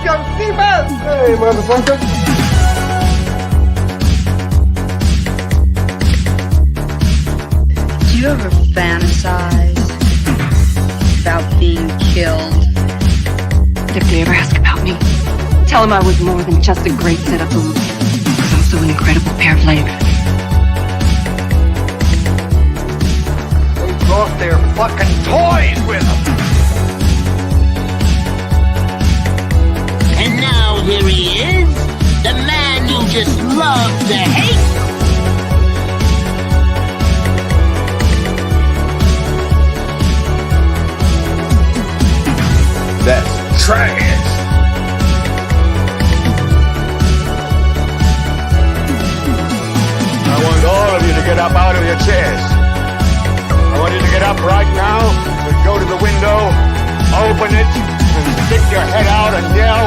go, Steve-O! Hey, motherfucker. Do you ever fantasize about being killed? If they ever ask about me, tell them I was more than just a great set of boobs. I was also an incredible pair of legs. They brought their fucking toys with them. And now here he is, the man you just love to hate. That's trash. I want all of you to get up out of your chairs. I want you to get up right now and go to the window, open it, and stick your head out and yell,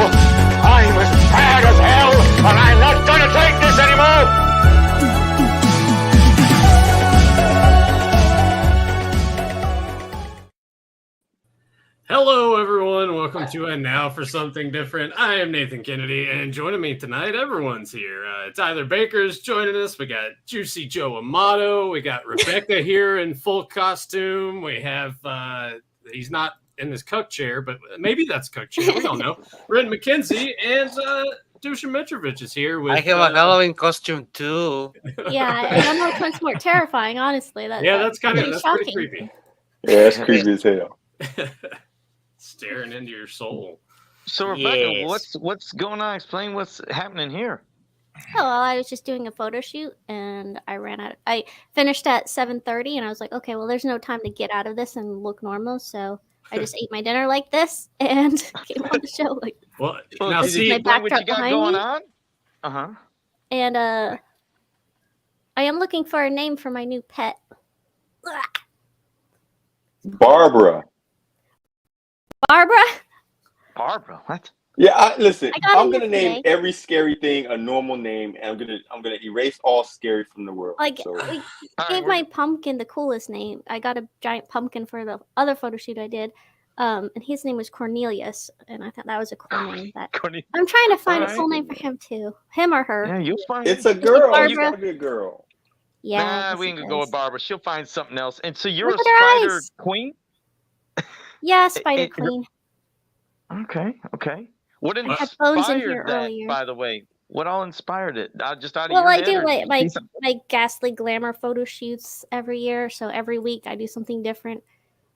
I'm as bad as hell, and I'm not gonna take this anymore! Hello, everyone. Welcome to And Now for Something Different. I am Nathan Kennedy, and joining me tonight, everyone's here. Tyler Baker's joining us. We got Juicy Joe Amato. We got Rebecca here in full costume. We have, he's not in his cuck chair, but maybe that's cuck chair. We don't know. Ren McKenzie and Dusha Mitrovic is here. With, I have a Halloween costume too. Yeah, I don't know which one's more terrifying, honestly. That's pretty pretty creepy. Yeah, that's creepy as hell. Staring into your soul. So Rebecca, Yes. what's going on? Explain what's happening here. Oh, well, I was just doing a photo shoot and I ran out. I finished at 7:30 and I was like, okay, well, there's no time to get out of this and look normal, so I just ate my dinner like this and came on the show like. Well, Now, this is see my what backdrop you got behind going me. on. Uh-huh. And I am looking for a name for my new pet. Barbara. Barbara. Barbara, what? Yeah, listen. I got I'm him gonna name yesterday. every scary thing a normal name, and I'm gonna erase all scary from the world. Like So, we All right, gave we're- my pumpkin the coolest name. I got a giant pumpkin for the other photo shoot I did. And his name was Cornelius, and I thought that was a cool name. That Courtney- I'm trying to find a Alright. cool name for him too. Him or her. Yeah, you'll find it's a girl. Barbara. You gotta be a girl. Yeah. I Nah, guess we it can go with is. Barbara. She'll find something else. And so you're Look a at her spider eyes. queen? Yeah, Spider it- Queen. Okay. What I had bones in here inspired that, earlier. by the way? What all inspired it? Just out of Well, your I head, do or like did you my see something? my ghastly glamour photo shoots every year. So every week I do something different.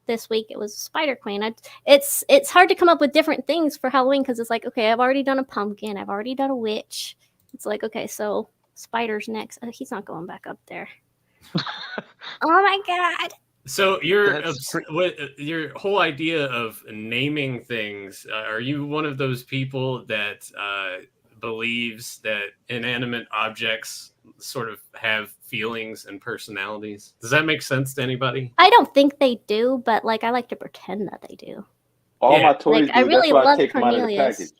This week it was Spider Queen. It's hard to come up with different things for Halloween because it's like, okay, I've already done a pumpkin, I've already done a witch. It's like, okay, so Spider's next. He's not going back up there. Oh my god! So your That's your whole idea of naming things, are you one of those people that believes that inanimate objects sort of have feelings and personalities? Does that make sense to anybody? I don't think they do, but like I like to pretend that they do. All Yeah. my toys Like, I do. really That's why I love take them out of the Cornelius. package.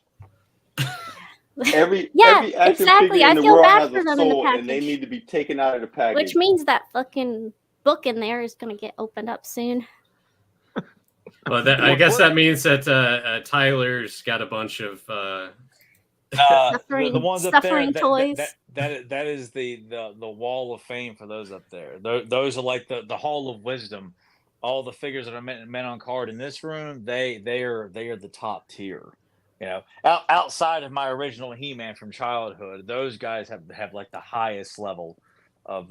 Every Yeah, every action exactly. figure I in the feel world bad has for a them in the soul, and they package. need to be taken out of the package. Which means that fucking book in there is gonna get opened up soon. Well, I guess that means that Tyler's got a bunch of Suffering- the ones up suffering there, toys. that is the wall of fame for those up there. Those are like the hall of wisdom. All the figures that are meant on card in this room, they are the top tier. You know, outside of my original He-Man from childhood, those guys have like the highest level of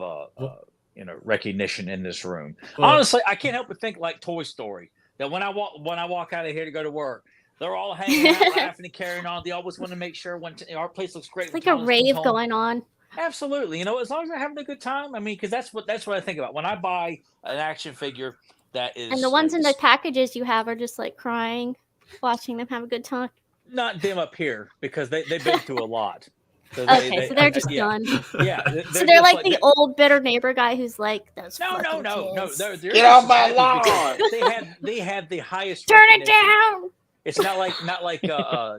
recognition in this room. Well- Honestly, I can't help but think like Toy Story. That when I walk out of here to go to work, they're all hanging out, laughing and carrying on. They always want to make sure our place looks great. It's when like a Thomas comes rave home. going on. Absolutely, as long as they're having a good time. I mean, because that's what I think about when I buy an action figure. That is, And the ones in the packages you have are just like crying, watching them have a good time. not them up here because they've been through a lot. So Okay, so they're just yeah, done. Yeah, So they're like the old bitter neighbor guy who's like, those No. fucking kids. They're Get off just my happy lawn! because They have the highest. Turn it recognition. down. It's not like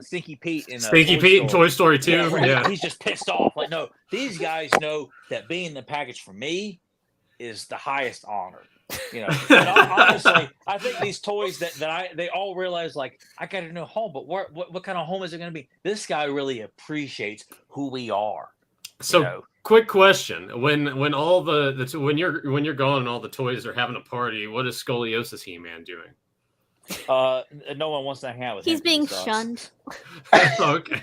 Stinky Pete in Stinky Pete and Toy Story 2. where Yeah. he's just pissed off. Like, no, these guys know that being in the package for me is the highest honor. You know, and honestly, I think these toys they all realize like I got a new home, but what kind of home is it going to be? This guy really appreciates who we are. So, you know? quick question: when all when you're gone and all the toys are having a party, what is Scoliosis He-Man doing? No one wants to hang out with him. He's being sucks. shunned. Okay.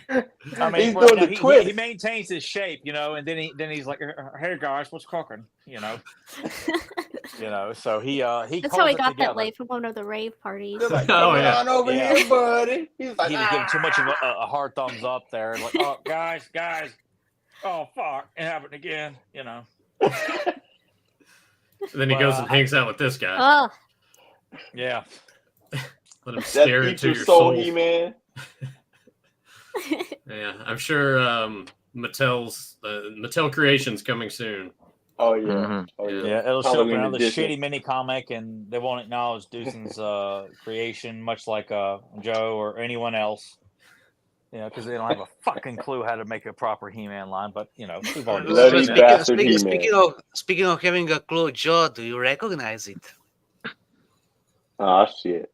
I mean, He's right doing now, the twist. he maintains his shape, you know, and then he's like, "Hey guys, what's cooking?" You know, So he That's how calls he it got together. that way from one of the rave parties. They're like, Oh, come yeah. on over Yeah. here, buddy. He's like, He didn't give him too much of a hard thumbs up there. Like, oh, guys, oh fuck, it happened again. You know. And then he goes and hangs out with this guy. Oh, Yeah. Let him That stare eats into your your soul, soul. He-Man. Yeah, I'm sure Mattel Creations coming soon. Oh yeah. Mhm. Oh yeah. Yeah, it'll show up Halloween in another edition. shitty mini comic, and they won't acknowledge Deucen's creation, much like Joe or anyone else. You know, because they don't have a fucking clue how to make a proper He-Man line. But you know, we've already Bloody seen that. bastard He-Man. Speaking of having a clue, Joe, do you recognize it? Oh shit.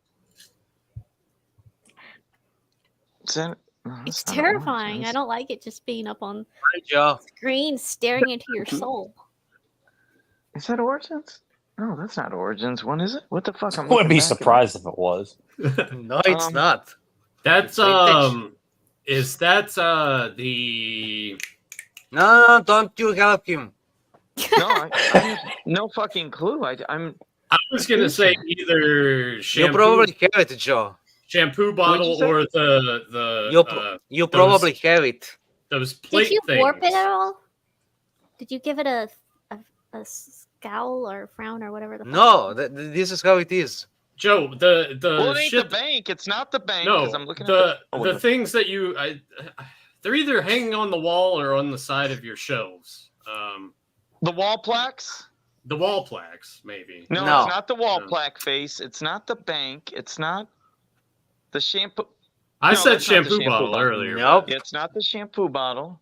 Is that- it's that's not terrifying. Origins. I don't like it just being up on Hi, Joe. screen, staring into your soul. Is that Origins? No, that's not Origins. When is it? What the fuck? I wouldn't be surprised if it was. No, it's not. That's Vintage. is that the No, don't you help him. No, I no fucking clue. I'm. I was gonna say either You shampoo, probably have it, Joe. shampoo bottle say? or the You probably have it. those plate Did you things. warp it at all? Did you give it a scowl or frown or whatever the fuck No, it was? this is how it is. Joe, the Well, it ain't shit the bank. It's not the bank. no 'cause I'm looking the at the things that they're either hanging on the wall or on the side of your shelves. the wall plaques. The wall plaques, maybe. No, No. it's not the wall No. plaque face. It's not the bank. It's not the shampoo. I No, said that's not the shampoo shampoo bottle bottle. earlier. Nope. It's not the shampoo bottle.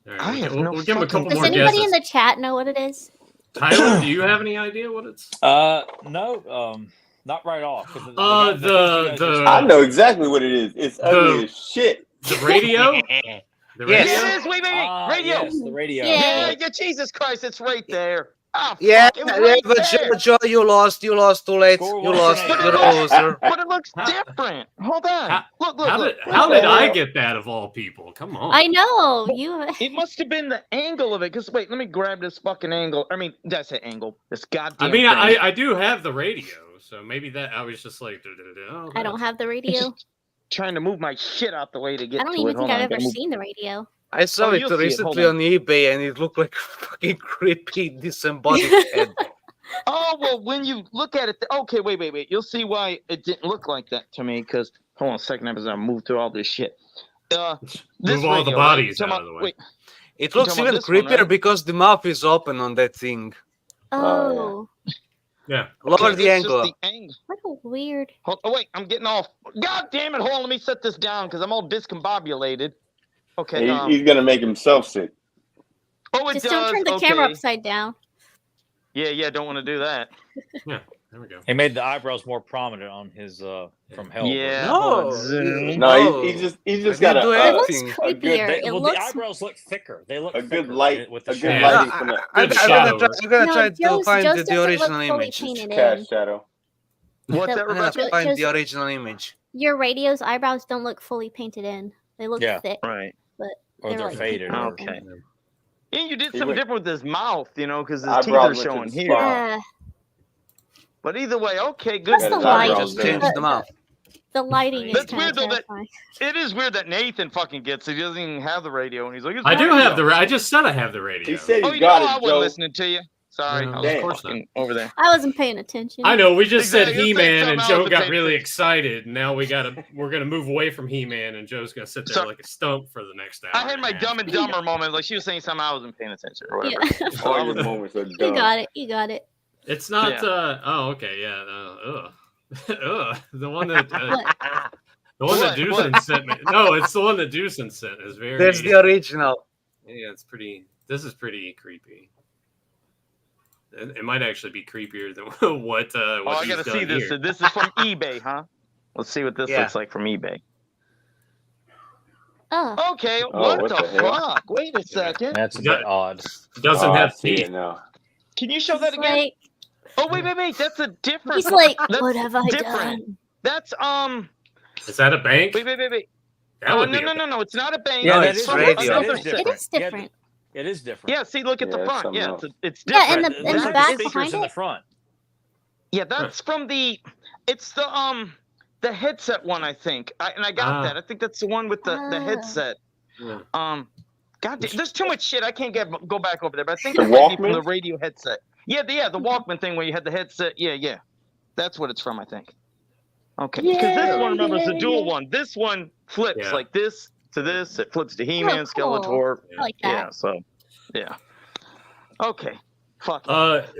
All right, I have we'll, no we'll give him a couple Does more anybody guesses. in the chat know what it is? Tyler, do you have any idea what it's? No, not right off. 'cause The I know exactly what it is. It's ugly as shit. the radio. The Yes. radio? It is. Wait, radio. Yes, the radio. Yeah. Yeah, Jesus Christ, it's right there. Oh, Yeah, fuck, it was right but there. Joe, you lost too late. Score You one lost. for You're me. a loser. But it looks How- different. Hold on. How- Look. How did I get that of all people? Come on. I know you. It must have been the angle of it. Because wait, let me grab this fucking angle. I mean, that's an angle. This goddamn. I mean, thing. I do have the radio, so maybe that I was just like, oh, I don't have the I'm radio. just trying to move my shit out the way to get I don't to even it. Hold think on, I've I ever gotta move- seen the radio. I saw Oh, it you'll see it. recently Hold on eBay, and it looked like a fucking creepy disembodied head. Oh well, when you look at it, okay, wait. You'll see why it didn't look like that to me. Because hold on a second, as I move through all this shit. This Move all the radio, bodies right? out of the way. Wait, It You're looks talking about even this one, creepier right? because the mouth is open on that thing. Oh, Yeah. Lower okay, the it's just angle. the angle. what a weird. Oh wait, I'm getting off. God damn it! Hold on, let me set this down because I'm all discombobulated. Okay. He's gonna make himself sick. Oh, it Just does. don't turn the okay. camera upside down. Yeah, don't want to do that. There we go. He made the eyebrows more prominent on his from hell. Yeah. No. hold on, zoom. No, he's just I got didn't do a It looks anything. a good- creepier. They, It well, looks. the eyebrows look thicker. They look a good thicker light, with the a good shadow. Yeah. lighting from the I'm Good gonna shadow. try to Joe's find doesn't the look original fully image. painted cast in. shadow. What's The- that, I'm gonna Rebecca? Joe- find the Joe's- original image. Your radio's eyebrows don't look fully painted in. They look Yeah. thick. Right. Or They're they're like faded. painted or- Okay. in. And you did He something went- different with his mouth, because his Eyebrows teeth are went to showing the here. spot. Yeah, But either way, okay, good. What's Yeah, the his lighting? eyebrows Just change the mouth. The lighting is That's kind weird, of though, that- terrifying. It is weird that Nathan fucking gets it. He doesn't even have the radio, and he's like, "It's I do radio." have the. I just said I have the radio. He said Oh, he you know got I it, wasn't Joe. listening to you. Sorry, No, I of was course fucking over there. I wasn't paying attention. I know. We just Exactly, said you're saying He-Man, and something Joe else, got but really they- excited. Now we're gonna move away from He-Man, and Joe's gonna sit there So- like a stump for the next hour. I had my and a half. Dumb and Dumber moment. Like she was saying something, I wasn't paying attention or whatever. Yeah. All your moments are You dumb. got it. You got it. It's not. Yeah. Oh, okay. Yeah. Ugh. The one that. What? The one that What? Deucen sent me. No, it's the one that Deucen sent. Is very. That's the original. Yeah, it's pretty. This is pretty creepy. It might actually be creepier than what. Oh, What I he's gotta done see this. here. This is from eBay, huh? Let's see what this Yeah. looks like from eBay. Oh, Okay, Oh, what what the the hell? fuck? Wait a second. That's a Yeah. bit odd. Doesn't Oh, I have see teeth. it now. Can you show that it's again? like Oh, wait. That's a different. he's like, That's what have I different. done? That's Is that a bank? Wait. That would no, be. no. It's not a bank. Yeah, No, that it's is from radio. different. another That is set. It is Yeah, different. it is different. Yeah, see, look at Yeah, the it's front. something Yeah, else. it's Yeah, different. and the There's back like the behind speakers in it? the front. Yeah, that's from the. It's the headset one, I think. I got Ah. that. I think that's the one with the Ah. headset. Yeah. God, there's too much shit. I can't go back over there. But I think The it might be from Walkman? the radio headset. Yeah, the Walkman thing where you had the headset. Yeah. That's what it's from, I think. Okay. Because this one, remember, is the dual one. This one flips Yeah. like this to this. It flips to He-Man, cool. Skeletor. I like that. Yeah. So, yeah. Okay. Fuck.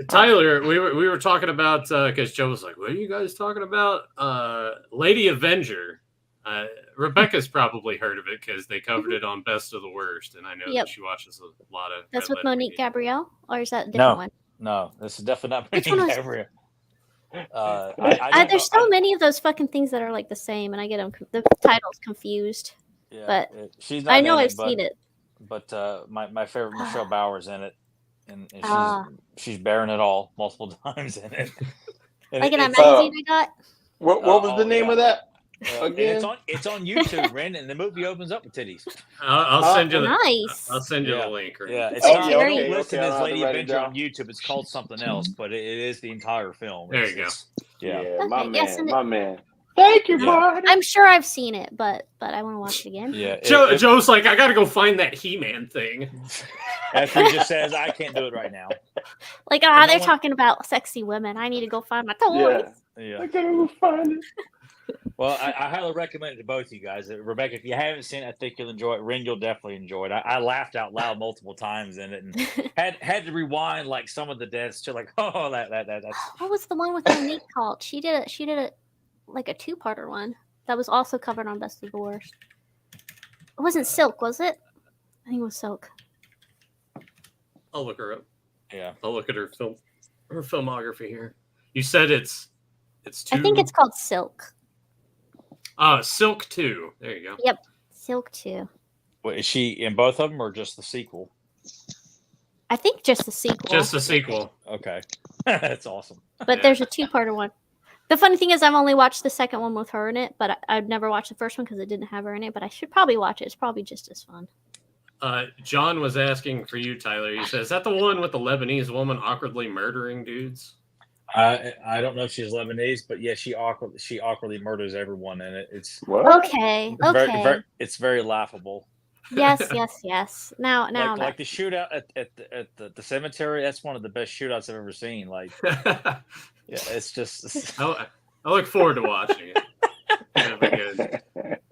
Tyler, we were talking about because Joe was like, "What are you guys talking about?" Lady Avenger. Rebecca's probably heard of it because they covered it on Best of the Worst, and I know Yep. that she watches a lot of. That's Red with Letter Monique Media. Gabrielle, or is that a different No. one? No, this is definitely not Which Monique one was- Gabrielle. I There's so many of those fucking things that are like the same, and I get them the titles confused. yeah, but she's not I know in I've it, but, seen it. But my favorite Michelle Bauer's in it, and Ah. she's bearing it all multiple times in it. And Like in that it's- magazine I got. What was the name of that? and Again? it's on YouTube, Ren, and the movie opens up with titties. I'll send you the. Nice. I'll send you Yeah. the link. Right? Yeah, it's Oh, not yeah, okay, it's listed okay, as I'll have Lady to write it Avenger down. on YouTube. It's called something else, but it is the entire film. There It's- you go. it's- Yeah. Yeah, my Okay, man, yes, and my man. Thank you, Yeah. bud. I'm sure I've seen it, but I want to watch it again. Yeah. Joe's like, I gotta go find that He-Man thing. After he just says, I can't do it right now. Like, no they're one- talking about sexy women. I need to go find my toys. Yeah. Yeah. I gotta go find it. Well, I highly recommend it to both of you guys. Rebecca, if you haven't seen it, I think you'll enjoy it. Ren, you'll definitely enjoy it. I laughed out loud multiple times in it and had to rewind like some of the deaths to like, oh, that's What was the one with Monique called? She did a like a two-parter one that was also covered on Best of the Worst. It wasn't Silk, was it? I think it was Silk. I'll look her up. yeah. I'll look at her filmography here. You said it's two. I think it's called Silk. Silk 2. There you go. Yep, Silk 2. Wait, is she in both of them or just the sequel? I think just the sequel. Just a sequel. Okay. That's awesome. But Yeah. there's a two-parter one. The funny thing is, I've only watched the second one with her in it, but I've never watched the first one because it didn't have her in it. But I should probably watch it. It's probably just as fun. John was asking for you, Tyler. He says, "Is that the one with the Lebanese woman awkwardly murdering dudes?" I don't know if she's Lebanese, but yeah, she awkwardly murders everyone in it. It's What? Okay, very, okay. it's very laughable. Yes. Now, Like the shootout at the cemetery. That's one of the best shootouts I've ever seen. Like, yeah, it's just I look forward to watching it. That'll be good.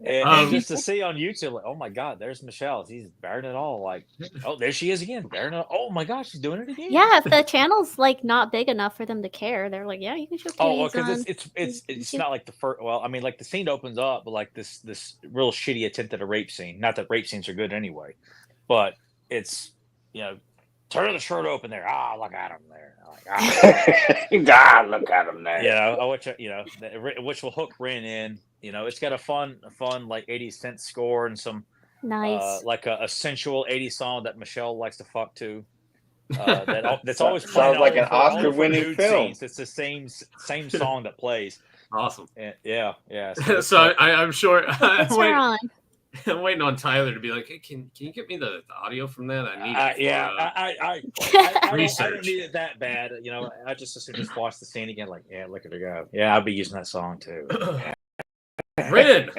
and just to see on YouTube, like, oh my God, there's Michelle. She's bearing it all. Like, oh, there she is again, bearing it. Oh my gosh, she's doing it again. yeah, if the channel's like not big enough for them to care, they're like, yeah, you can show titties Oh, because on it's YouTube. not like the first. Well, I mean, like the scene opens up, but like this real shitty attempt at a rape scene. Not that rape scenes are good anyway, but it's turn the shirt open there. Ah, look at him there. Like, God, look at him there. which will hook Ren in. It's got a fun like 80s synth score and some Nice. like a sensual 80s song that Michelle likes to fuck to. That's always Sounds playing like only an for- only for Oscar-winning nude film. scenes. It's the same song that plays. Awesome. And, yeah. So I'm sure. What's her on? I'm waiting on Tyler to be like, hey, can you get me the audio from that? I need it. I don't Research. need it that bad. I just watch the scene again. Like, yeah, look at her go. Yeah, I'll be using that song too. Ren,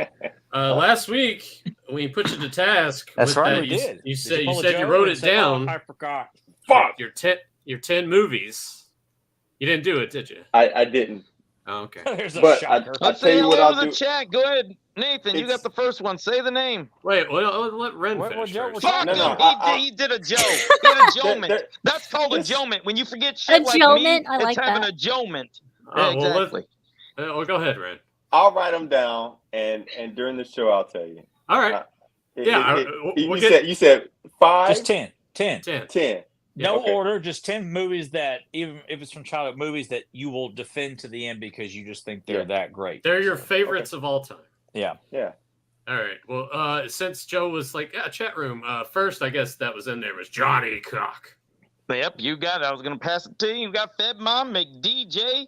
last week we put you to task. That's with right, that, we you, did. You Did said pull you a said you Joe wrote and it say, down. Oh, I forgot. Fuck. Your 10 movies. You didn't do it, did you? I didn't. Oh, okay. There's a But shocker. I'll Let's tell say you what hello I'll to the do. chat. Go ahead, Nathan. You It's- got the first one. Say the name. Wait, well, let Ren What- finish what Joe was first. talking Fuck No, him. no, He did a joke. He had a joment. There- That's called a this- joment. When you forget shit A like me, joment? I it's like having that. a joment. Oh, well, Exactly. go ahead, Ren. I'll write them down, and during the show, I'll tell you. All right. You we'll said 5, Just 10. 10. 10. No Okay. order, just 10 movies that, even if it's from childhood movies, that you will defend to the end because you just think they're Yeah. that great. They're your So, favorites of all time. yeah. Yeah. All right. Well, since Joe was like, yeah, chat room. First, I guess that was in there was Johnny Cock. Yep, you got it. I was going to pass it to you. You got Fed Mom, McDJ,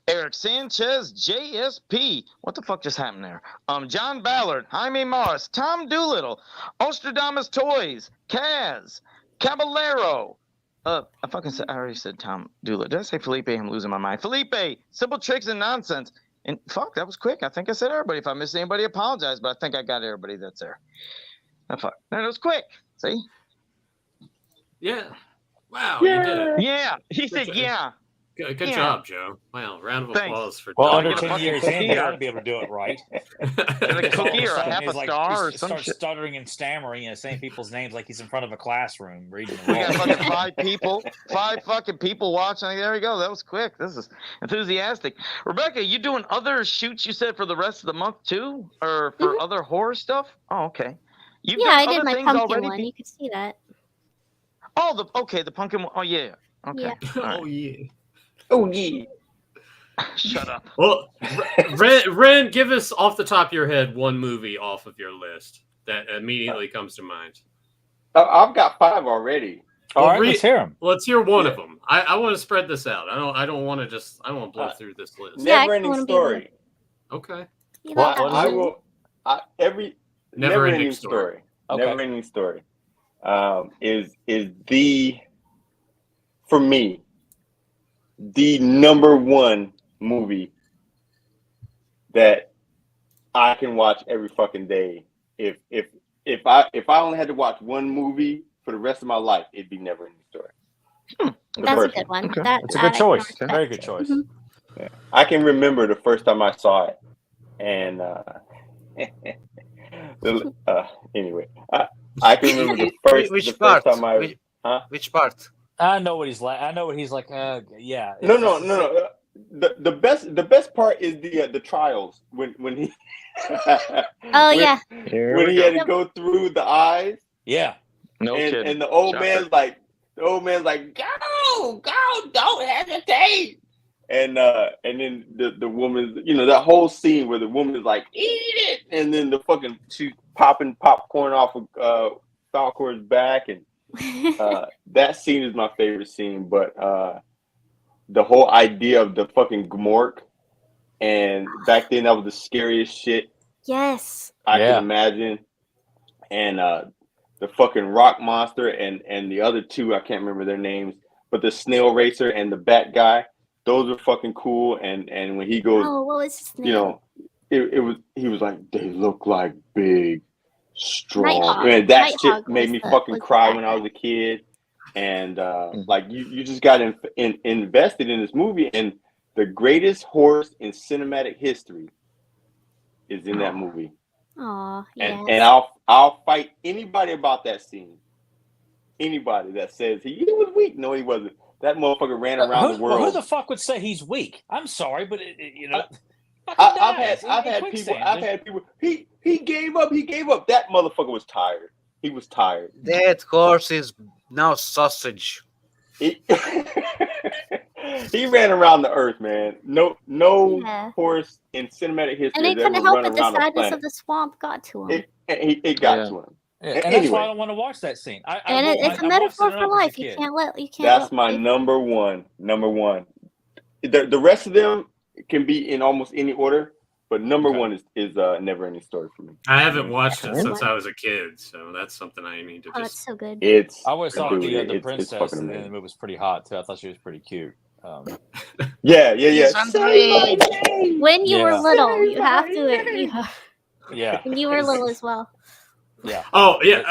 Eric Sanchez, JSP. What the fuck just happened there? John Ballard, Jaime Morris, Tom Doolittle, Ostradamus Toys, Kaz, Caballero. I already said Tom Doolittle. Did I say Felipe? I'm losing my mind. Felipe, Simple Tricks and Nonsense. And fuck, that was quick. I think I said everybody. If I missed anybody, apologize. But I think I got everybody that's there. Fuck. That was quick. See? Yeah. Wow, you did it. Yeah. He Good said, job. yeah. Good Yeah. job, Joe. Wow, round of Thanks. applause for Well, Joe. under get a 10 fucking years cookie in, you or- ought to be able to do it right. Get a cookie or a half a star or some starts shit. stuttering and stammering, saying people's names like he's in front of a classroom reading the We got roll. fucking five fucking people watching. There you go. That was quick. This is enthusiastic. Rebecca, you doing other shoots you said for the rest of the month too? Or for other horror stuff? Oh, okay. You've Yeah, done I did other my things pumpkin already? one. You could see that. Oh, the pumpkin one. Oh, yeah. Okay. Yeah. All right. Oh yeah. Oh yeah. Shut up. Well, Ren, give us off the top of your head one movie off of your list that immediately comes to mind. I've got 5 already. All Well, right, let's hear him. Let's hear one Yeah. of them. I want to spread this out. I don't want to blow through this list. Yeah, I Never ending wanna be story. Okay. You What- like what that is I it? one? will. Every Never ending ending story. story. Okay. Never ending story. Is the, for me, the number one movie that I can watch every fucking day. If I only had to watch one movie for the rest of my life, it'd be Never Ending Story. The That's a first good one. one. Okay. That, It's a that good I can choice. respect. Very good choice. Mhm. Yeah. I can remember the first time I saw it, and anyway, I can remember the Which first part? time I. Which part? I know what he's like. I know what he's like. Yeah. No. The best part is the trials when he. Oh, yeah. When he had to go through the eyes, Yeah. No kidding. and the old Shocker. man's like, go, don't hesitate. And then the woman, that whole scene where the woman's like, eat it, and then the fucking she's popping popcorn off of Falcor's back, and that scene is my favorite scene. But the whole idea of the fucking Gmork, and back then that was the scariest shit Yes. I Yeah. can imagine. And the fucking rock monster and the other two, I can't remember their names, but the snail racer and the bat guy, those are fucking cool. And when he goes, Oh, what was his name? he was like, they look like big, strong. Nighthawk. Man, that Nighthawk shit made me was fucking the cry bad when I was guy. a kid. And like you just got invested in this movie, and the greatest horse in cinematic history is in that movie. Aw, And yes. and I'll fight anybody about that scene. Anybody that says he was weak. No, he wasn't. That motherfucker ran around the world. Who the fuck would say he's weak? I'm sorry, but I've had people. He gave up. He gave up. That motherfucker was tired. He was tired. That horse is now sausage. He, he ran around the earth, man. No Yeah. horse in cinematic history And they has ever couldn't help run it. The around the sadness planet. of the swamp got to him. It got Yeah. to him. and that's Anyway. why I don't want to watch that scene. And it's a metaphor for life. You can't let. You can't. That's let my life- number one. The rest of them can be in almost any order, but number one is Never Ending Story for me. I haven't watched it Good since one. I was a kid, so that's something I need to Oh, it's just. so good. It's I always thought dude, the it's princess fucking in the amazing. movie was pretty hot too. I thought she was pretty cute. Yeah. Andre. When you were Yeah. little, you have to. Yeah. When you were little as well. Yeah. Oh yeah,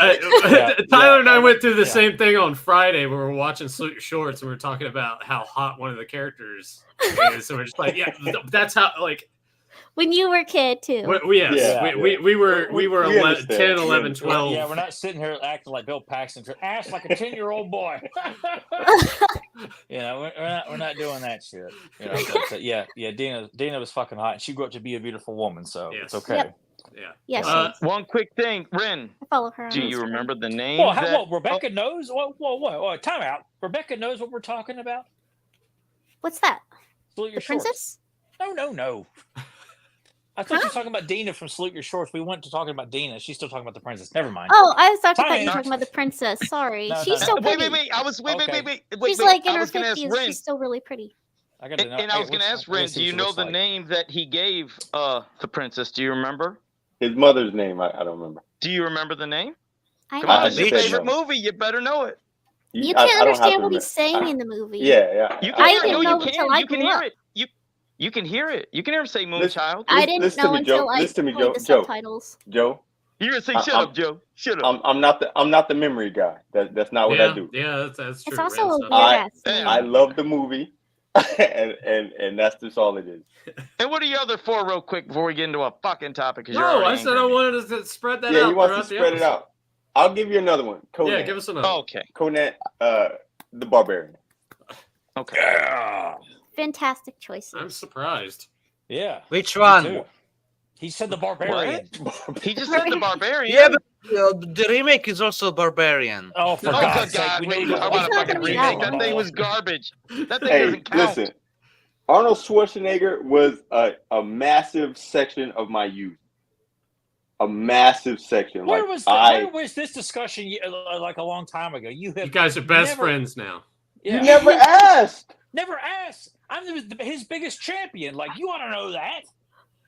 Yeah, Tyler and I yeah, went through the yeah. same thing on Friday. We were watching shorts and we were talking about how hot one of the characters is. So we're just like, yeah, that's how. Like, When you were a kid too. yes, Yeah. we were We 11, understand. 10, We 11, understand. 12. Yeah, we're not sitting here acting like Bill Paxton, ass like a 10-year-old boy. We're not doing that shit. But yeah, Dina was fucking hot, and she grew up to be a beautiful woman, so Yes. it's okay. Yep. Yeah. Yeah, she Uh, is. One quick thing, Ren. I follow her on Do you Instagram. remember the name? Well, how that- what? Rebecca knows. Whoa! Time out. Rebecca knows what we're talking about. What's that? Salute Your The Shorts. princess? No. I thought you were talking about Dina from Salute Your Shorts. We went to talking about Dina. She's still talking about the princess. Never mind. Oh, I thought you Fine. were talking about the princess. Sorry. No, She's no, so no. pretty. Wait. I was wait. She's like in I her was gonna ask 50s. Ren. She's still really pretty. I gotta know. And I was gonna ask Ren. Do you know the name that he gave the princess? Do you remember? His mother's name, I don't remember. Do you remember the name? I Come know. on, it's your Beach. favorite movie. You better know it. You I can't don't have understand to what he's remember. saying in the movie. Yeah. You I hear it. didn't No, know you until can. I You can grew hear up. it. You can hear it. You can hear him say Moonchild. I didn't Listen to know me, Joe. until I Listen to me, played Joe. the Joe. subtitles. Joe, You're gonna say, I- "Shut I'm- up, Joe. Shut up." I'm not the memory guy. That's not what I do. Yeah, that's true. It's also a Ren's weird not- ass name. I love the movie, and that's just all it is. And what are your other four, real quick, before we get into a fucking topic? 'Cause you're No, I already said I angry. wanted to spread that Yeah, out. he wants to throughout the spread it episode. out. I'll give you another one. Conan. Yeah, give us another. Okay. Conan, the Barbarian. Okay. Fantastic choices. I'm surprised. Yeah. Which me one? too. He said the barbarian. He just said the barbarian. Yeah, but the remake is also Barbarian. Oh, for Oh, God's good sake! God. We What are know you talking about? It's A not fucking gonna be remake? that That thing one. was garbage. That thing Hey, doesn't count. listen. Arnold Schwarzenegger was a massive section of my youth. A massive section. Where Like where was this discussion like a long time ago? You have You guys are best never- friends now. Yeah. you never asked. Never asked. I'm his biggest champion. Like you ought to know that.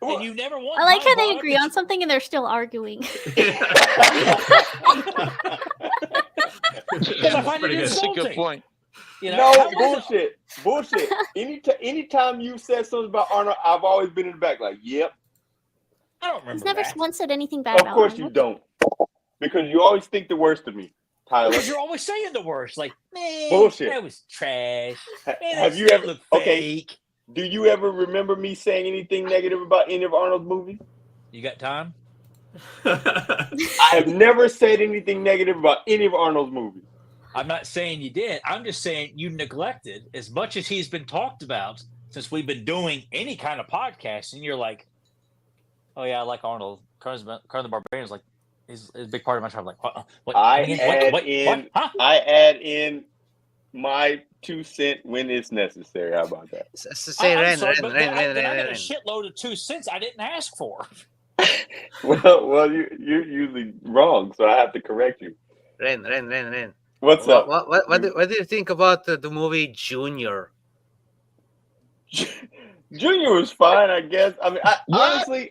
Well, And you never won. I like how they agree on something and they're still arguing. Because I find Pretty it good. That's a good insulting. point. You know, No, how was it- bullshit. Anytime you said something about Arnold, I've always been in the back like, yep. I don't remember He's never that. once said anything bad Of about course Arnold. you don't, because you always think the worst of me, Tyler. Because you're always saying the worst. Like, man, Bullshit. that was trash. Man, Have that you shit ever? looked Okay. fake. Do you ever remember me saying anything negative about any of Arnold's movies? You got time? I have never said anything negative about any of Arnold's movies. I'm not saying you did. I'm just saying you neglected as much as he's been talked about since we've been doing any kind of podcast. And you're like, oh yeah, I like Arnold. Conan the Barbarian's like, he's a big part of my time. Like, what? I What? add What? in. What? Huh? I add in my 2 cents when it's necessary. How about that? Say I'm Ren, sorry, Ren, but Ren, I Ren, got a Ren, Ren. shitload of 2 cents I didn't ask for. Well, you're usually wrong, so I have to correct you. Ren. What's up? What do you think about the movie Junior? Junior was fine, I guess. I mean,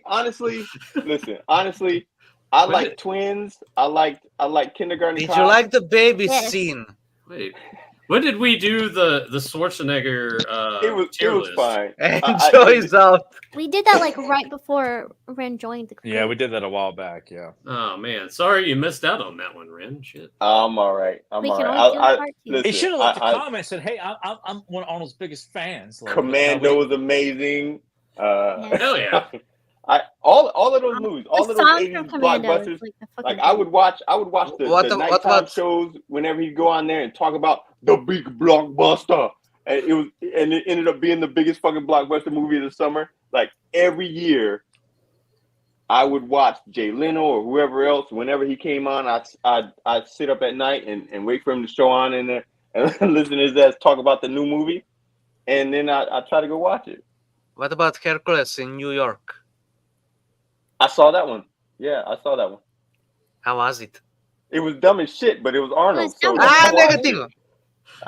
honestly, listen. Honestly, I When like did- twins. I like kindergarten. Did Cop. you like the baby Yes. scene? Wait, when did we do the Schwarzenegger It tier was list? fine. Enjoy's out. We did that like right before Ren joined the group. Yeah, we did that a while back. Yeah. Oh man, sorry you missed out on that one, Ren. Shit. I'm all right. I'm We all can right. always do a I, part two. listen, He should have left a I- comment and said, "Hey, I'm one of Arnold's biggest fans." Like, Commando no, was amazing. Yeah. Hell yeah. All of those movies, all The of those song 80s from Commando is blockbusters. like the fucking Like I would watch the What- nighttime shows whenever he'd go on there and talk about the big blockbuster. And it ended up being the biggest fucking blockbuster movie of the summer. Like every year, I would watch Jay Leno or whoever else. Whenever he came on, I'd sit up at night and wait for him to show on in there and listen to his ass talk about the new movie. And then I try to go watch it. What about Hercules in New York? I saw that one. Yeah, I saw that one. How was it? It was dumb as shit, but it was Arnold. It was dumb. I watched Negative. it.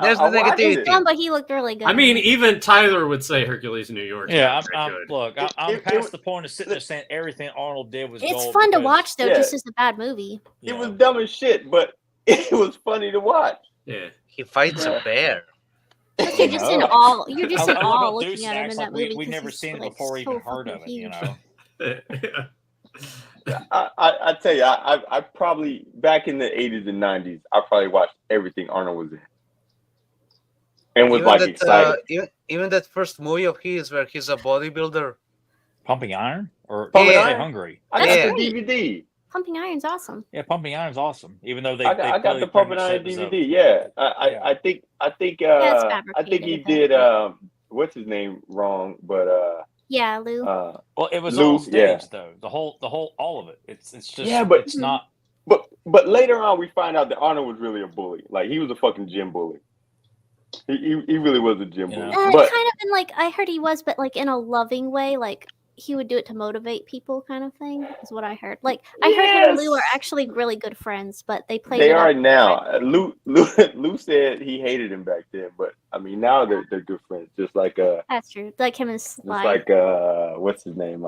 There's I the watched negativity. it. Dumb, but he looked really good. I mean, even Tyler would say Hercules in New York. is Yeah, not very I'm good. look, I'm It- past it- the point of sitting there saying everything Arnold did was it's gold fun to because, watch though, Yeah. just as a bad movie. you It know, was dumb as shit, but it was funny to watch. Yeah. He fights a bear. Plus, you're just in know. awe. You're just I in love awe how looking Deuce at him acts in that like movie. we've 'cause never he's, seen it like, before we so even heard of fucking it. You huge. know, I tell you, I probably back in the 80s and 90s, I probably watched everything Arnold was in, and was like excited. Even that first movie of his where he's a bodybuilder. Pumping Iron or Pumping Stay Iron? Hungry. I got That's the great. DVD. Pumping Iron's awesome. Yeah, Pumping Iron's awesome. Even though they I got clearly the pretty Pumping much Iron said it was a- DVD. Yeah, Yeah. I think it's I think he fabricated, did what's his name wrong, but Yeah, Lou. Uh, Well, it was Lou, all staged though. The whole, all of it. It's just, Yeah, but- it's not. but later on we find out that Arnold was really a bully. Like he was a fucking gym bully. He really was a gym bully. But kind of in like I heard he was, but like in a loving way. Like he would do it to motivate people, kind of thing. Is what I heard. Like I heard him and Lou are actually really good friends, but they played. they it are up. now. Lou said he hated him back then, but I mean now they're good friends. Just like That's true. Like him and Sly. just like what's his name?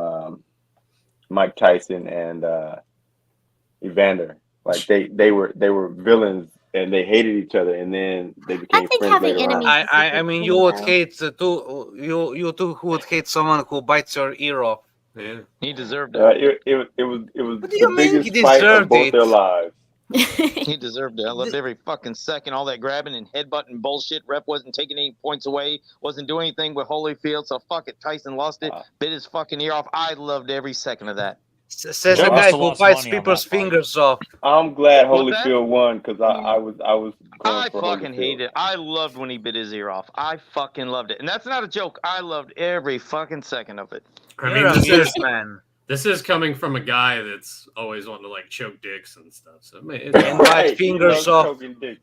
Mike Tyson and Evander. Like they were villains and they hated each other, and then they became think friends having later on. enemies- I mean, you would hate you two would hate someone who bites your ear off. Yeah. He deserved it. It was What do the you mean biggest he fight of deserved both it? their lives. He deserved it. I loved every fucking second. All that grabbing and headbutting bullshit. Rep wasn't taking any points away. Wasn't doing anything with Holyfield. So fuck it. Tyson lost it. Bit his fucking ear off. I loved every second of that. Says Joe a must guy have who lost bites money on people's that fight. fingers off. I'm glad What's that? Holyfield won because I was going I for fucking Holyfield. hate it. I loved when he bit his ear off. I fucking loved it. And that's not a joke. I loved every fucking second of it. I You're mean, a yes man. this is coming from a guy that's always wanting to like choke dicks and stuff. So And Right, bite fingers he loves off. choking dick.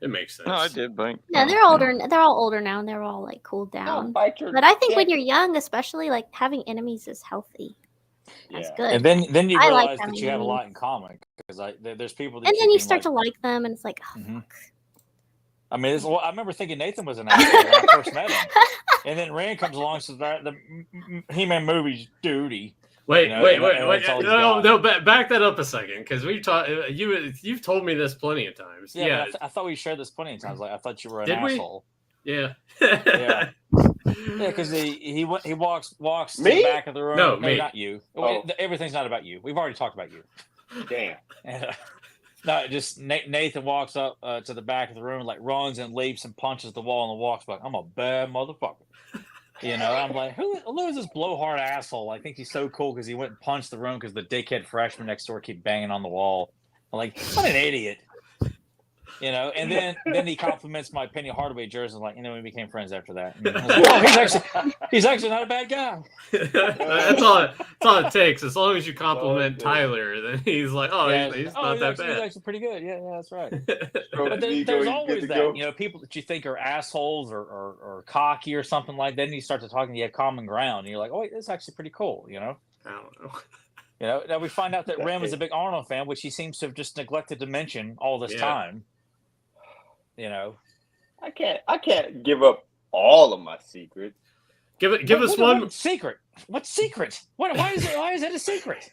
it makes sense. No, I did, but No, they're older. They're all older now, and they're all like cooled down. Bite your But I think when dick. you're young, especially, like having enemies is healthy. That's Yeah. good. And then you I like realize that having you have a enemies. lot in common because there's people that And then you can, start to like them, and it's like, oh, Mhm. I mean, I remember thinking Nathan was an asshole when I first met him, and then Rand comes along and says that the He-Man movie's duty. Wait, You know, wait, and wait, wait. that's all he's No, got. no, back that up a second, because we've talked. You've told me this plenty of times. Yeah, Yeah, but I thought we shared this plenty of times. Like I thought you were an Did we? asshole. yeah. Yeah. Yeah, because he walks to Me? the back of the room. No, me. Not you. Oh. Everything's not about you. We've already talked about you. Damn. And, no, just Nathan walks up to the back of the room, like runs and leaps and punches the wall and walks back. I'm a bad motherfucker. You know, I'm like, who is this blowhard asshole? I think he's so cool because he went and punched the room because the dickhead freshman next door keep banging on the wall. I'm like, what an idiot. You know, and then he compliments my Penny Hardaway jersey. Like, we became friends after that. And I was like, oh, he's actually not a bad guy. That's all it takes. As long as you compliment Tyler, then he's like, oh, Yeah, he's not that He's bad. actually pretty good. Yeah, that's right. Bro, But Nico, there's you good always to that, go? people that you think are assholes or cocky or something like that. Then you start to talk and you have common ground. And you're like, oh, wait, that's actually pretty cool, I don't know. You know, now we find out that Ren was a big Arnold fan, which he seems to have just neglected to mention all this Yeah. time. You know, I can't give up all of my secrets. Give us one, what secret. What secret? Why is it a secret?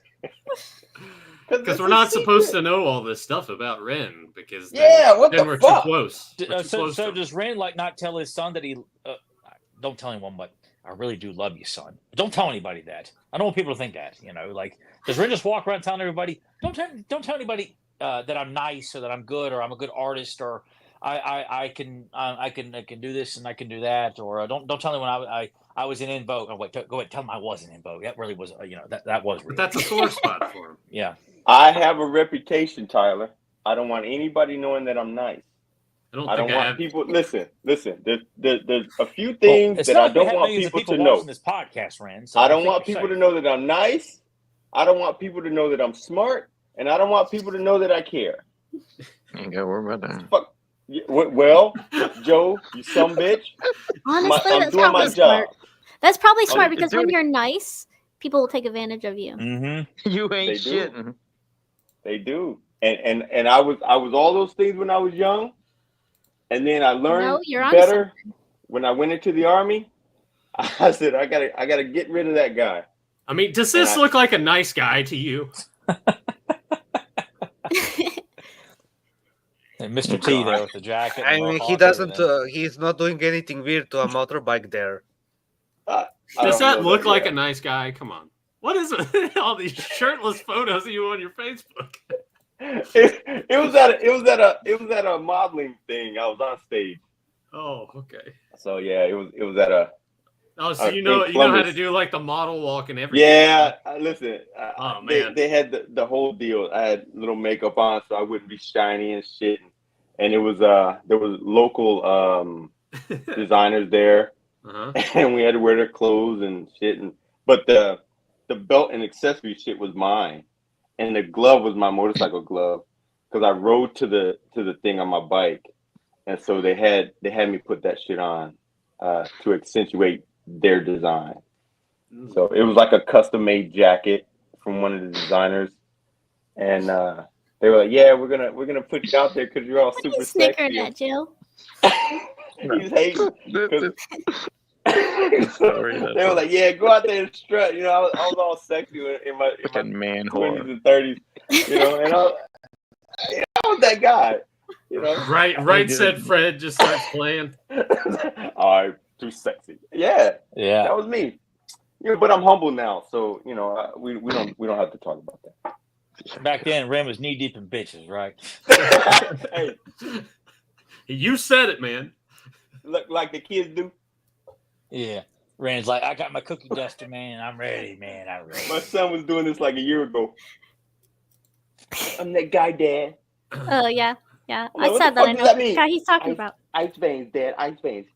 because we're not supposed to know all this stuff about Ren, because Yeah, what then the we're fuck? too close. We're too close So to does Ren not tell his son that he? Don't tell anyone, but I really do love you, son. Don't tell anybody that. I don't want people to think that. Like does Ren just walk around telling everybody? Don't tell anybody that I'm nice or that I'm good or I'm a good artist or I can do this and I can do that or don't tell anyone I was in Vogue. Oh wait, go ahead, tell them I wasn't in Vogue. That really was that was real. But that's a sore spot for him. Yeah. I have a reputation, Tyler. I don't want anybody knowing that I'm nice. I I don't think want have. people. Listen. There's a few things it's that not I like we don't have want millions of people to watching know. this podcast, Ren. So I don't think want you're people to safe. know that I'm nice. I don't want people to know that I'm smart, and I don't want people to know that I care. ain't got to worry about that. Fuck. Yeah, well, Joe, you some bitch. honestly, I'm that's doing my probably job. smart. That's probably Oh, smart you because do when it. you're nice, people will take advantage of you. Mm-hmm. You They ain't do. shitting. They do. And I was all those things when I was young, and then I learned No, you're onto better when I went into the army. I said I gotta get rid of that guy. I mean, does this And I- look like a nice guy to you? And Mr. T there with the jacket. I and mean, mohawk he and doesn't. everything. He's not doing anything weird to a motorbike there. I Does don't that know look like yet. a nice guy? Come on. What is it? All these shirtless photos of you on your Facebook. It was at a modeling thing. I was on stage. Oh, okay. So yeah, it was at a Oh, so I you know think how to Columbus. do like the model walk and everything. yeah. Listen, Oh, they, man. they had the whole deal. I had little makeup on so I wouldn't be shiny and shit. And it was there was local designers there. and we had to wear their clothes and shit. But the belt and accessory shit was mine, and the glove was my motorcycle glove because I rode to the thing on my bike, and so they had me put that shit on to accentuate their design. So it was like a custom made jacket from one of the designers, and they were like, "Yeah, we're gonna put you out there because you're all super Snickered sexy." at Jill. He's hating. They were like, "Yeah, go out there and strut." You know, I was all sexy in my man 20s and 30s. You know, and I was that guy. You know, right. Said Fred just starts playing. I'm too sexy. Yeah, that was me. Yeah, but I'm humble now, so you know we don't have to talk about that. Back then, Ren was knee deep in bitches, right? Hey, you said it, man. Look like the kids do. Yeah, Ren's like, I got my cookie duster, man. I'm ready, man. I'm ready. My son was doing this like a year ago. I'm that guy, Dad. Oh yeah. Like, I what said the that. I fuck know does that which mean? guy he's talking about. Ice veins, Dad. Ice veins.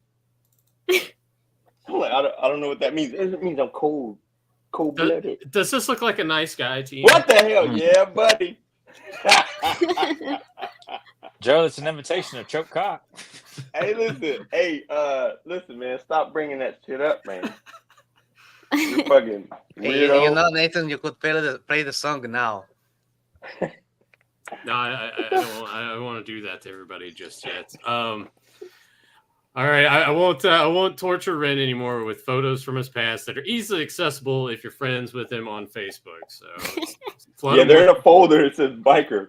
I'm like, I don't know what that means. It means I'm cold blooded. Does this look like a nice guy to you? What the hell? Yeah, buddy. Joe, it's an invitation to choke cock. Hey, listen. Hey, listen, man. Stop bringing that shit up, man. You fucking weirdo. You know, Nathan, you could play the song now. No, I don't want to do that to everybody just yet. All right, I won't torture Ren anymore with photos from his past that are easily accessible if you're friends with him on Facebook. So yeah, they're in a folder. It says biker.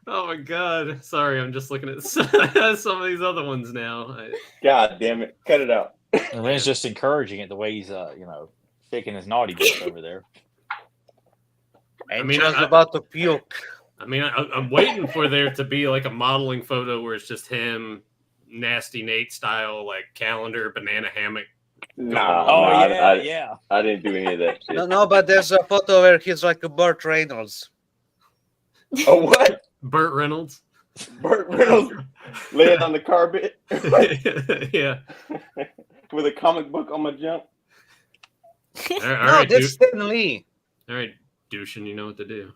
Oh my god! Sorry, I'm just looking at some of these other ones now. God damn it! Cut it out. And Ren's just encouraging it the way he's shaking his naughty bit over there. I mean, I was about to puke. I mean, I'm waiting for there to be like a modeling photo where it's just him, Nasty Nate style, like calendar, banana hammock. Yeah. I didn't do any of that shit. No, but there's a photo where he's like a Burt Reynolds. Oh, what? Burt Reynolds. Burt Reynolds laying on the carpet. Yeah. With a comic book on my jump. All right, that's Stan Lee. All right, douchen, you know what to do.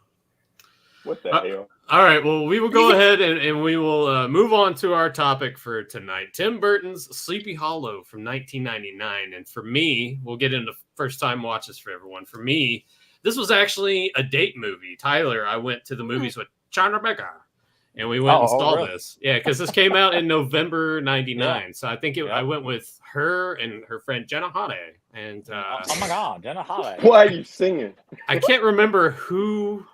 What the hell? All right, well, we will go ahead and we will move on to our topic for tonight. Tim Burton's Sleepy Hollow from 1999. And for me, we'll get into first-time watches for everyone. For me, this was actually a date movie. Tyler, I went to the movies with China Becca, and we went and saw this. Yeah, because this came out in November 99. Yeah. So I think I went with her and her friend Jenna Hade. And oh my God, Jenna Hade. Why are you singing? I can't remember who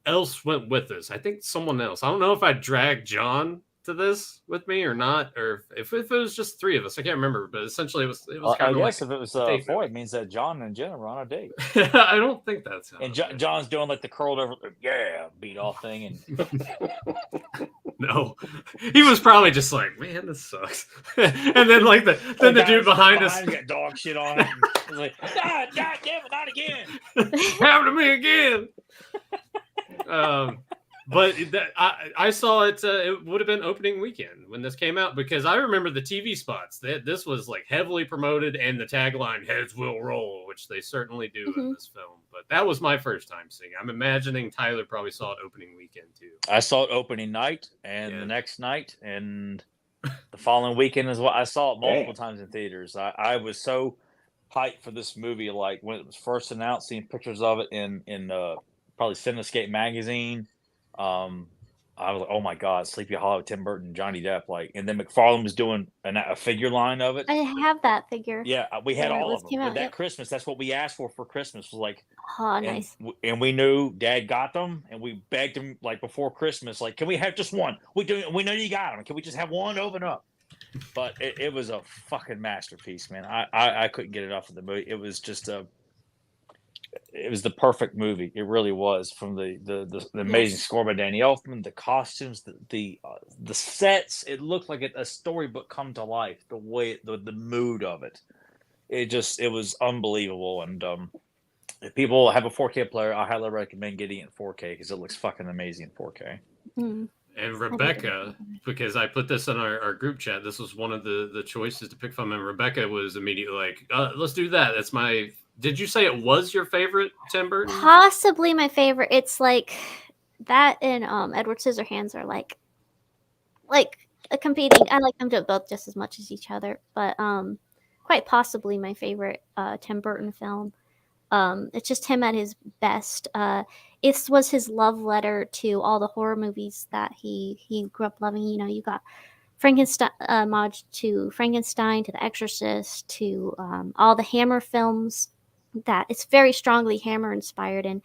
else went with us. I think someone else. I don't know if I dragged John to this with me or not, or if it was just three of us. I can't remember, but essentially it was kind of if it was four, it means that John and Jenna were on a date. I don't think that's how. And John's doing like the curled over, beat off thing, and no, he was probably just like, man, this sucks. And then like the dude behind us got dog shit on it. Like, God damn it, not again. Happened to me again. But I saw it. It would have been opening weekend when this came out because I remember the TV spots. This was like heavily promoted, and the tagline "Heads will roll," which they certainly do in this film. But that was my first time seeing it. I'm imagining Tyler probably saw it opening weekend too. I saw it opening night, and the next night, and the following weekend as well. I saw it multiple times in theaters. I was so hyped for this movie. Like when it was first announced, seeing pictures of it in probably Cinescape magazine. I was like, oh my God, Sleepy Hollow, Tim Burton, Johnny Depp, and then McFarlane was doing a figure line of it. I have that figure. Yeah, we had all of them. That Christmas, that's what we asked for Christmas. Was like, oh, nice. And we knew Dad got them, and we begged him like before Christmas, like, can we have just one? We know you got them. Can we just have one open up? But it was a fucking masterpiece, man. I couldn't get it off of the movie. It was just it was the perfect movie. It really was. From the amazing score by Danny Elfman, the costumes, the sets. It looked like a storybook come to life. The way the mood of it, it was unbelievable. And if people have a 4K player, I highly recommend getting it in 4K because it looks fucking amazing in 4K. Mm. And Rebecca, because I put this in our group chat, this was one of the choices to pick from, and Rebecca was immediately like, let's do that. That's my... Did you say it was your favorite, Tim Burton? Possibly my favorite. It's like that and Edward Scissorhands are like a competing. I like them both just as much as each other, but quite possibly my favorite Tim Burton film. It's just him at his best. It was his love letter to all the horror movies that he grew up loving. You know, you got Frankenstein, homage to Frankenstein, to The Exorcist, to all the Hammer films. That it's very strongly Hammer inspired, and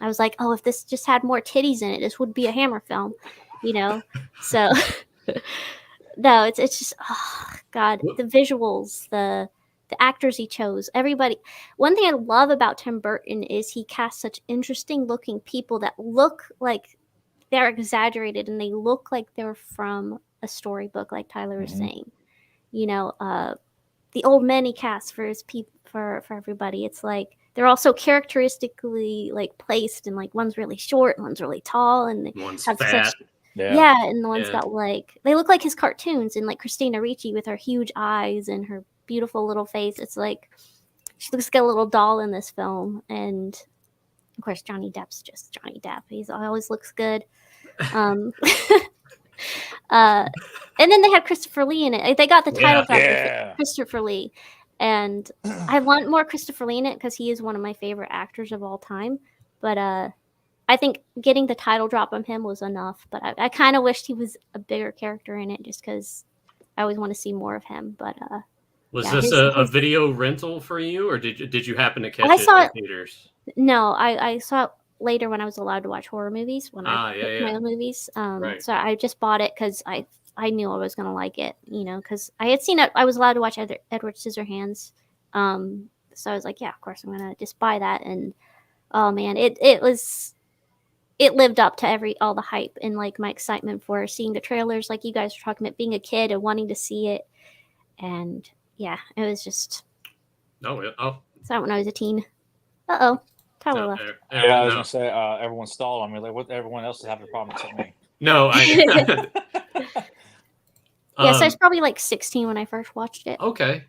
I was like, oh, if this just had more titties in it, this would be a Hammer film, you know. So no, it's just God, the visuals, the actors he chose, everybody. One thing I love about Tim Burton is he casts such interesting looking people that look like they're exaggerated and they look like they're from a storybook, like Tyler was saying. You know, the old men he cast for his for everybody. It's like they're also characteristically like placed, and like one's really short, and one's really tall, and they one's have fat. such and the one's got like they look like his cartoons, and like Christina Ricci with her huge eyes and her beautiful little face. It's like she looks like a little doll in this film, and of course Johnny Depp's just Johnny Depp. He always looks good. And then they had Christopher Lee in it. They got the title for Christopher Lee, and I want more Christopher Lee in it because he is one of my favorite actors of all time. But I think getting the title drop on him was enough. But I kind of wished he was a bigger character in it, just because I always want to see more of him. But was this a video rental for you, or did you happen to catch it in theaters? No, I saw it later when I was allowed to watch horror movies, when I picked my own movies. So I just bought it because I knew I was gonna like it, you know, because I had seen it. I was allowed to watch Edward Scissorhands, so I was like, yeah, of course I'm gonna just buy that. And oh man, it lived up to all the hype and like my excitement for seeing the trailers, like you guys were talking about, being a kid and wanting to see it. And yeah, it was just so when I was a teen. Tyler left. Yeah, I was gonna say everyone stalled on me. Like, what? Everyone else is having a problem except me. No, so I was probably like 16 when I first watched it. Okay,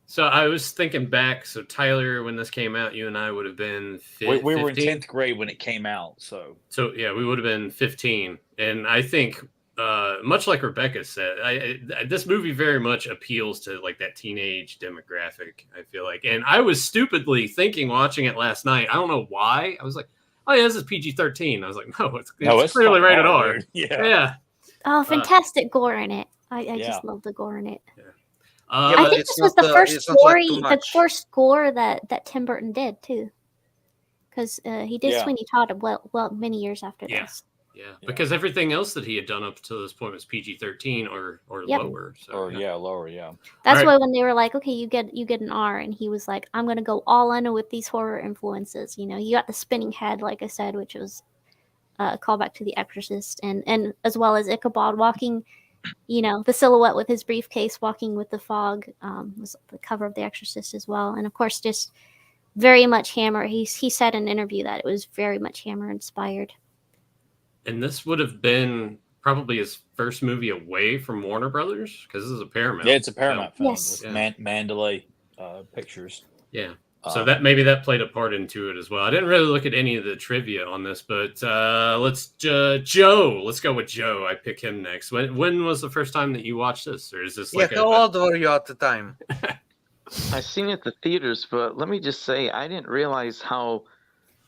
so I was thinking back. So Tyler, when this came out, you and I would have been 15. We were in 10th grade when it came out. So yeah, we would have been 15, and I think. Much like Rebecca said, this movie very much appeals to like that teenage demographic, I feel like. And I was stupidly thinking watching it last night, I don't know why, I was like, oh yeah, this is PG-13. I was like, no, it's clearly rated R. Yeah. Oh, fantastic gore in it. I just love the gore in it. I think this was the first gore that Tim Burton did too, because he did Sweeney Todd well many years after this. Yeah, because everything else that he had done up to this point was PG-13 or lower. So, lower. That's why when they were like, okay, you get an R, and he was like, I'm gonna go all in with these horror influences. You know, you got the spinning head, like I said, which was a callback to The Exorcist, and as well as Ichabod walking, you know, the silhouette with his briefcase walking with the fog was the cover of The Exorcist as well, and of course just very much Hammer. He said in an interview that it was very much Hammer inspired. And this would have been probably his first movie away from Warner Brothers, because this is a Paramount. Yeah, it's a Paramount film. Yes. With Mandalay Pictures. Yeah. So that played a part into it as well. I didn't really look at any of the trivia on this, but Joe. Let's go with Joe. I pick him next. When was the first time that you watched this, or is this like how old were you at the time? I seen it at the theaters, but let me just say, I didn't realize how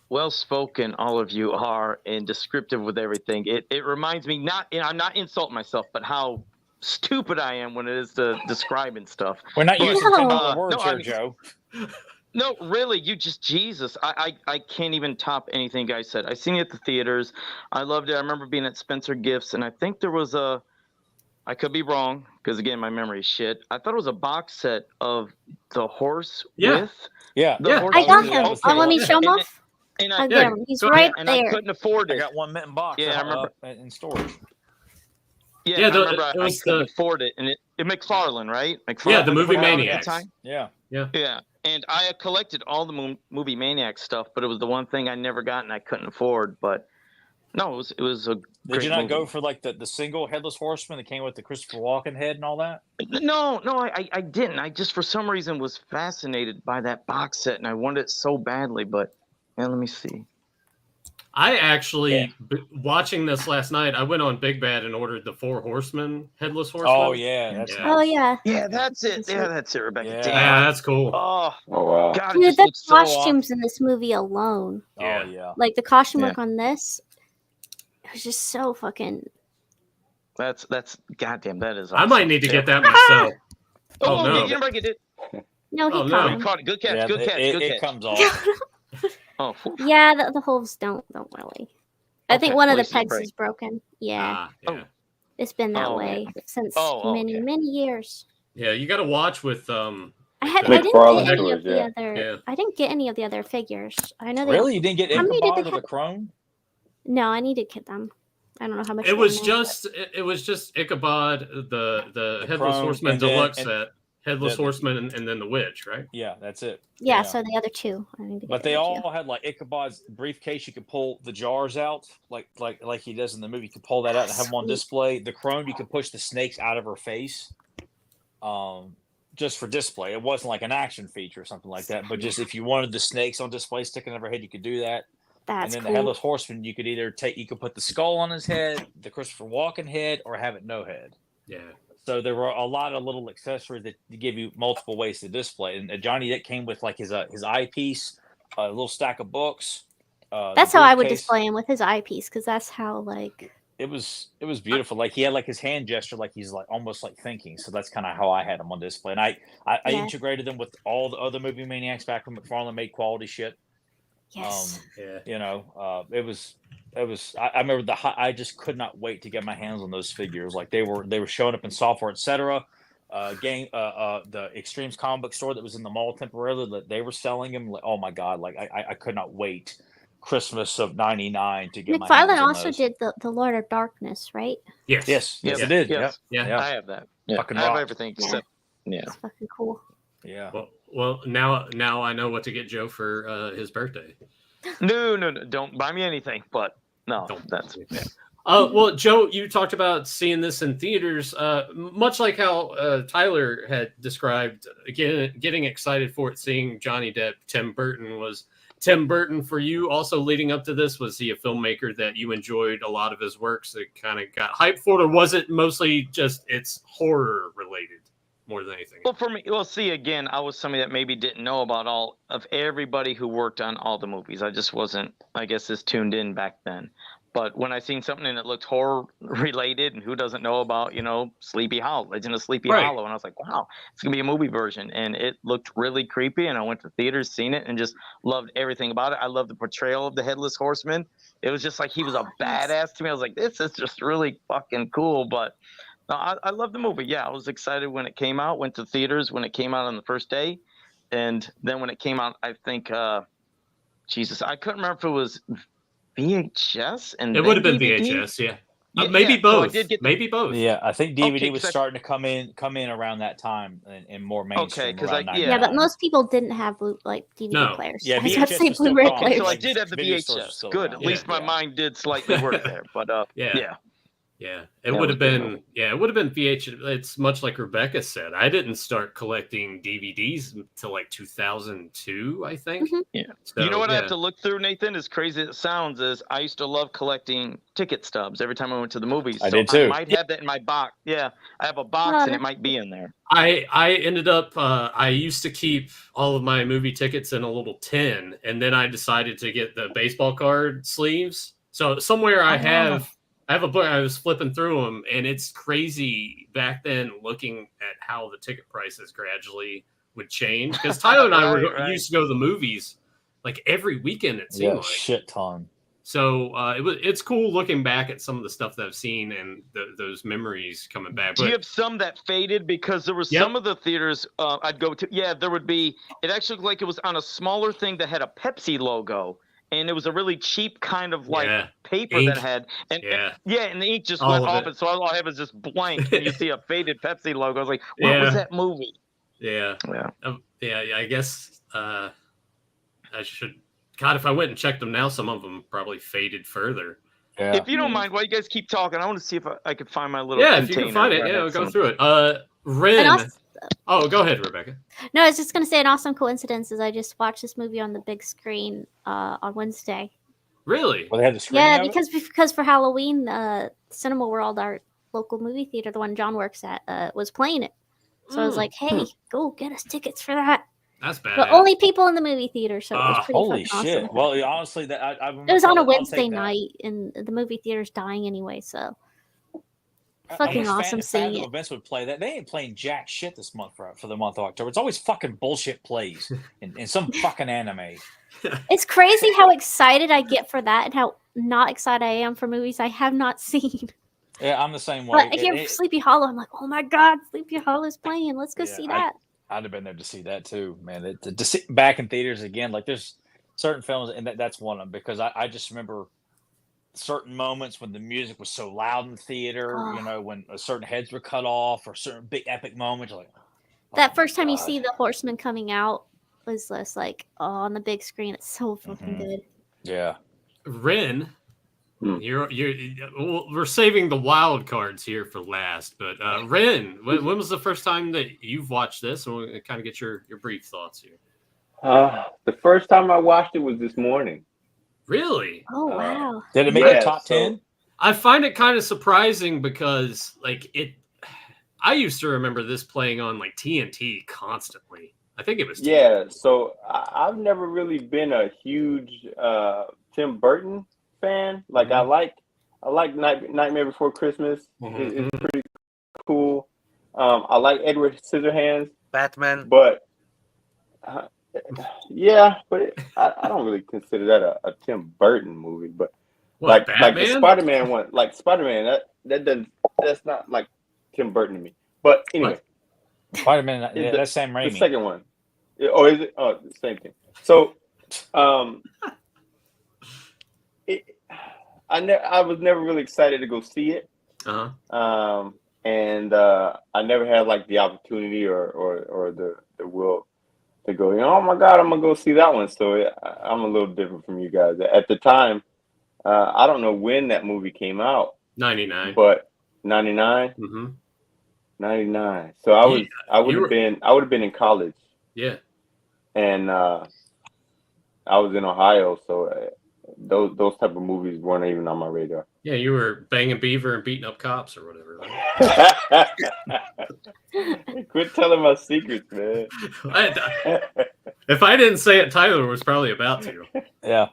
well-spoken all of you are and descriptive with everything. It reminds me, I'm not insulting myself, but how stupid I am when it is to describing stuff. We're not using $10 words here, Joe. No, really, Jesus. I can't even top anything you guys said. I seen it at the theaters. I loved it. I remember being at Spencer Gifts, and I think there was I could be wrong, because again, my memory is shit. I thought it was a box set of the horse with. Yeah. I got him. Okay. Let me show him off. And He's right and there. I couldn't afford it. I got one mint box. Yeah, I remember in storage. Yeah, I remember I couldn't afford it, and it McFarlane, right? McFarlane, yeah, the movie Maniacs. Yeah. And I had collected all the movie Maniacs stuff, but it was the one thing I never got and I couldn't afford. But No, it was a Did great you not movie. go for like the single Headless Horseman that came with the Christopher Walken head and all that? No, I didn't. I just for some reason was fascinated by that box set, and I wanted it so badly. But let me see. I actually, watching this last night, I went on Big Bad and ordered the Four Horsemen Headless Horseman. Oh yeah, that's Yeah. Oh yeah. Yeah, that's it. Yeah, that's it, Rebecca. Yeah. Damn. Yeah, that's cool. Oh, wow. God, it Dude, just the looks so costumes in this movie alone, Yeah. Oh yeah. like the costume Yeah. work on this, it was just so fucking. That's goddamn. That is. I Awesome. might need to get Yeah. that myself. Oh, no. you never get it. No, he Oh, caught no. You him. caught it. Good catch. Yeah, Good catch. Good it catch. comes off. Oh, whew. Yeah, the holes don't really. I think Okay, one of the Police is pegs great. is broken. Yeah, Yeah. it's been that Oh, way okay. since Oh, many okay. years. Yeah, you got to watch with I Like didn't McFarlane get any of toys, the yeah. other. Yeah. I didn't get any of the other figures. I know they. Really, you didn't get How many did Ichabod they or the have? Crone? No, I need to get them. I don't know how much. it they was are. just it was just Ichabod, the Headless Crone, Horseman and then- deluxe and- set, Headless the- Horseman, and then the Witch, right? Yeah, that's it. Yeah, so the other two. I need to get But the they other two. all had like Ichabod's briefcase. You could pull the jars out, like he does in the movie. You could pull that out and have them on Sweet. display. The Crone, you could push the snakes out of her face, just for display. It wasn't like an action feature or something like that. But just if you wanted the snakes on display sticking out of her head, you could do that. That's and then cool. the Headless Horseman, you could either you could put the skull on his head, the Christopher Walken head, or have it no head. Yeah. So there were a lot of little accessories that give you multiple ways to display. And Johnny Depp came with like his eyepiece, a little stack of books. That's the how I would briefcase. display him with his eyepiece, because that's how like. It was beautiful. Like he had like his hand gesture, like he's like almost like thinking. So that's kind of how I had him on display. And I Yeah. integrated them with all the other movie maniacs back when McFarlane made quality shit. Yes. Yeah. You know, it was. I remember I just could not wait to get my hands on those figures. Like they were showing up in software, etc. The Extremes comic book store that was in the mall temporarily, that they were selling them. Like, oh my god! Like I could not wait. Christmas of '99 to get my hands McFarlane on also those. did the Lord of Darkness, right? Yes. Yes, Yes, it did. yes. Yeah. I have that. Yeah. Fucking I have rock. everything Yeah. except. Yeah. It's fucking cool. Yeah. Well, now I know what to get Joe for his birthday. No, don't buy me anything. But no, Don't. that's. Yeah. Well, Joe, you talked about seeing this in theaters, much like how Tyler had described. Again, getting excited for it, seeing Johnny Depp. Tim Burton for you also leading up to this? Was he a filmmaker that you enjoyed a lot of his works that kind of got hyped for it, or was it mostly just it's horror related more than anything? Well, for me, see, again, I was somebody that maybe didn't know about all of everybody who worked on all the movies. I just wasn't, I guess, as tuned in back then. But when I seen something and it looked horror related, and who doesn't know about, Sleepy Hollow, Legend of Sleepy Right. Hollow, and I was like, wow, it's gonna be a movie version, and it looked really creepy. And I went to theaters, seen it, and just loved everything about it. I loved the portrayal of the Headless Horseman. It was just like he was a badass to me. I was like, this is just really fucking cool. But no, I love the movie. Yeah, I was excited when it came out. Went to theaters when it came out on the first day, and then when it came out, I think, Jesus, I couldn't remember if it was VHS and It then would have been DVD? VHS, yeah. Yeah, Maybe yeah, so I both. did get- Maybe both. Yeah, I think DVD Okay, was 'cause I- starting to come in around that time and more mainstream. 'cause around I- Yeah, but 99. most people didn't have DVD No. players. Yeah, I was about to VHS say was still Blu-ray common. players. So I Like, did have the video stores were VHS. still Good. around. At least my Yeah. mind did slightly work there. But Yeah. yeah. It Yeah, would it have was good been movie. it would have been VH. It's much like Rebecca said. I didn't start collecting DVDs until like 2002, I think. Mhm. Yeah. So, You know what I yeah. have to look through, Nathan? As crazy as it sounds, is I used to love collecting ticket stubs every time I went to the movies. I So did too. I might have that in my box. Yeah, I have a box and it might be in there. I ended up I used to keep all of my movie tickets in a little tin, and then I decided to get the baseball card sleeves. So somewhere I have a book. I was flipping through them, and it's crazy back then looking at how the ticket prices gradually would change. Because Tyler and I Right. used to go to the movies like every weekend. It seemed Yeah, like. shit ton. So it's cool looking back at some of the stuff that I've seen and those memories coming back. Do you have some that faded? Because there was Yep. some of the theaters I'd go to. Yeah, there would be. It actually looked like it was on a smaller thing that had a Pepsi logo, and it was a really cheap kind of like Yeah. paper Ink. that had. And Yeah. and the ink just All went of off, it. and so all I have is just blank, and you see a faded Pepsi logo. I was like, what Yeah. was that movie? Yeah. Yeah. Yeah, I guess I should. God, if I went and checked them now, some of them probably faded further. Yeah. If you don't mind, while you guys keep talking, I want to see if I can find my little Yeah, if you can container find it, where I yeah, had we'll go some- through it. Rin. And also, Oh, go ahead, Rebecca. no, I was just gonna say an awesome coincidence is I just watched this movie on the big screen on Wednesday. Really? Well, they had the screening Yeah, of it? because for Halloween, Cinema World, our local movie theater, the one John works at, was playing it. So I was like, hey, go get us tickets for that. That's bad. The only people in the movie theater, so it was pretty Holy fucking shit! awesome. Well, honestly, that I It was on a I'll take Wednesday that. night, and the movie theater's dying anyway, so I fucking wish awesome seeing Fathom it. Events would play that. They ain't playing jack shit this month for the month of October. It's always fucking bullshit plays in some fucking anime. It's crazy how excited I get for that and how not excited I am for movies I have not seen. Yeah, I'm the same way. But here, Sleepy Hollow, I'm like, oh my god, Sleepy Hollow's playing. Let's go Yeah, see that. I'd have been there to see that too, man. To sit back in theaters again, like there's certain films, and that's one of them because I just remember certain moments when the music was so loud in the theater. Oh. You know, when certain heads were cut off or certain big epic moments. You're like, That first time you see the Horseman coming out was just like, oh, on the big screen, it's so fucking good. yeah. Rin, we're saving the wild cards here for last, but Rin, when was the first time that you've watched this? And we'll kind of get your brief thoughts here. The first time I watched it was this morning. Really? Oh wow! Did it make yeah, the top 10? I find it kind of surprising because like I used to remember this playing on like TNT constantly. I think it was TNT. Yeah, so I've never really been a huge Tim Burton fan. Like I like Nightmare Before Christmas. It's pretty cool. I like Edward Scissorhands, Batman. but yeah, but I don't really consider that a Tim Burton movie. But What, like the Batman? Spider-Man one, like Spider-Man, that's not like Tim Burton to me. But anyway. Spider-Man, yeah, that's Sam Raimi. The second one. Oh, is it? Oh, the same thing. So, I was never really excited to go see it. And I never had like the opportunity or the will to go, oh my God, I'm gonna go see that one. So I'm a little different from you guys. At the time, I don't know when that movie came out. 99. But 99? 99. So I would have been in college. Yeah. And I was in Ohio, so those type of movies weren't even on my radar. Yeah, you were banging beaver and beating up cops or whatever. Right? Quit telling my secrets, man. If I didn't say it, Tyler was probably about to. Yeah.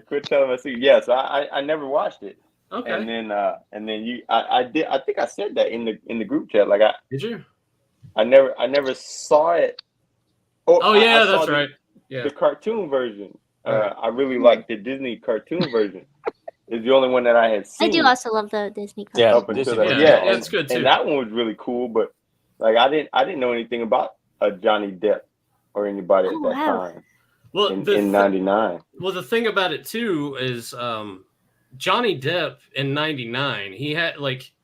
Quit telling my secrets. Yeah, so I never watched it. Okay. And then I did. I think I said that in the group chat. Like did you? I never saw it. Oh yeah, I saw that's right. Yeah. The cartoon version. I really like the Disney cartoon version. It's the only one that I had seen. I do also love the Disney. Yeah, up until that. Yeah, it's good too. And that one was really cool, but like I didn't know anything about Johnny Depp or anybody at that time. Well, in '99. Well, the thing about it too is Johnny Depp in '99, he had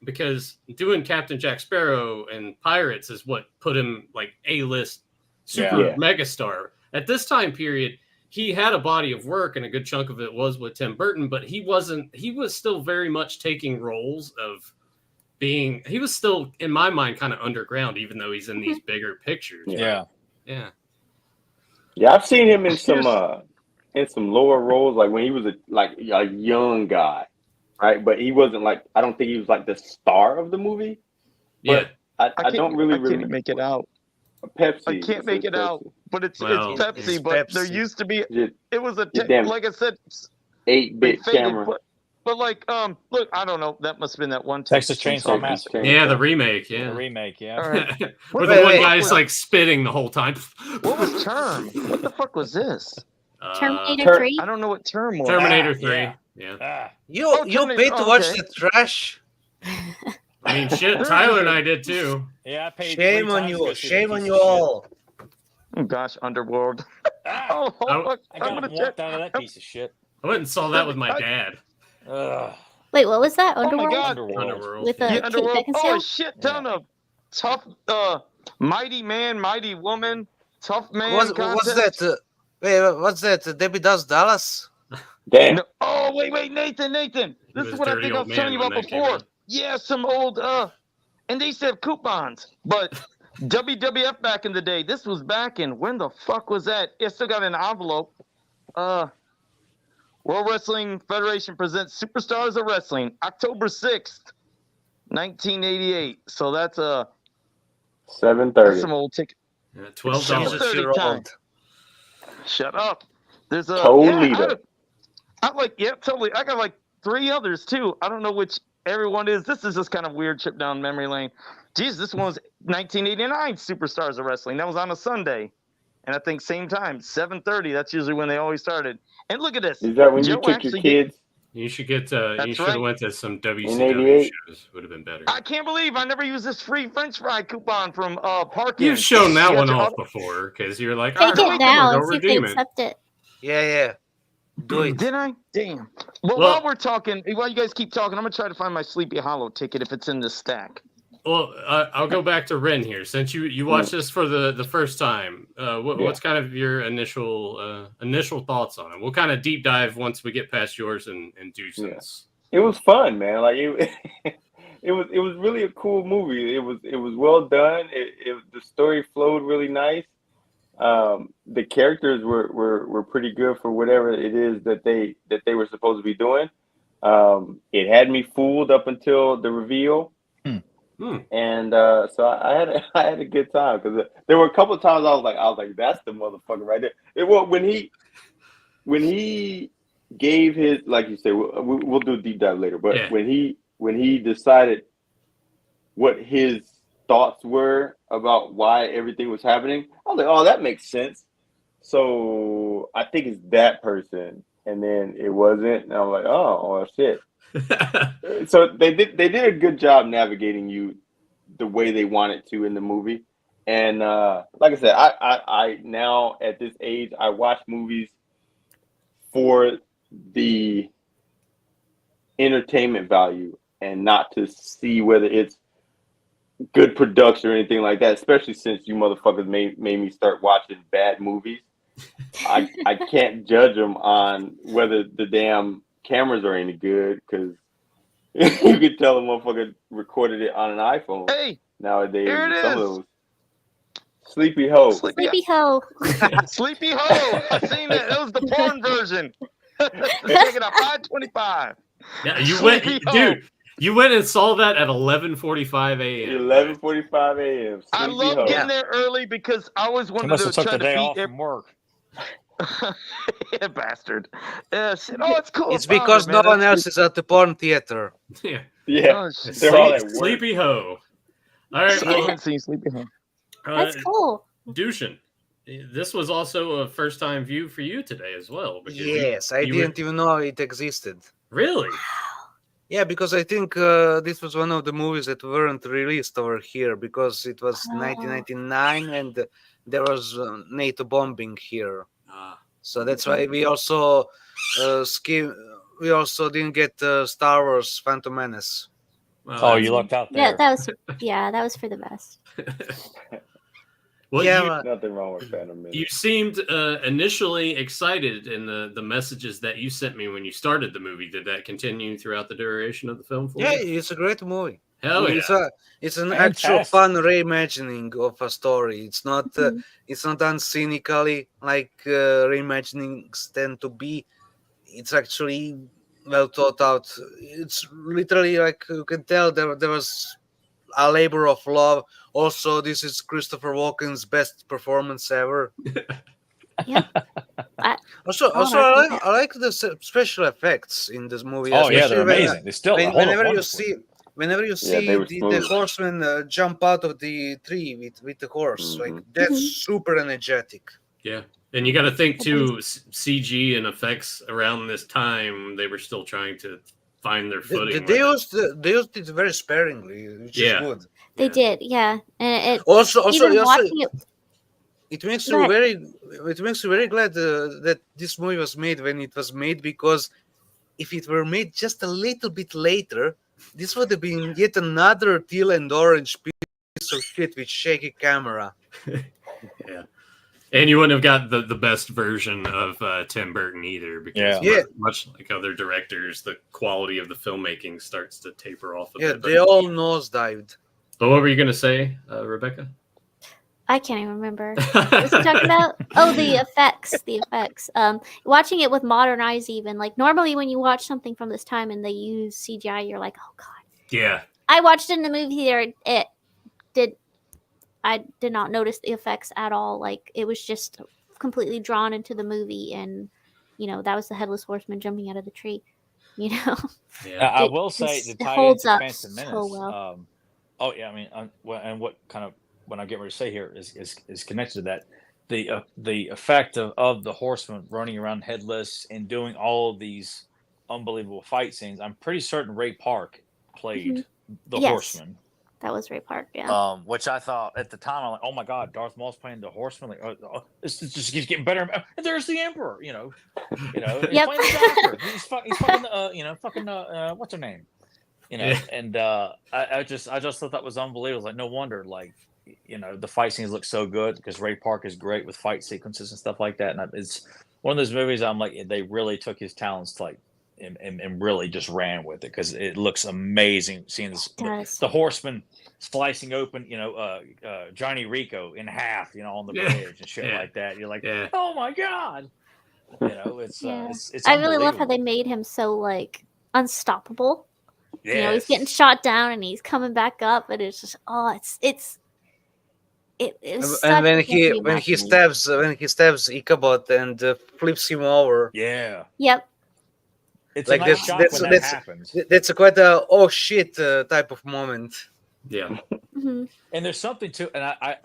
because doing Captain Jack Sparrow and Pirates is what put him like A-list super megastar. At this time period, he had a body of work, and a good chunk of it was with Tim Burton, but he was still very much taking roles of being, he was still, in my mind, kind of underground, even though he's in these bigger pictures. Yeah. Yeah. Yeah, I've seen him in some lower roles, like when he was a young guy, right? But he wasn't I don't think he was like the star of the movie. But I don't really can't make it out. Pepsi. I can't make it out, but it's Pepsi. But there used to be, it was like I said, 8-bit camera. But look, I don't know. That must have been that one Texas Chainsaw Massacre. Yeah, the remake. Yeah, the remake. Yeah. All right. Where the one guy's like spitting the whole time. What was Term? What the fuck was this? Terminator 3. I don't know what Term was. Terminator 3. Yeah. You paid to watch the trash. I mean, shit. Tyler and I did too. Yeah, I paid. Shame on you! Shame on you all! Oh gosh, Underworld. I got walked out of that piece of shit. I went and saw that with my dad. Wait, what was that? Underworld? Oh my God. Underworld. With Kate Underworld. Beckinsale? Oh, a shit ton of tough, mighty man, mighty woman, tough man. What's that? Wait, what's that? Debbie Does Dallas? Damn. No, oh, wait, Nathan. This was is what I Dirty think I Old was telling you Man about when that came before. out. Yeah, some old, and they said coupons, but WWF back in the day, this was back in, when the fuck was that? It still got an envelope. World Wrestling Federation presents Superstars of Wrestling, October 6th, 1988. So that's 7:30. some old ticket. Yeah, $12. 7:30 time. Shut up. There's a Toledo. totally. I got like 3 others too. I don't know which everyone is. This is just kind of weird trip down memory lane. Jesus, this one was 1989 Superstars of Wrestling. That was on a Sunday. And I think same time, 7:30. That's usually when they always started. And look at this. Is that when Joe you took your actually kids? You should get. You That's should have right. went to some In WCW 88? shows. Would have been better. I can't believe I never used this free French fry coupon from Parkin. You've shown that You got one your off auto- before because you're like, Take "All right, it now go and see if they redeem it." accept it. Yeah. Do it. Did I? Damn. Well, Well- while we're talking, while you guys keep talking, I'm gonna try to find my Sleepy Hollow ticket if it's in this stack. Well, I'll go back to Ren here. Since you watched this for the first time, what's kind of your initial thoughts on it? We'll kind of deep dive once we get past yours and do since. It was fun, man. Like it was really a cool movie. It was well done. The story flowed really nice. The characters were pretty good for whatever it is that they were supposed to be doing. It had me fooled up until the reveal. And so I had a good time because there were a couple of times I was like, that's the motherfucker right there. When he gave his, like you said, we'll do a deep dive later. But Yeah. when he decided what his thoughts were about why everything was happening, I was like, oh, that makes sense. So I think it's that person, and then it wasn't, and I'm like, oh shit. So they did a good job navigating you the way they wanted to in the movie. And like I said, I now at this age I watch movies for the entertainment value and not to see whether it's good production or anything like that, especially since you motherfuckers made me start watching bad movies. I can't judge them on whether the damn cameras are any good because you could tell a motherfucker recorded it on an iPhone. Hey, nowadays. here it Some of is. those Sleepy Ho. Sleepy Ho. Sleepy Ho. I seen that. That was the porn version. Check it out. 525. Yeah, you Sleepy went, Ho. dude. You went and saw that at 11:45 a.m. 11:45 a.m. I Sleepy love Ho. getting there early because I always He wanted must to have took try the to day beat off from work. yeah, bastard. Shit. Oh, it's cool. It's because no one else is at the porn theater. Yeah, Yeah, Oh, shit. they're all at work. Sleepy Ho. All right, I haven't seen Sleepy Ho. That's cool. Dushin, this was also a first-time view for you today as well. because Yes, I you were- didn't even know it existed. Really? Yeah, because I think this was one of the movies that weren't released over here because it was 1999 and there was NATO bombing here. So that's why we also we also didn't get Star Wars Phantom Menace. Oh, you lucked out Yeah, there. that was for the best. Well, Yeah, Nothing wrong with Phantom Menace. you seemed initially excited in the messages that you sent me when you started the movie. Did that continue throughout the duration of the film? For Yeah, you? it's a great movie. Hell yeah. It's an actual Fantastic. fun reimagining of a story. It's not done cynically like reimaginings tend to be. It's actually well thought out. It's literally like you can tell there was a labor of love. Also, this is Christopher Walken's best performance ever. Yeah. Also, I like the special effects in this movie. Oh yeah, especially they're when- amazing. They still hold up whenever you wonderfully. see they were the smooth. horseman jump out of the tree with the horse, like that's super energetic. Yeah. And you got to think too, CG and effects around this time, they were still trying to find their footing. They used it very sparingly, which Yeah. is good. They did, yeah. And Also, even watching it, it makes Go you ahead. very glad that this movie was made when it was made, because if it were made just a little bit later, this would have been yet another teal and orange piece of shit with shaky camera. And you wouldn't have got the best version of Tim Burton either, because much like other directors, the quality of the filmmaking starts to taper off a bit. They all nosedived. But what were you going to say, Rebecca? I can't even remember. What was he talking about? Oh, the effects. The effects. Watching it with modern eyes, even like normally when you watch something from this time and they use CGI, you're like, oh god. Yeah. I watched it in the movie theater. I did not notice the effects at all. Like it was just completely drawn into the movie, and that was the headless horseman jumping out of the tree. Yeah. I will say it the tie holds into up Phantom Menace. so well. I mean, and what kind of what I'm getting ready to say here is connected to that. The effect of the horseman running around headless and doing all of these unbelievable fight scenes. I'm pretty certain Ray Park played the horseman. That was Ray Park, yeah. Which I thought at the time, I'm like, oh my god, Darth Maul's playing the horseman. Like, this just keeps getting better. And there's the Emperor, He's playing the doctor. He's fucking, what's her name? And I just thought that was unbelievable. Like, no wonder, the fight scenes look so good because Ray Park is great with fight sequences and stuff like that. And it's one of those movies I'm like, they really took his talents to and really just ran with it because it looks amazing seeing this, the horseman slicing open Johnny Rico in half on the bridge and shit like that. You're like, oh my god, it's I really love how they made him so unstoppable. Yes. He's getting shot down and he's coming back up, and it's just and when he stabs Ichabod and flips him over. Yep. It's a nice shot when that happens. That's quite a oh shit type of moment. Yeah. Mm-hmm. And there's something to, and I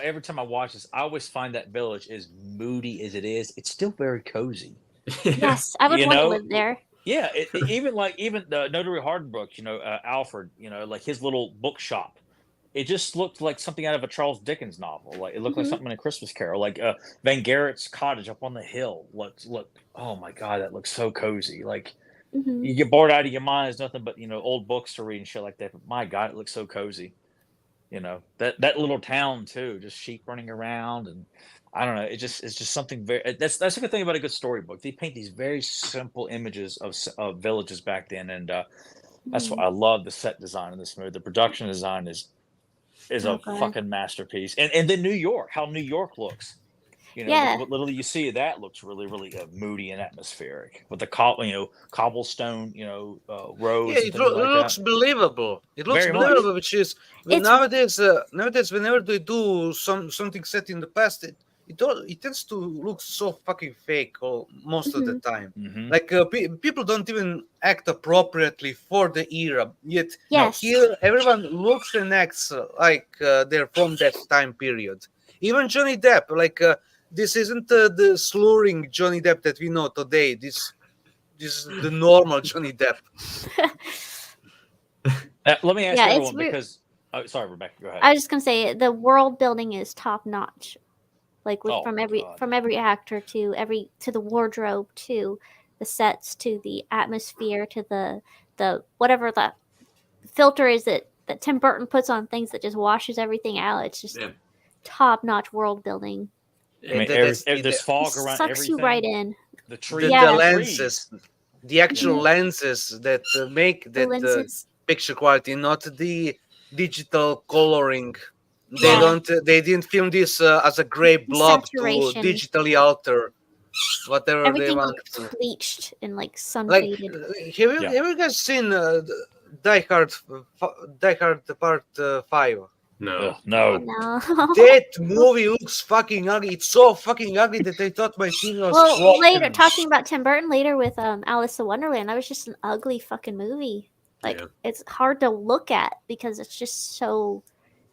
every time I watch this, I always find that village, as moody as it is, it's still very cozy. Yes, I would want to live there. Yeah, even the Notary Hardbrook, Alfred, like his little bookshop. It just looked like something out of a Charles Dickens novel. Like it looked like something in A Christmas Carol. Like Van Garrett's cottage up on the hill. Look! Oh my god, that looks so cozy. Like you get bored out of your mind. There's nothing but old books to read and shit like that. But my god, it looks so cozy. That little town too, just sheep running around, and I don't know. It's just something very. That's the good thing about a good storybook. They paint these very simple images of villages back then, and that's why I love the set design in this movie. The production design is a fucking masterpiece, and then New York, how New York looks. What little you see of that looks really, really moody and atmospheric with the cobblestone, roads. Yeah, it looks believable. It looks very believable, which is nowadays. Whenever they do something set in the past, it tends to look so fucking fake most of the time. Like people don't even act appropriately for the era. Yet here, everyone looks and acts like they're from that time period. Even Johnny Depp, this isn't the slurring Johnny Depp that we know today. This is the normal Johnny Depp. Let me ask everyone because. Oh, sorry, Rebecca. Go ahead. I was just gonna say the world building is top notch. From every actor to the wardrobe to the sets to the atmosphere to the whatever the filter is that Tim Burton puts on things that just washes everything out. It's just top notch world building. I mean, there's fog around sucks everything. You right in. The trees, the lenses, the actual lenses that make that picture quality, not the digital coloring. They didn't film this as a gray blob to digitally alter whatever everything they want. Looked bleached and sun faded. Have you guys seen Die Hard Part 5? No. That movie looks fucking ugly. It's so fucking ugly that I thought my TV was broken. Later, talking about Tim Burton later with Alice in Wonderland, that was just an ugly fucking movie. It's hard to look at because it's just so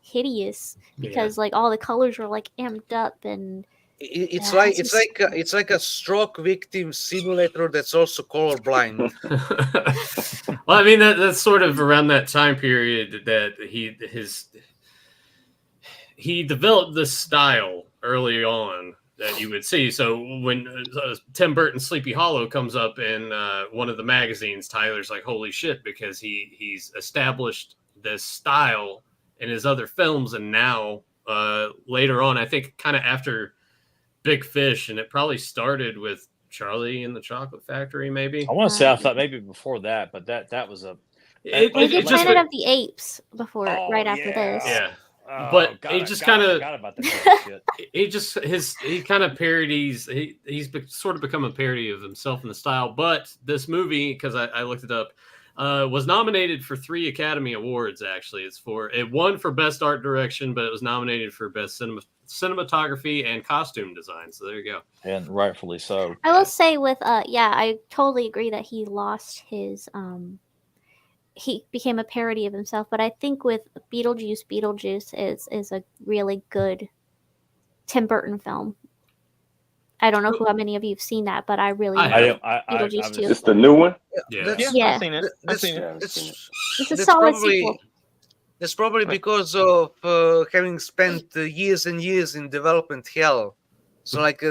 hideous because all the colors were amped up and it's like a stroke victim simulator that's also colorblind. Well, I mean that's sort of around that time period that he developed this style early on that you would see. So when Tim Burton's Sleepy Hollow comes up in one of the magazines, Tyler's like, holy shit, because he's established this style in his other films. And now later on, I think kind of after Big Fish, and it probably started with Charlie and the Chocolate Factory, maybe. I want to say I thought maybe before that, but that was a. It They did just Planet of the Apes before, right after yeah. this. yeah. Oh, But God, he I just forgot kind of about that shit. he kind of parodies. Sort of become a parody of himself in the style. But this movie, because I looked it up, was nominated for 3 Academy Awards. Actually, it won for Best Art Direction, but it was nominated for Best Cinematography and Costume Design. So there you go. And rightfully so. I will say with I totally agree that he lost his he became a parody of himself, but I think with Beetlejuice is a really good Tim Burton film. I don't know how many of you have seen that, but I really like Beetlejuice too. It's the new one. Yeah. I've seen it. I've seen it. It's a solid sequel. That's probably because of having spent years and years in development hell. So like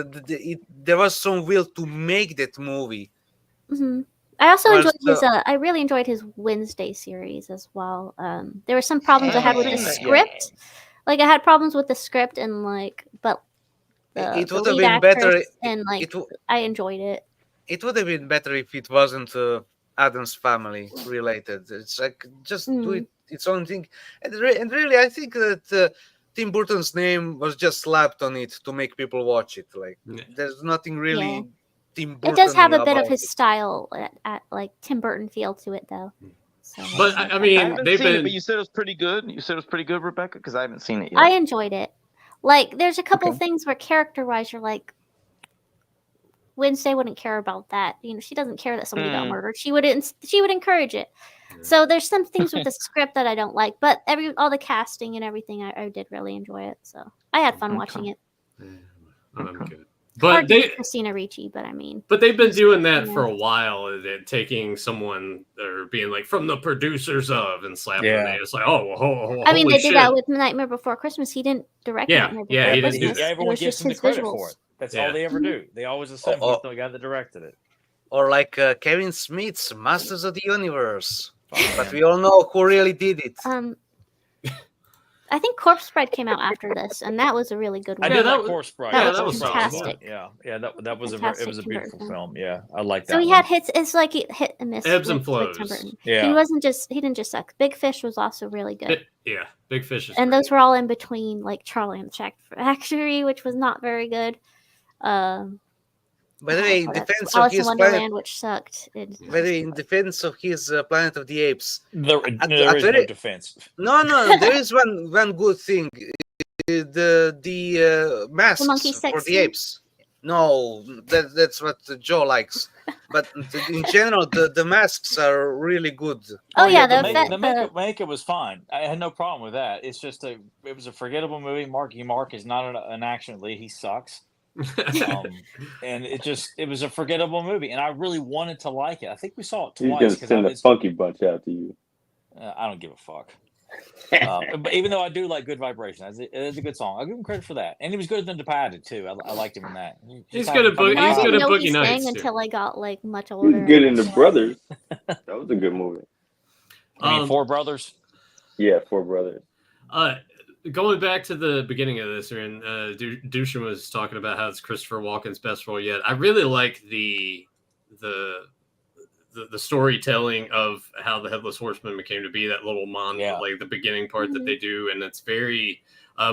there was some will to make that movie. Mm-hmm. I also Well, enjoyed his. so- I really enjoyed his Wednesday series as well. There were some problems I had with the Yeah. script. Like I had problems with the script and but It the would have lead been better. actress and I enjoyed it. It would have been better if it wasn't Adam's Family related. It's like just do it its own thing. And really, I think that Tim Burton's name was just slapped on it to make people watch it. Like there's nothing really. Yeah. Tim Burton It does have a bit of about his it. style at like Tim Burton feel to it though. So, But I mean, I haven't they've seen it, been. but you said it was pretty good. You said it was pretty good, Rebecca, because I haven't seen it yet. I enjoyed it. Like there's a couple of things where character wise you're like Wednesday wouldn't care about that. You know, she doesn't care that somebody got murdered. She would encourage it. So there's some things with the script that I don't like, but all the casting and everything I did really enjoy it. So I had fun watching it. Good. Hard But to beat Christina Ricci, but I mean, But they've been doing that Yeah. for a while, taking someone or being like from the producers of and slapping Yeah. their name. It's like, oh, I mean, holy they shit. did that with Nightmare Before Christmas. He didn't direct Yeah, Nightmare yeah, Before he didn't do Christmas. that. It Everyone was gives just him the his credit visuals. for it. That's Yeah. all they ever do. They always assume he's the guy that directed it. Or like Kevin Smith's Masters of the Universe. But we all know who really did it. I think Corpse Bride came out after this, and that was a really good one. I did like Corpse Bride. That Yeah, was solid. fantastic. Yeah, that was it Fantastic was a Tim beautiful Burton. film. Yeah, I like that. So he one. had hits. It's like he hit and miss. Ebbs and with Tim flows. Burton. Yeah. He didn't just suck. Big Fish was also really good. Big Fish is And great. those were all in between, like Charlie and the Chocolate Factory, which was not very good. By the way, in Oh, that's defense of Alice in his Wonderland, planet, which sucked. by the way, in defense of his Planet of the Apes, There is no defense. No, there is one good thing. The masks monkey for sex the scene? apes. No, that's what Joe likes. But in general, the masks are really good. Oh, yeah, the makeup was fine. I had no problem with that. It's just it was a forgettable movie. Marky Mark is not an action lead. He sucks. And it was a forgettable movie, and I really wanted to like it. I think we saw it He's twice gonna because send a funky bunch out to you. I don't give a fuck. But even though I do like Good Vibrations, it's a good song. I'll give him credit for that. And he was good in Departed too. I liked him in that. He's good at Boogie. I He's didn't good at know Boogie he Nights. sang too. until I got like much He's older. good in The Brothers. That was a good movie. I mean, Four Brothers. Yeah, Four Brothers. Going back to the beginning of this, and Dushan was talking about how it's Christopher Walken's best role yet. I really like the storytelling of how the Headless Horseman came to be, that little like the beginning part that they do, and it's very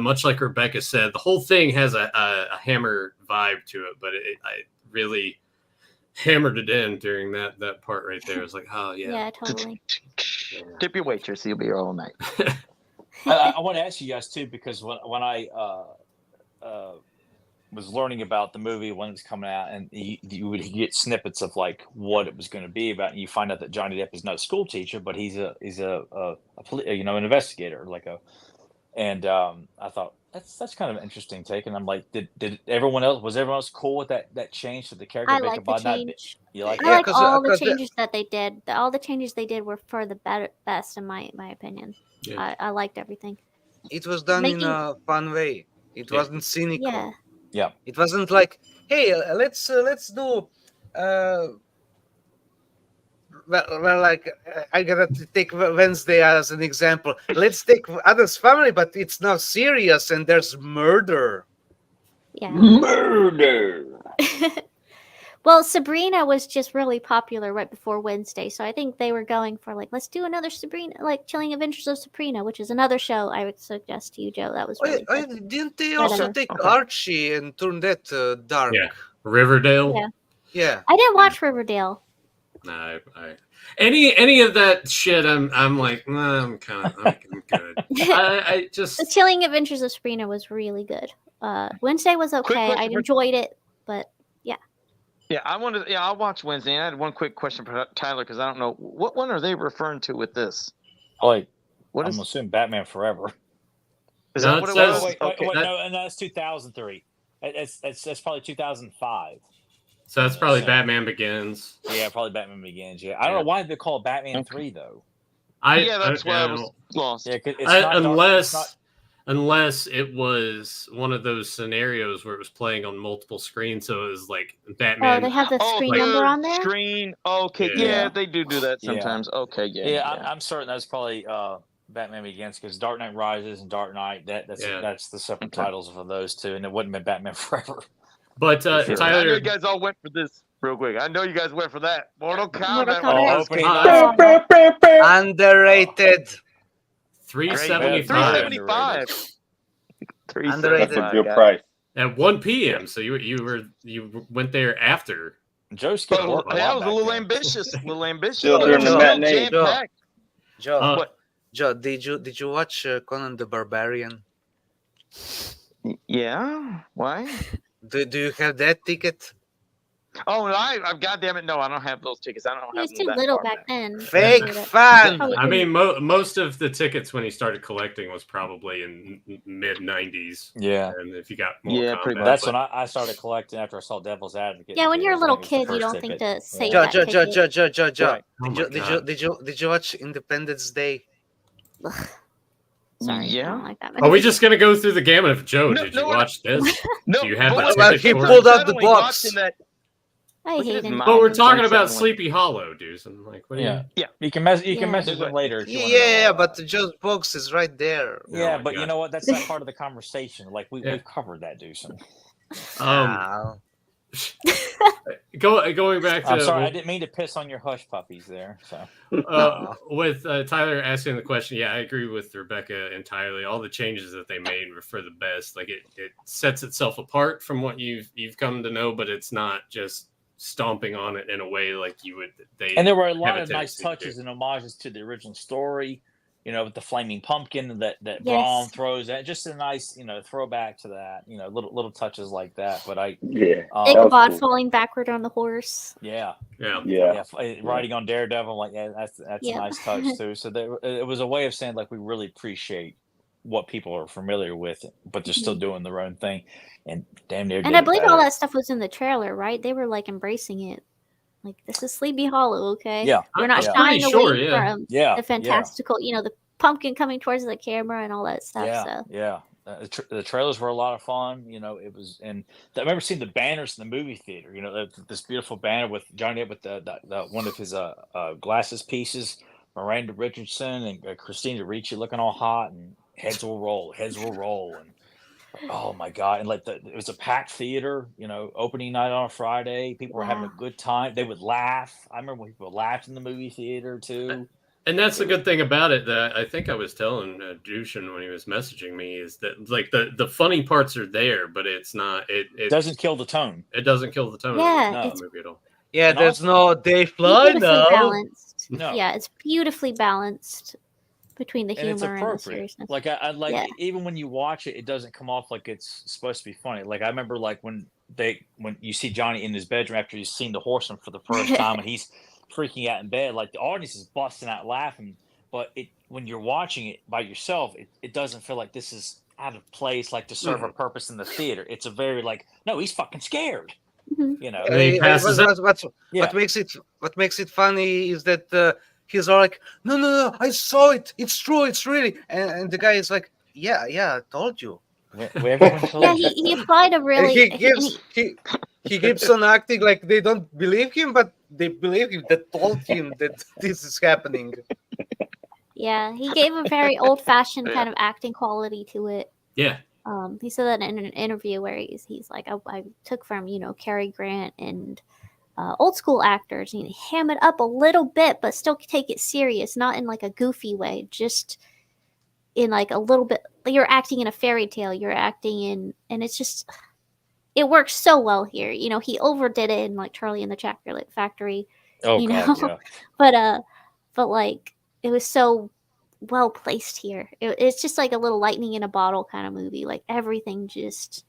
much like Rebecca said. The whole thing has a Hammer vibe to it, but I really hammered it in during that part right there. It's like, oh yeah, Yeah, totally. Tip your waitress, he'll be here all night. I want to ask you guys too, because when I was learning about the movie when it was coming out, and you would get snippets of like what it was going to be about, and you find out that Johnny Depp is not a school teacher, but he's an investigator, and I thought that's kind of an interesting take, and I'm like, was everyone else cool with that change to the character? I like the change. You like? I like all the changes that they did. All the changes they did were for the best, in my opinion. Yeah. I liked everything. It was done in a fun way. It wasn't cynical. Yeah. Yeah. It wasn't like, hey, let's do. Well, like I gotta take Wednesday as an example. Let's take Adam's Family, but it's now serious and there's murder. Yeah. Murder. Well, Sabrina was just really popular right before Wednesday, so I think they were going for like, let's do another Sabrina, like Chilling Adventures of Sabrina, which is another show I would suggest to you, Joe. That was really good. Didn't they I don't also know. take Archie and turn that dark? Yeah, Riverdale. Yeah. Yeah. I didn't watch Riverdale. Nah, any of that shit, I'm like, nah, I'm good. I just The Chilling Adventures of Sabrina was really good. Wednesday was okay. I question for- enjoyed it, but yeah. Yeah, I'll watch Wednesday. I had one quick question for Tyler because I don't know what one are they referring to with this. Like, What I'm is? assuming Batman Forever. Is No, that what it it says- was? Wait, Okay. no, and that's 2003. That's probably 2005. so that's probably Batman Begins. Yeah, probably Batman Begins. Yeah, I don't know why they call it Batman 3 though. Yeah, that's why I was lost. Yeah, 'cause it's not dark- unless it's not- unless it was one of those scenarios where it was playing on multiple screens, so it was like Oh, Batman. they have the screen like- number on there? Screen. Okay, Yeah. yeah, they do that Yeah. sometimes. Okay, Yeah, yeah. I'm certain that's probably Batman Begins because Dark Knight Rises and Dark Knight that's the separate titles for those two, and it wouldn't have been Batman Forever. But I know Tyler, you guys all went for this real quick. I know you guys went for that. Mortal Kombat. Mortal when it Kombat. first came Oh. out. Underrated. 375 $375. Underrated. That's a good price. at 1 p.m. So you went there after. Joe skipped work a That lot was a back little then. ambitious. little ambitious. Still but during it the was matinee. jam-packed. Joe, Uh, Joe, did you watch Conan the Barbarian? Yeah. Why? Do you have that ticket? Oh, no, I goddamn it, no, I don't have those tickets. I don't He have was them too that little far back then. Fake Yeah. fan. Probably I didn't. mean, most of the tickets when he started collecting was probably in mid 90s. Yeah. And if you got more, Yeah, pretty much. That's when I started collecting after I saw Devil's Advocate. Yeah, when you're a It was little the kid, you first don't think ticket. to save Joe, that Joe, Joe, ticket. Joe, Joe, Joe, Joe. Right. Oh my God. Did you watch Independence Day? Sorry, I Yeah. don't like that Are we movie. just gonna go through the gamut of Joe? No, Did no, you we're watch this? No, Do you have but a look, Well, ticket he for pulled it? out the suddenly box. watching that- I Look at hate his him. mouth. Well, we're talking Suddenly. about Sleepy Hollow, dudes, and like, what do Yeah. Yeah. You can message Yeah. him later if you want. Yeah, but Joe's box is right there. Yeah, my but you God. know what? That's not part of the conversation. Like Yeah. we've covered that, Deucin. Wow. Going back to I'm sorry, I didn't mean to piss on your hush puppies there. So with Tyler asking the question, yeah, I agree with Rebecca entirely. All the changes that they made were for the best. Like it sets itself apart from what you've come to know, but it's not just stomping on it in a way like you would. and there were a lot have of nice tendency to do. touches and homages to the original story. You know, with the flaming pumpkin that Yes. Braun throws at, just a nice, throwback to that. You know, little touches like that. But Yeah. that was Ichabod cool. falling backward on the horse. yeah, Yeah. Yeah. riding on Daredevil, like that's Yeah. a nice touch too. So it was a way of saying like we really appreciate what people are familiar with, but they're still doing their own thing, and damn near. And did I it believe all better. that stuff was in the trailer, right? They were like embracing it. Like, this is Sleepy Hollow, okay? Yeah. We're not Yeah. shying Pretty away sure, yeah. from Yeah, the fantastical, the pumpkin coming towards the camera and all that stuff. Yeah, So yeah. The trailers were a lot of fun. It was, and I remember seeing the banners in the movie theater. This beautiful banner with Johnny Depp with the one of his glasses pieces, Miranda Richardson and Christina Ricci looking all hot, and heads will roll, and oh my god! And like it was a packed theater. Opening night on a Friday, people were having a Wow. good time. They would laugh. I remember when people laughed in the movie theater too. And that's the good thing about it that I think I was telling Dushin when he was messaging me is that like the funny parts are there, but it's not it Doesn't kill the tone. it doesn't kill the tone Yeah, of the it's- movie at all. Yeah, And there's also- no Dave Fly beautifully now. balanced. No. Yeah, it's beautifully balanced between the And it's humor and the appropriate. seriousness. Like I like Yeah. even when you watch it, it doesn't come off like it's supposed to be funny. Like I remember like when you see Johnny in his bedroom after he's seen the horseman for the first time and he's freaking out in bed, like the audience is busting out laughing. But when you're watching it by yourself, it doesn't feel like this is out of place, like to serve a purpose in the theater. It's a very like, no, he's fucking scared. Mhm. And then he passes out. Yeah. What makes it funny is that he's all like, no, I saw it. It's true. It's really. And the guy is like, yeah, I told you. Everyone told Yeah, you. he applied a And really. he keeps on acting like they don't believe him, but they believe him. That told him that this is happening. Yeah, he gave a very old-fashioned kind of acting quality to it. Yeah. He said that in an interview where he's like, I took from Cary Grant and old school actors, and ham it up a little bit, but still take it serious, not in like a goofy way, just in like a little bit. You're acting in a fairy tale. You're acting in, and it's just, it works so well here. He overdid it in like Charlie and the Chocolate Factory. Oh God, yeah. but like it was so well placed here. It's just like a little lightning in a bottle kind of movie. Like everything just,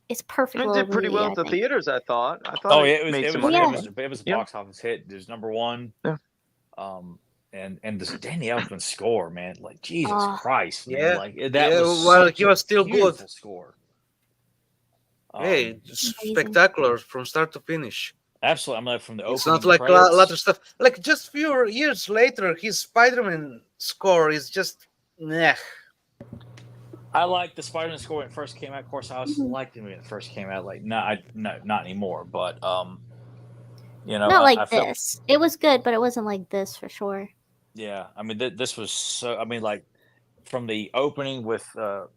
it's perfect. It did pretty well at the theaters, I thought. Oh yeah, it made was some it money. was it was a box office hit. It was #1. Yeah. And this Danny Elfman score, man, like Jesus Oh. Christ, man. Yeah. Like that Yeah, was well, such he a was still good. beautiful score. Hey, it's spectacular from start to finish. Absolutely. I'm like from the It's opening not like credits. a lot of stuff. Like just few years later, his Spider-Man score is just meh. I liked the Spider-Man score when it first came out. Of course, I was liked it when it first came out. Like, no, not anymore. But Not like I felt, this. It was good, but it wasn't like this for sure. yeah. I mean, this was so. I mean, like from the opening with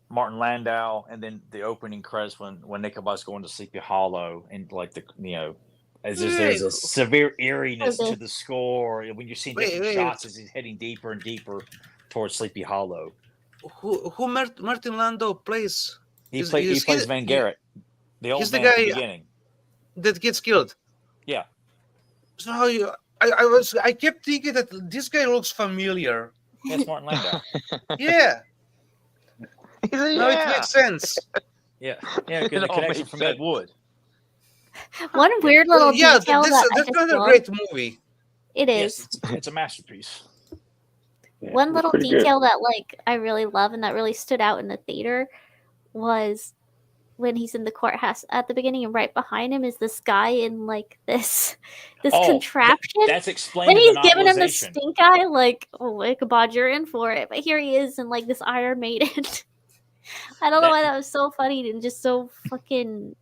Martin Landau, and then the opening credits when Ichabod's going to Sleepy Hollow, and like there's a severe eeriness to the score when you're seeing different shots as he's heading deeper and deeper towards Sleepy Hollow. Who Martin Landau plays? He plays Van Garrett, the old he's the man at guy the beginning. that gets killed. Yeah. So I kept thinking that this guy looks familiar. That's Martin Landau. Yeah. No, it Yeah. makes sense. Yeah, because the all connection makes from sense. Ed Wood. One weird little Yeah, detail that I that's just not a love. great movie. It is. Yes, it's a masterpiece. One it's little pretty good. detail that like I really love and that really stood out in the theater was when he's in the courthouse at the beginning, and right behind him is this guy in like this contraption. That's explained. When in he's the giving him the novelization. stink eye, like, oh, Ichabod, you're in for it. But here he is in like this Iron Maiden. I don't know why that was so funny and just so fucking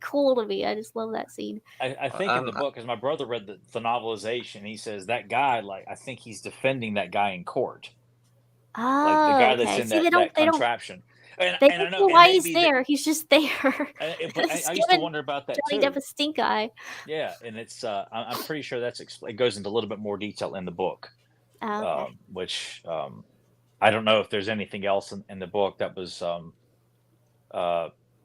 cool to me. I just love that scene. I think in the book, because my brother read the novelization, he says that guy, like, I think he's defending that guy in court, Oh, like the guy that's okay. in See, that contraption. And They I don't know know and why he's maybe there. He's just there. But I used to wonder about that Johnny too. Depp a stink eye. Yeah, and it's I'm pretty sure it goes into a little bit more detail in the book, Oh, okay. which I don't know if there's anything else in the book that was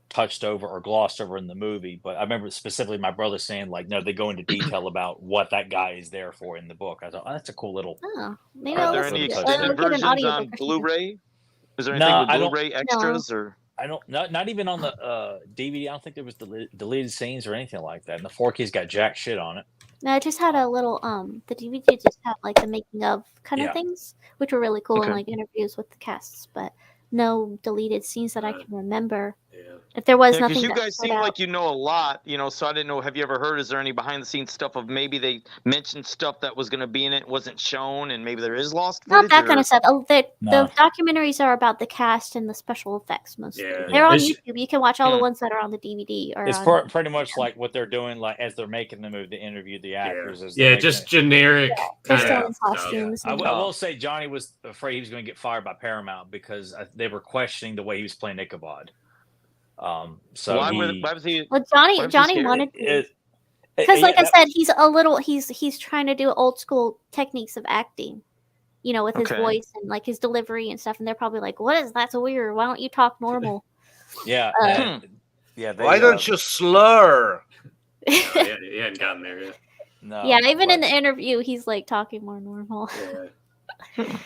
touched over or glossed over in the movie. But I remember specifically my brother saying, like, no, they go into detail about what that guy is there for in the book. I thought, oh, that's a cool little. Oh, maybe Are I'll there listen any to it. extended I'll get an versions audiobook on or something. Blu-ray? Is there No, anything with I don't- Blu-ray extras or? I don't not even on the DVD. I don't think there was deleted scenes or anything like that. And the 4K's got jack shit on it. No, I just had a little the DVD just had like the making of kind of Yeah. things, which were really cool, and Okay. like interviews with the casts, but no deleted scenes that I can remember. Yeah. If there was Yeah, because nothing you that guys stood seem out. like you know a lot, so I didn't know. Have you ever heard? Is there any behind-the-scenes stuff of maybe they mentioned stuff that was going to be in it wasn't shown, and maybe there is lost Not footage? that kind of stuff. The No. documentaries are about the cast and the special effects mostly. Yeah. They're on It's- YouTube. You can watch all the Hmm. ones that are on the DVD. Or It's on, pretty much like what they're doing, like as they're making the movie, they interview the actors. As they're Yeah, making just it. generic they're kind still of in stuff. costumes. I and- will say Johnny was afraid he was going to get fired by Paramount because they were questioning the way he was playing Ichabod. So why he, was he? Well, why was he Johnny scared? wanted to. it, Because, like yeah, I said, he's a little. He's trying to do old school techniques of acting, with his Okay. voice and like his delivery and stuff. And they're probably like, "What is that's weird? Why don't you talk normal?" yeah, yeah. They, Why don't you slur? Yeah, he hadn't gotten there yet. No, Yeah, even in but- the interview, he's like talking more normal. Yeah.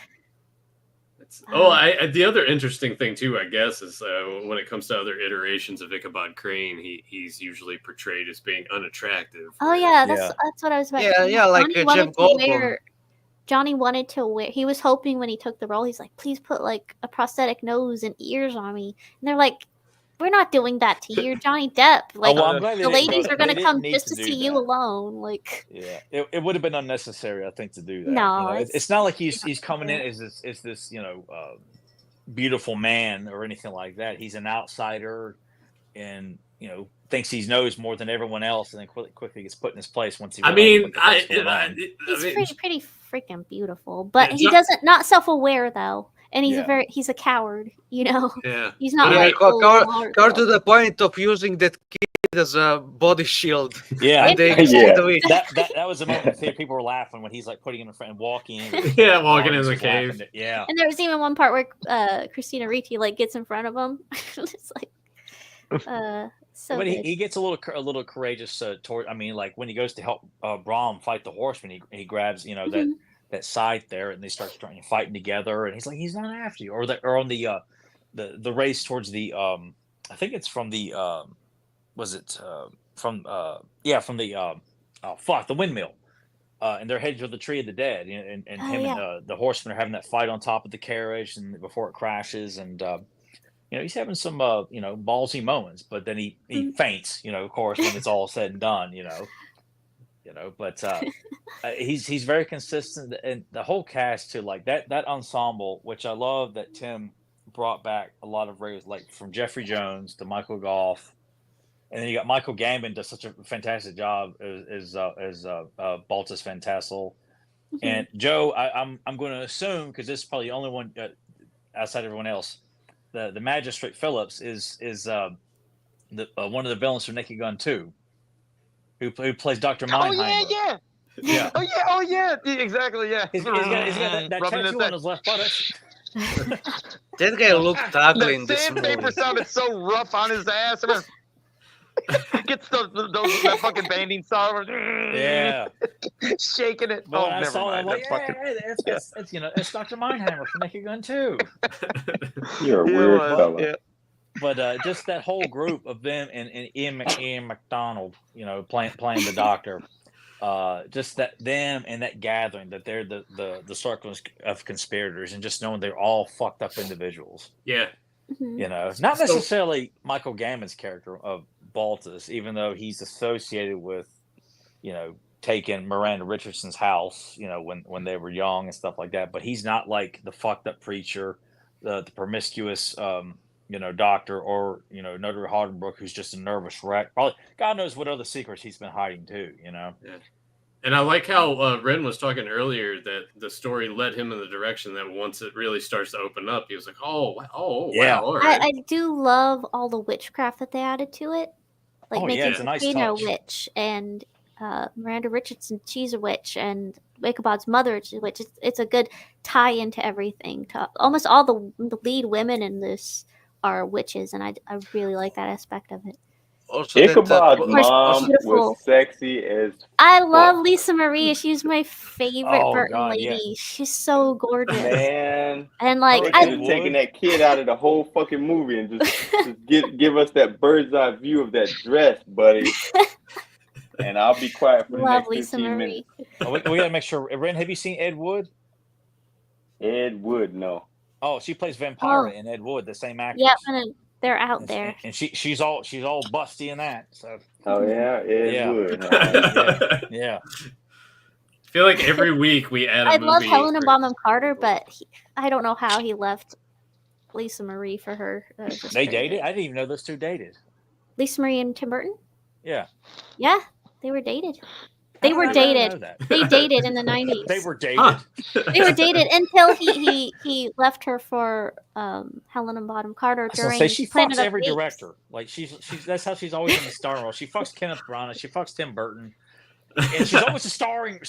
The other interesting thing too, I guess, is when it comes to other iterations of Ichabod Crane, he's usually portrayed as being unattractive. Oh yeah, Yeah. that's what I was about. Yeah, to say. yeah, like, Johnny wanted Jeff to Goldblum. wear. Johnny wanted to wear. He was hoping when he took the role, he's like, "Please put like a prosthetic nose and ears on me." And they're like, "We're not doing that to you, Johnny Depp. Like well, I'm glad they the didn't ladies go- are gonna they come didn't need just to to do see you that. alone." Like, Yeah, it would have been unnecessary, I think, to do that. No, It's not like he's coming in as this beautiful man or anything like that. He's an outsider, and thinks he knows more than everyone else, and then quickly gets put in his place once he. I realizes mean, what the fuck's going on. he's mean, pretty freaking beautiful, but Yeah, he doesn't not self-aware though. and he's Yeah. he's a coward. You know, Yeah. he's not Yeah, like co- full co- hard Car core. to the point of using that kid as a body shield. Yeah, And they Yeah. do it. that was a moment in the theater. People were laughing when he's like putting him in front and walking in. Yeah, walking in Audience the was laughing cave. Yeah. And there was even one part where Christina Ricci like gets in front of him. It's like so But good. he gets a little courageous toward. I mean, like when he goes to help Brahm fight the horseman, he grabs Mhm. that scythe there, and they start trying fighting together. And he's like, he's not after you. Or on the race towards the I think it's from the was it from the windmill. And they're headed to the tree of the dead, and Oh, him yeah. and the horseman are having that fight on top of the carriage, and before it crashes, and he's having some ballsy moments, but then he Mhm. faints, of course, when it's all said and done, but he's very consistent, and the whole cast too, like that ensemble, which I love that Tim brought back a lot of regulars, like from Jeffrey Jones to Michael Goff. And then you got Michael Gambon does such a fantastic job as Baltus Van Tassel. Mhm. And Joe, I'm going to assume, because this is probably the only one outside everyone else, the Magistrate Phillips is one of the villains from Naked Gun 2, who plays Dr. Oh Meinheimer. yeah. Yeah. Oh yeah. Exactly. Yeah. He's got that Rubbing his tattoo neck. on his left buttock. That guy looked ugly in That this sandpaper movie. sounded so rough on his ass. Gets that fucking banding saw. Yeah. Shaking it. But Oh, when I never saw that, I'm mind. like, That's fucking. it's Dr. Meinheimer from Naked Gun 2. You're a It weird was, fella. yeah. But just that whole group of them and Ian McDonald, playing the doctor, just that them and that gathering, that they're the circle of conspirators, and just knowing they're all fucked up individuals. Yeah. Mhm. Not So- necessarily Michael Gambon's character of Baltus, even though he's associated with, taking Miranda Richardson's house, when they were young and stuff like that. But he's not like the fucked up preacher, the promiscuous, doctor, or Notary Hardenbrook, who's just a nervous wreck. Probably God knows what other secrets he's been hiding too. And I like how Ren was talking earlier that the story led him in the direction that once it really starts to open up, he was like, Yeah. wow, all right. I do love all the witchcraft that they added to it, like Oh, yeah, making it's a nice Katrina a touch. witch, and Miranda Richardson, she's a witch, and Ichabod's mother is a witch. It's a good tie into everything. Almost all the lead women in this are witches, and I really like that aspect of it. Also, that, Ichabod's Of course, mom beautiful. was sexy as I love fuck. Lisa Marie. She's my favorite Oh, Burton God, lady. yeah. She's so gorgeous, Man. and like They I- could have taken that kid out of the whole fucking movie and just give us that bird's eye view of that dress, buddy. And I'll be quiet for the love next Lisa 15 Marie. minutes. We got to make sure. Ren, have you seen Ed Wood? Ed Wood, no. Oh, she plays Vampira Oh. in Ed Wood, the same actress. Yep, and they're out And- there. and she's all busty in that. So Oh yeah, Ed Yeah. Wood. yeah. I feel like every week we add a I movie. love Helena for- Bonham Carter, but I don't know how he left Lisa Marie for her. That was just They crazy. dated. I didn't even know those two dated. Lisa Marie and Tim Burton? Yeah. Yeah, they were dated. How They did were I not know dated. that? They dated in the 90s. They were dated. Huh. They were dated until he left her for Helena Bonham Carter I was gonna during say she Planet fucks of every the Apes. director. Like she's that's how she's always in the starring role. She fucks Kenneth Branagh. She fucks Tim Burton. And she's always a starring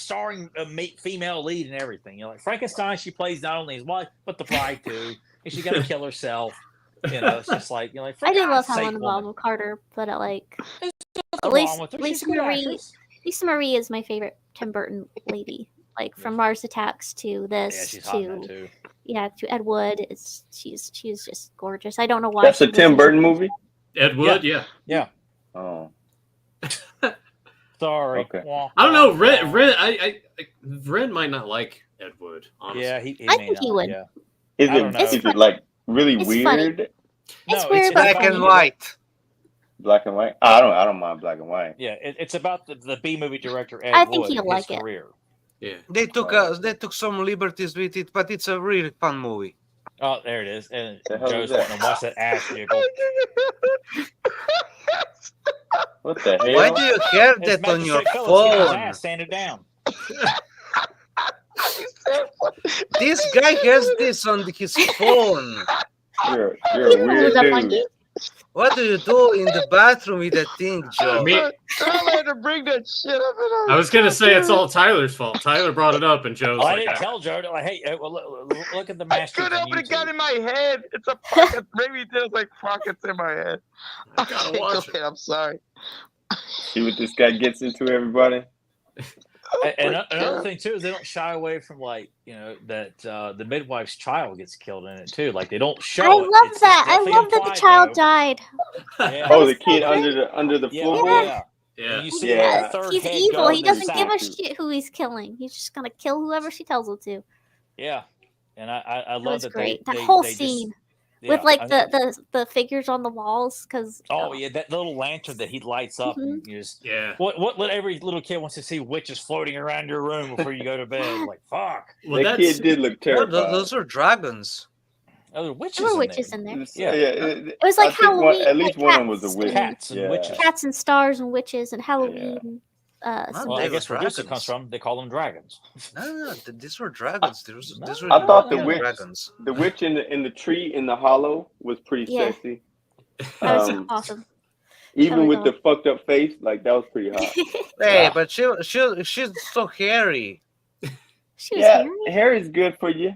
female lead and everything. Like Frankenstein, she plays not only his wife but the bride too, and she got to kill herself. It's just like for I do love God's sake, Helena woman. Bonham Carter, but like Nothing wrong with her. She's Lisa a good Marie. actress. Lisa Marie is my favorite Tim Burton lady. Like from Mars Attacks to Yeah, this she's hot in that to too. to Ed Wood. She's just gorgeous. I don't know why. That's she a Tim wasn't- Burton movie? Ed Wood, yeah. Yeah. Oh. Sorry. Okay. Wah, I don't know. wah, Ren might not like Ed Wood, honestly. Yeah, he I may think he not, would. Yeah. Is I don't know. it is it like really It's weird? funny. It's No, weird, but black funny. and white. Black and white? I don't mind black and white. Yeah, it's about the B movie director Ed I think Wood he'll and his like it. career. Yeah. They took some liberties with it, but it's a really fun movie. Oh, there it is. And The hell Joe's is that? wanting to watch that ass jiggle. What the hell? Why do you have It's that on your Magistrate Phillips getting his phone? ass sanded down. This guy has this on his phone. You're a Who's weird a dude. monkey? What do you do in the bathroom with that thing, Joe? Me- Tyler had to bring that shit up. And I was gonna say it's all Tyler's fault. Tyler brought it up, and Joe's I like, didn't tell Joe. Like, hey, well, look at the master. couldn't help it. It got in my head. It's a pocket. Maybe there's like pockets in my head. I gotta Okay, watch go it. ahead, I'm sorry. See what this guy gets into, everybody. And another thing too is they don't shy away from that the midwife's child gets killed in it too. Like they don't show. I it. love It's that. I definitely love that the implied, child though. died. Yeah. Oh, was the kid so under the Yeah, floorboard. yeah. Yeah. And you see Yeah. the third He's head evil. go He in the doesn't give a sack. shit who he's killing. He's just gonna kill whoever she tells him to. Yeah, and I That love was that great. they That whole they just- scene yeah, with like I- the figures on the walls, because Oh yeah, that little lantern that he lights up. And you just, Yeah. what every little kid wants to see witches floating around your room before you go to bed. Like fuck. Well, That that's kid did look No, terrified. those are dragons. Oh, there are witches. there were in witches there. in there. Yeah. It was like I think Halloween. at least like one of them was a cats witch. Cats and Yeah. witches. Cats and stars and witches and Halloween. Well, Well, they I were guess where Lucy dragons. comes from, they call them dragons. No, these were dragons. These were I thought the real witch, dragons. the witch in the tree in the hollow was pretty Yeah. sexy. That was Um, awesome. Even Totally with the fucked up face, like that was pretty hot. Hey, but she's so hairy. She was Yeah, hairy? hair is good for you.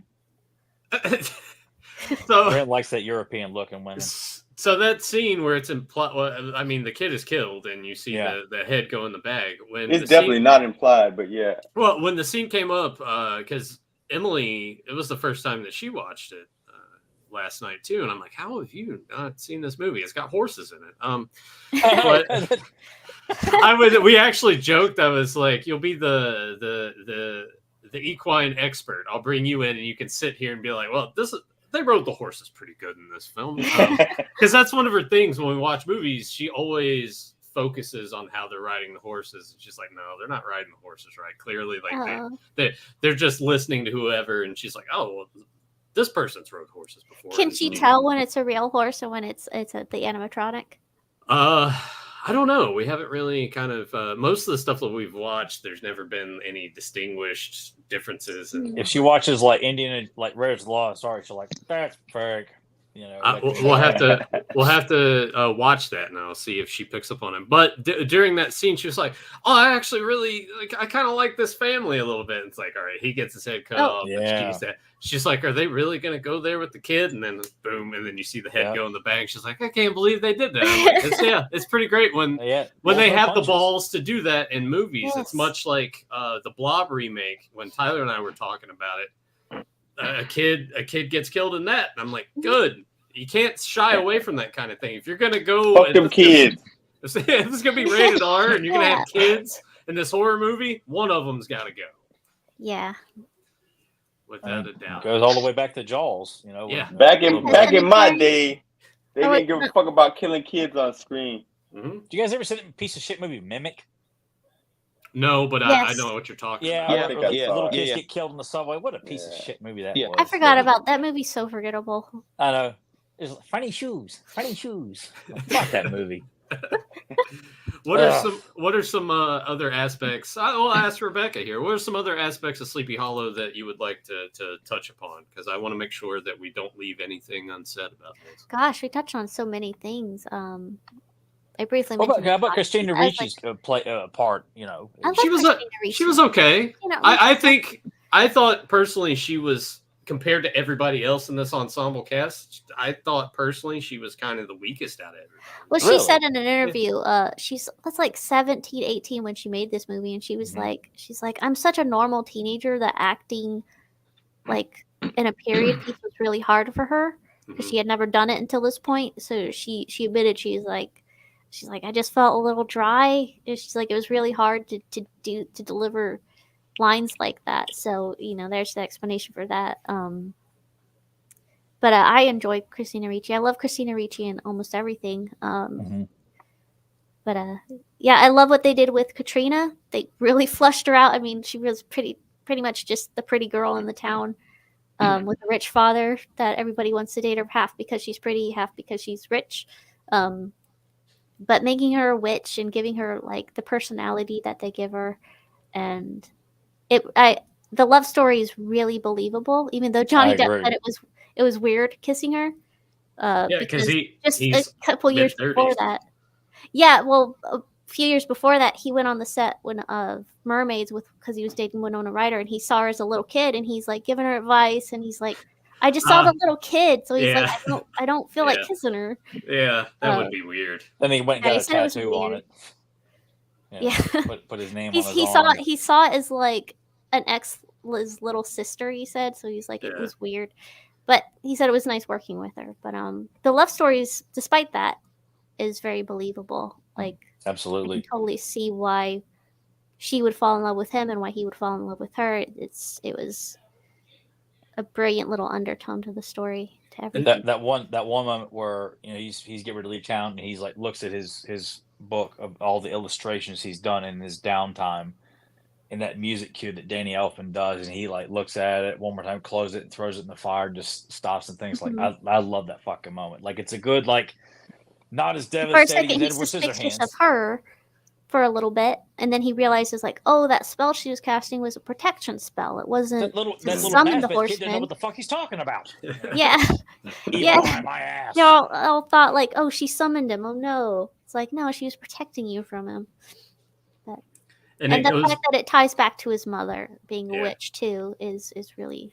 So, Brent likes that European looking women. so that scene where it's implied. Well, I mean, the kid is killed, and you see Yeah. the head go in the bag. When It's the definitely scene, not implied, but yeah. Well, when the scene came up, because Emily, it was the first time that she watched it last night too, and I'm like, how have you not seen this movie? It's got horses in it. But we actually joked. I was like, you'll be the equine expert. I'll bring you in, and you can sit here and be like, well, they rode the horses pretty good in this film, because that's one of her things when we watch movies. She always focuses on how they're riding the horses. She's like, no, they're not riding the horses right. Clearly, like they're just listening to whoever, and she's like, oh, well, this person's rode horses before. Can she tell when it's a real horse and when it's the animatronic? I don't know. We haven't really kind of most of the stuff that we've watched. There's never been any distinguished differences. And If she watches like Indian, like Raiders of the Lost Ark, she's like, that's fake. You know, like, we'll have to watch that now, see if she picks up on it. But during that scene, she was like, "Oh, I actually really like. I kind of like this family a little bit." It's like, all right, he gets his head cut off. yeah. She's like, "Are they really gonna go there with the kid?" And then boom, and then you see the head Yeah. go in the bag. She's like, "I can't believe they did that." I'm like, it's pretty great when Yeah, when they no have the punches. balls to do that in movies. Yes. It's much like the Blob remake when Tyler and I were talking about it. A kid gets killed in that, and I'm like, good. You can't shy away from that kind of thing. If you're gonna go, Fuck them kids. This is gonna be rated R, and you're gonna have kids in this horror movie. One of them's got to go, Yeah. without a doubt. Goes all the way back to Jaws. You know, Yeah. Back in my Cemetery. day, they Oh, didn't give a fuck about killing kids on screen. Mhm. Do you guys ever see that piece of shit movie Mimic? No, but I Yes. know what you're talking Yeah, about. I think I saw little it. kids Yeah. get killed in the subway. What a piece of Yeah. shit movie that Yeah. was. I forgot about that movie. So forgettable. I know. It's like, funny shoes. Funny shoes. Fuck that movie. What are some other aspects? I'll ask Rebecca here. What are some other aspects of Sleepy Hollow that you would like to touch upon? Because I want to make sure that we don't leave anything unsaid about this. Gosh, we touched on so many things. I briefly What mentioned. about, how about Christina I was Ricci's part? You know, I like She was Christina Ricci. she was okay. You know, I thought personally she was, compared to everybody else in this ensemble cast, I thought personally she was kind of the weakest out of everybody. Well, she Really? said in an interview, that's like 17, 18 when she made this movie, and she was she's like, I'm such a normal teenager that acting like in a period piece was really hard for her because she had never done it until this point. So she admitted she's like, I just felt a little dry. And she's like, it was really hard to deliver lines like that. So there's the explanation for that. But I enjoy Christina Ricci. I love Christina Ricci in almost everything. But yeah, I love what they did with Katrina. They really flushed her out. I mean, she was pretty much just the pretty girl in the town with a rich father that everybody wants to date her, half because she's pretty, half because she's rich. But making her a witch and giving her like the personality that they give her, and the love story is really believable, even though Johnny Depp agree. said it was weird kissing her. Yeah, because just a he's couple years before mid-30s. that. Yeah, well, a few years before that, he went on the set of Mermaids because he was dating Winona Ryder, and he saw her as a little kid, and he's like giving her advice, and he's like, "I just saw the little kid," so he's like, "I don't feel like Yeah. kissing her." Yeah, that would be weird. Then he went and Yeah, he got a said it was tattoo on weird. it. Yeah. Put his name on He's, his he arm. saw it as like an his little sister. He said so. He's like, it Yeah. was weird, but he said it was nice working with her. But the love stories, despite that, is very believable. Like, I Absolutely. can totally see why she would fall in love with him and why he would fall in love with her. It was a brilliant little undertone to the story, to everything. That one moment where he's getting ready to leave town and he's like looks at his book of all the illustrations he's done in his downtime, and that music cue that Danny Elfman does, and he like looks at it one more time, closes it, and throws it in the fire, and just stops and thinks. Mhm. Like I love that fucking moment. Like it's a good like not as For a devastating second, as he's Edward suspicious Scissorhands. of her for a little bit, and then he realizes, like, oh, that spell she was casting was a protection spell. It wasn't That little to summon the Nazbeth kid didn't know horseman. what the fuck he's talking about. Yeah, Evil yeah. eye, my ass. Y'all all thought like, oh, she summoned him. Oh no, it's like no, she was protecting you from him. But, And and it the goes, fact that it ties back to his mother being a Yeah. witch too is really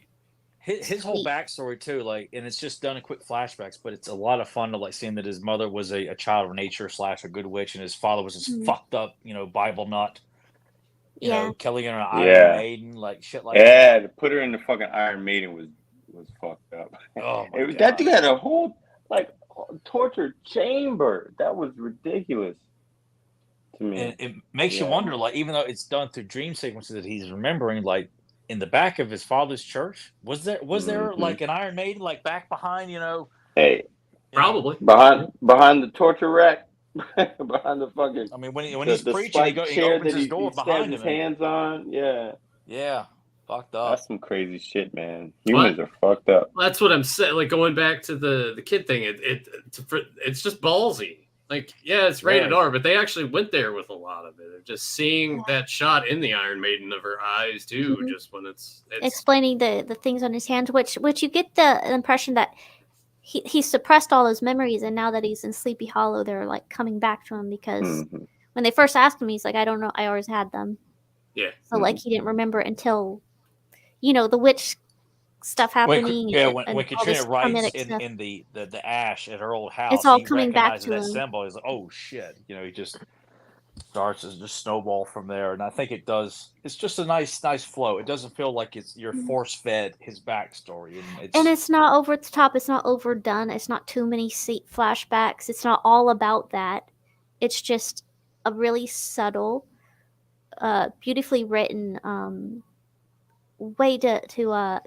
His whole sweet. backstory too, like, and it's just done in quick flashbacks, but it's a lot of fun to like seeing that his mother was a child of nature / a good witch, and his father was this Mhm. fucked up, Bible nut, Yeah. killing her in an Iron Yeah. Maiden, like shit like that. Yeah, to put her in the fucking Iron Maiden was fucked up. Oh my That God. dude had a whole like torture chamber. That was ridiculous to me. And it makes you Yeah. wonder, like, even though it's done through dream sequences that he's remembering, like in the back of his father's church, was there Mhm. like an Iron Maiden like back behind, Hey, probably. behind the torture rack, behind the fucking I mean, when the he's preaching, he spiked chair opens that his door he stabs behind his him. And, hands on. Yeah, yeah, fucked up. that's some crazy shit, man. Humans are fucked up. That's what I'm saying. Like going back to the kid thing, it's just ballsy. Like, yeah, it's rated Yeah. R, but they actually went there with a lot of it. Of just seeing that shot in the Iron Maiden of her eyes too, Mhm. just when it's Explaining the things on his hands, which you get the impression that he suppressed all those memories, and now that he's in Sleepy Hollow, they're like coming back to him because Mhm. when they first asked him, he's like, I don't know, I always had them. yeah. So like he didn't remember until the witch stuff happening. When and all Katrina this writes Hermetic stuff. in the ash at her old house, all he coming back recognizes to that him. symbol. He's like, oh shit, he just starts to just snowball from there. And I think it does. It's just a nice flow. It doesn't feel like you're force fed his backstory, And it's not over the top. It's not overdone. It's not too many flashbacks. It's not all about that. It's just a really subtle, beautifully written way to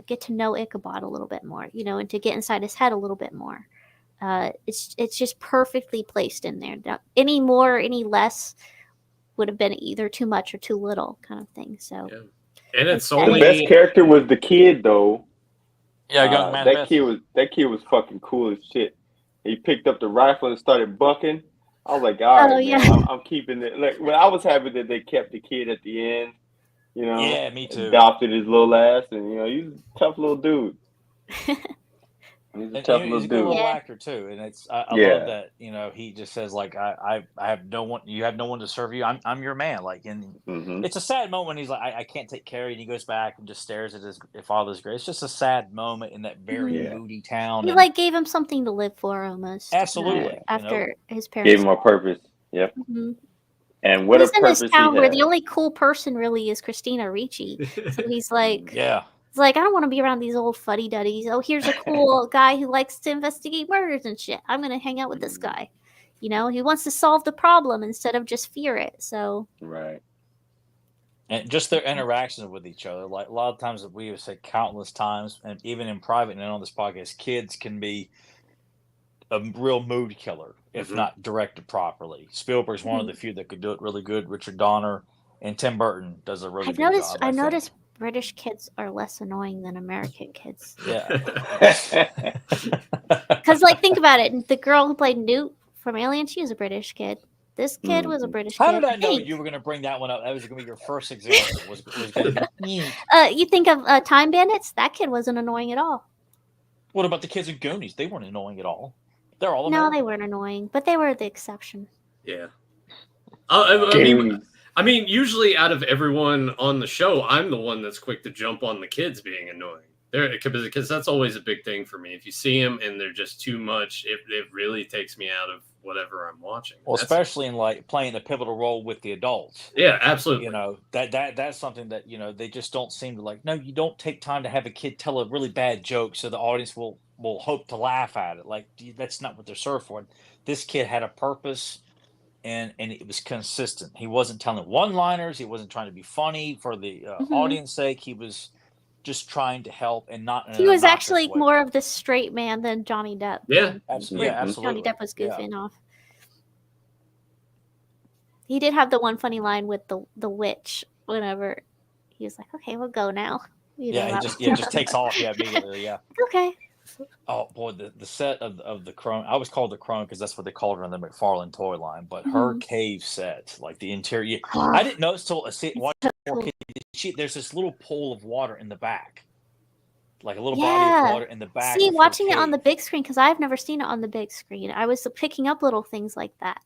get to know Ichabod a little bit more, and to get inside his head a little bit more. It's just perfectly placed in there. Now, any more, any less would have been either too much or too little, kind of thing. So, Yeah. And it's The only best character was the kid, though. Yeah, young man. That kid was fucking cool as shit. He picked up the rifle and started bucking. I was like, all right, yeah. man, I'm keeping it. Like, well, I was happy that they kept the kid at the end. Yeah, me too. Adopted his little ass, and he's a tough little dude. He's a And tough he's little a good little dude. actor too, and I Yeah. love that. He just says like, I have no one. You have no one to serve you. I'm your man. Like, and Mhm. it's a sad moment. He's like, I can't take care of you. And he goes back and just stares at his father's grave. It's just a sad moment in that very Yeah. moody town. he and- like gave him something to live for, almost. Absolutely, after his parents. Gave him a purpose. Yep. Mhm. And what a He's in purpose this he town where had. the only cool person really is Christina Ricci. So he's like, yeah. he's like, I don't want to be around these old fuddy duddies. Oh, here's a cool guy who likes to investigate murders and shit. I'm gonna hang out with this guy. He wants to solve the problem instead of just fear it. So Right. And just their interactions with each other. Like a lot of times, we have said countless times, and even in private and on this podcast, kids can be a real mood killer if Mhm. not directed properly. Spielberg's one of the few that could do it really good. Richard Donner and Tim Burton does a really I've good noticed. job. I think. noticed British kids are less annoying than American kids. Yeah. Because, like, think about it. The girl who played Newt from Alien, she was a British kid. This kid was a British How kid. did I know Think. you were going to bring that one up? That was going to be your first example. Was going to be. You think of Time Bandits? That kid wasn't annoying at all. What about the kids in Goonies? They weren't annoying at all. They're all No, American. they weren't annoying, but they were the exception. Yeah. I mean, usually out of everyone on the show, I'm the one that's quick to jump on the kids being annoying. Because that's always a big thing for me. If you see them and they're just too much, it really takes me out of whatever I'm watching. Well, especially in like playing the pivotal role with the adults. Yeah, absolutely. You know, that's something that, you know, they just don't seem to like. No, you don't take time to have a kid tell a really bad joke so the audience will hope to laugh at it. Like, that's not what they're served for. This kid had a purpose, and it was consistent. He wasn't telling one-liners. He wasn't trying to be funny for the audience sake. He was just trying to help, and not. He was actually more of the straight man than Johnny Depp. Yeah, absolutely. Yeah, Johnny absolutely. Depp was goofing off. He did have the one funny line with the witch. Whenever he was like, "Okay, we'll go now." You know, he just takes off. Yeah, immediately. Yeah. Okay. Oh boy, the set of the Crone. I always called the Crone because that's what they called her on the McFarlane toy line. But her cave set, like the interior, I didn't notice till watching there's this little pool of water in the back, like a little body of water in the back. See, watching it on the big screen, because I've never seen it on the big screen. I was picking up little things like that.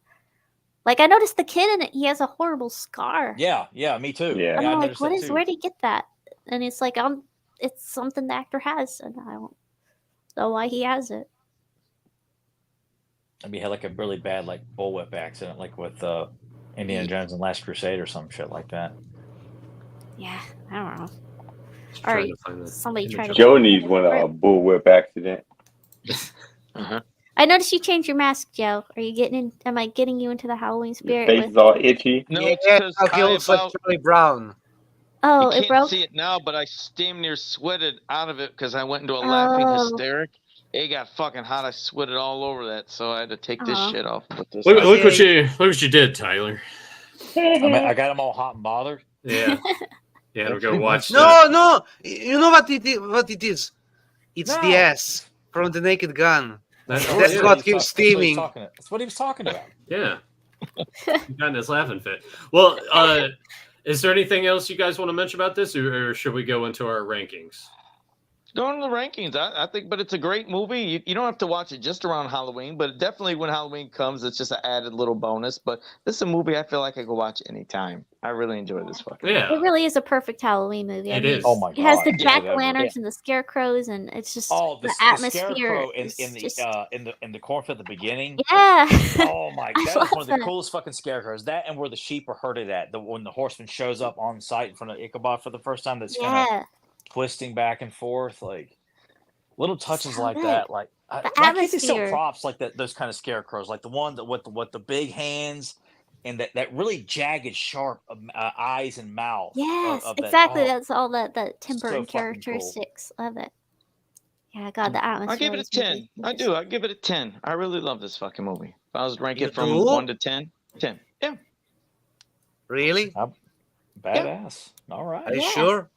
Like I noticed the kid in it; he has a horrible scar. Yeah, me too. Yeah, I'm like, where did he get that? And it's like, it's something the actor has, and I don't know why he has it. I mean, he had like a really bad like bullwhip accident, like with Indiana Jones and Last Crusade or some shit like that. Yeah, I don't know. All right, somebody try to. Joe needs one a bullwhip accident. I noticed you changed your mask, Joe. Are you getting in? Am I getting you into the Halloween spirit? Face is all itchy. No, Yeah, it's he looks like because Charlie Brown. Oh, you it can't broke. see it now, but I damn near sweated out of it because I went into a laughing hysteric. It got fucking hot. I sweated all over that, so I had to take this shit off. Put this on. Look what you did, Tyler. I got them all hot and bothered. Yeah. Yeah, we're gonna watch. No. You know what it is? It's the ass from the Naked Gun. That's what he was steaming. That's what he was talking about. Yeah. He got in his laughing fit. Well, is there anything else you guys want to mention about this, or should we go into our rankings? Going to the rankings, I think, but it's a great movie. You don't have to watch it just around Halloween, but definitely when Halloween comes, it's just an added little bonus. But this is a movie I feel like I could watch anytime. I really enjoy this fucking movie. It really is a perfect Halloween movie. It is. Oh my god! It has the jack-o'-lanterns and the scarecrows, and it's just the atmosphere. Scarecrow in the cornfield at the beginning. Yeah. Oh my god, that was one of the coolest fucking scarecrows. That and where the sheep are herded at. When the horseman shows up on site in front of Ichabod for the first time. That's kind of twisting back and forth, like little touches like that. Like I give you some props like that. Those kind of scarecrows, like the one that with the big hands. And that really jagged, sharp eyes and mouth. Yes, of that. exactly. Oh, That's all that Tim Burton cool. characteristics of it. Yeah, God, the atmosphere. I give it a 10. I do. I give it a 10. I really love this fucking movie. If I was to rank it from do? 1 to 10, 10. Yeah. Really? Badass. All right. Are you sure?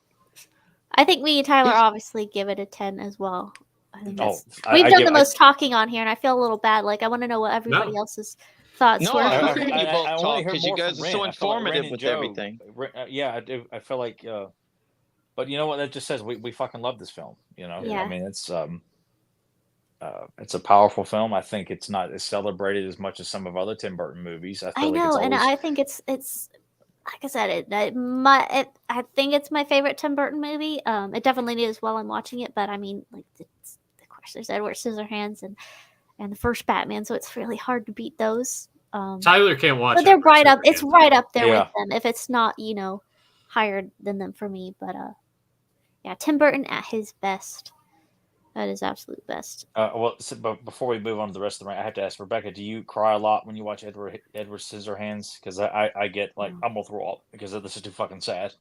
I think me and Tyler obviously give it a 10 as well. I think we've done the most talking on here, and I feel a little bad. Like I want to know what everybody else's thoughts No, were. I want you I both wanna talk hear because you more guys from are so Ren. I feel like Ren informative and with Joe- everything. Yeah, I do. I feel like, but you know what? That just says we fucking love this film. You know, Yeah. I mean, it's a powerful film. I think it's not as celebrated as much as some of other Tim Burton movies. I feel I know, like it's and always, I think it's like I said, I think it's my favorite Tim Burton movie. It definitely is while I'm watching it, but I mean, like, of course, there's Edward Scissorhands and the first Batman, so it's really hard to beat those. Tyler can't watch. But they're Edward right up. It's Scissorhands. right up there Yeah. with them. If it's not, higher than them for me. But yeah, Tim Burton at his best. At his absolute best. but before we move on to the rest of the rank, I have to ask Rebecca: do you cry a lot when you watch Edward Scissorhands? Because I get like I'm gonna throw up because this is too fucking sad.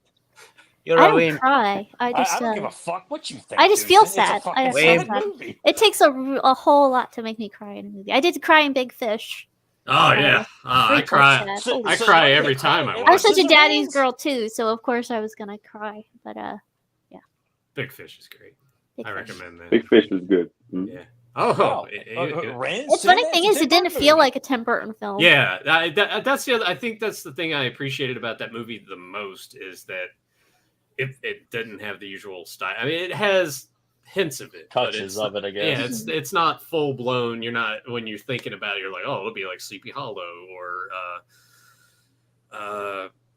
You're I a don't win. cry. I I just. don't give a fuck what you think. I just dude. feel It's a sad. fucking I just feel sad sad. movie. It takes a whole lot to make me cry in a movie. I did cry in Big Fish. Oh yeah, I Freak cry. out sad. I cry every time I I'm watch. such a it. daddy's girl too, so of course I was gonna cry. But Big Fish is great. Big I Fish. recommend that. Big Fish was good. Yeah. Oh, Ren? The funny thing is, it didn't feel like a Tim Burton film. yeah. That's the other. I think that's the thing I appreciated about that movie the most is that it didn't have the usual style. I mean, it has hints of it, but Touches of it, I guess. Yeah, it's not full blown. You're not when you're thinking about it. You're like, oh, it'll be like Sleepy Hollow or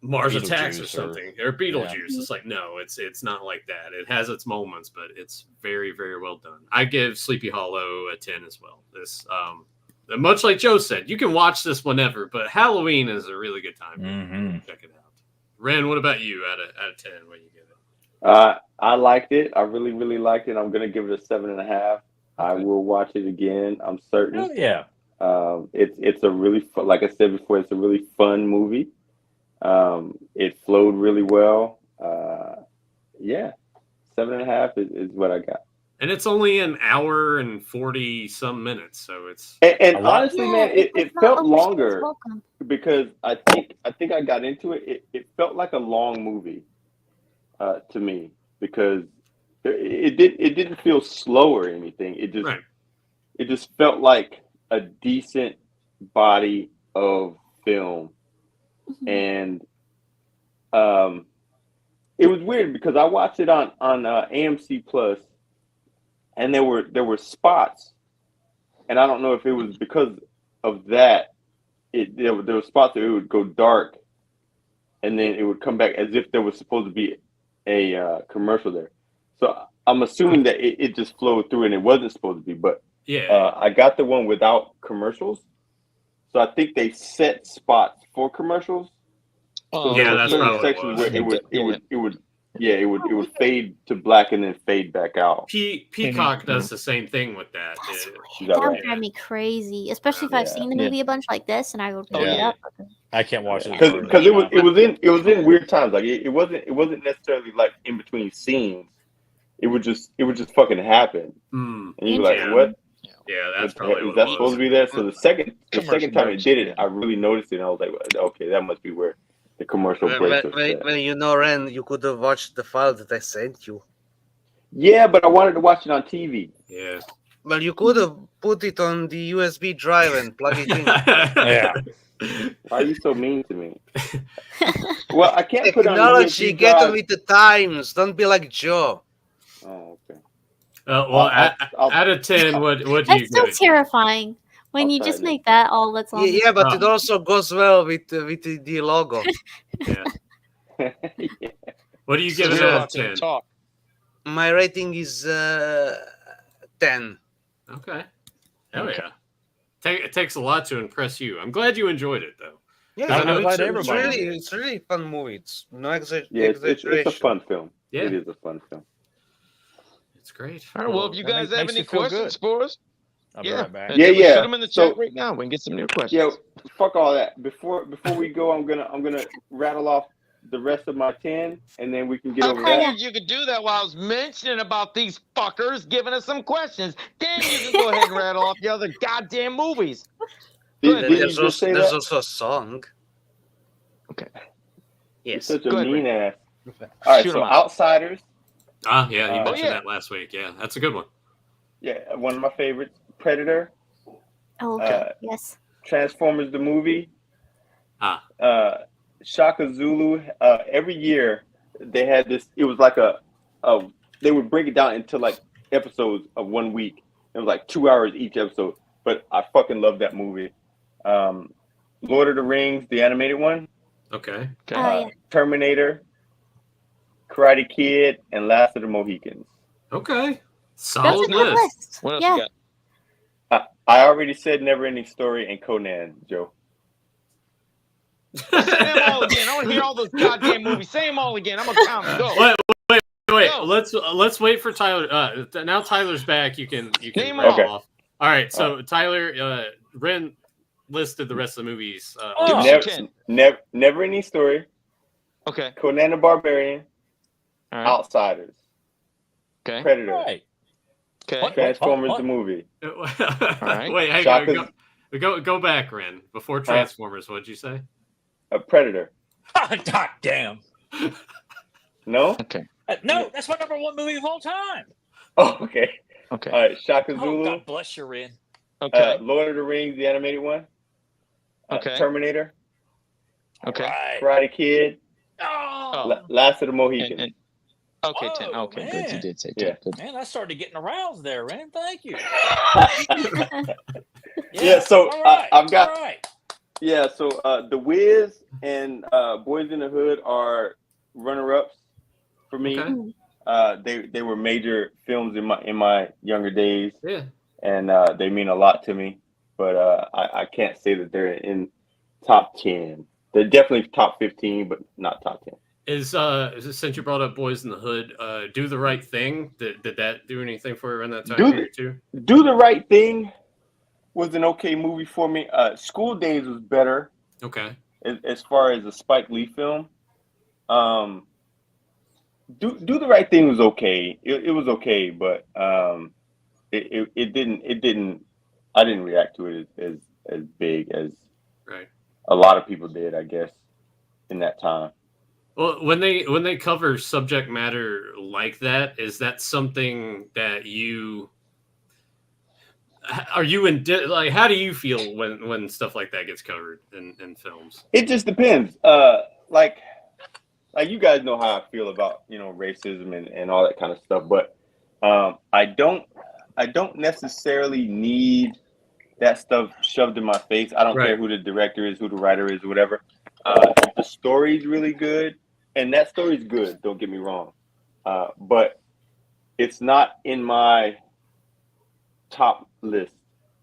Mars Attacks or something or Beetlejuice. It's like no, it's not like that. It has its moments, but it's very very well done. I give Sleepy Hollow a 10 as well. This much like Joe said, you can watch this whenever, but Halloween is a really good time. Mm-hmm. Check it out. Ren, what about you? Out of 10, what do you give it? I liked it. I really, really liked it. I'm gonna give it a 7.5. I will watch it again. I'm certain. Oh, yeah. It's a really fun, like I said before, it's a really fun movie. It flowed really well. Yeah, 7.5 is what I got. And it's only an hour and 40 some minutes, so it's and honestly, man, it felt longer because I think I got into it. It felt like a long movie to me because it didn't feel slow or anything. It just felt like a decent body of film. And it was weird because I watched it on AMC Plus, and there were spots, and I don't know if it was because of that. There were spots that it would go dark, and then it would come back as if there was supposed to be a commercial there. So I'm assuming that it just flowed through, and it wasn't supposed to be. But I got the one without commercials, so I think they set spots for commercials. So yeah, that's probably sections where it would fade to black and then fade back out. Peacock does the same thing with that. That would drive me crazy, especially if I've seen the movie a bunch like this, and I would load it up. I can't watch it because it was in weird times. Like it wasn't necessarily like in between scenes. It would just fucking happen, and you're like, what? Yeah, that's probably is that supposed to be there? So the second time it did it, I really noticed it. And I was like, okay, that must be where the commercial breaks. Well, you know, Ren, you could have watched the file that I sent you. Yeah, but I wanted to watch it on TV. Yeah. Well, you could have put it on the USB drive and plug it in. Yeah. Why are you so mean to me? Well, I can't put it on the Technology, USB get drive. with the times. Don't be like Joe. Oh, okay. Well, out of 10, what do you That's so give it? terrifying when you just make that all that's on. Yeah, but it also goes well with the logo. Yeah. What do you give it out of 10? My rating is 10. Okay. Hell yeah. It takes a lot to impress you. I'm glad you enjoyed it, though. Yeah, I know it's really a fun movie. It's no exaggeration. It's a fun film. Yeah. It is a fun film. It's great. All right, well, if you guys have any questions for us, I'll be right back. Yeah. Shoot them in the chat right now. We can get some new questions. Yeah, fuck all that. Before we go, I'm gonna rattle off the rest of my 10, and then we can get over that. You could do that while I was mentioning about these fuckers giving us some questions. Then you can go ahead and rattle off the other goddamn movies. There's also a song. Okay. Yes. You're such a mean ass. All right, so Outsiders. Ah, yeah, you mentioned that last week. Yeah, that's a good one. Yeah, one of my favorites. Predator. Oh, okay. Yes. Transformers the movie. Shaka Zulu. Every year they had this. It was like they would break it down into like episodes of 1 week. It was like 2 hours each episode. But I fucking love that movie. Lord of the Rings, the animated one. Okay. Terminator, Karate Kid, and Last of the Mohicans. Okay. Solid list. What else you got? I already said Never Ending Story and Conan, Joe. Say them all again. I want to hear all those goddamn movies. Say them all again. I'm gonna count them. Go. Wait. Go. Let's wait for Tyler. Now Tyler's back. You can Name roll them off. All right. So Tyler, Ren listed the rest of the movies. Never Ending Story. Okay. Conan the Barbarian. All right. Outsiders. Okay. Predator. Right. Okay. Transformers the movie. All right. Wait, hang on. Go back, Ren. Before Transformers, what'd you say? A Predator. God damn. No? Okay. No, that's my #1 movie of all time. Oh, okay. Okay. All right, Shaka Oh, Zulu. God bless you, Ren. Okay. Lord of the Rings, the animated one. Okay. Terminator. Okay. Right. Karate Kid. Oh, Last of the Mohicans. Okay, 10. Whoa, Okay, good. You man. did say 10. Yeah. Good. Man, I started getting aroused there, Ren. Thank you. Yeah, so all right, I've got all right. yeah, so The Wiz and Boys in the Hood are runner-ups for me. Okay. They were major films in my younger days, Yeah. and they mean a lot to me. But I can't say that they're in top 10. They're definitely top 15, but not top 10. Is since you brought up Boys in the Hood, Do the Right Thing, did that do anything for you in that time period too? Do the Right Thing was an okay movie for me. School Days was better. Okay. As far as a Spike Lee film. Do the Right Thing was okay. It was okay, but it didn't. I didn't react to it as big as Right. a lot of people did, I guess, in that time. Well, when they cover subject matter like that, is that something that you are you in like? How do you feel when stuff like that gets covered in films? It just depends. Like you guys know how I feel about racism and all that kind of stuff, but I don't necessarily need that stuff shoved in my face. I don't care who the director is, who the writer is, whatever. If the story's really good, and that story's good, don't get me wrong, but it's not in my top list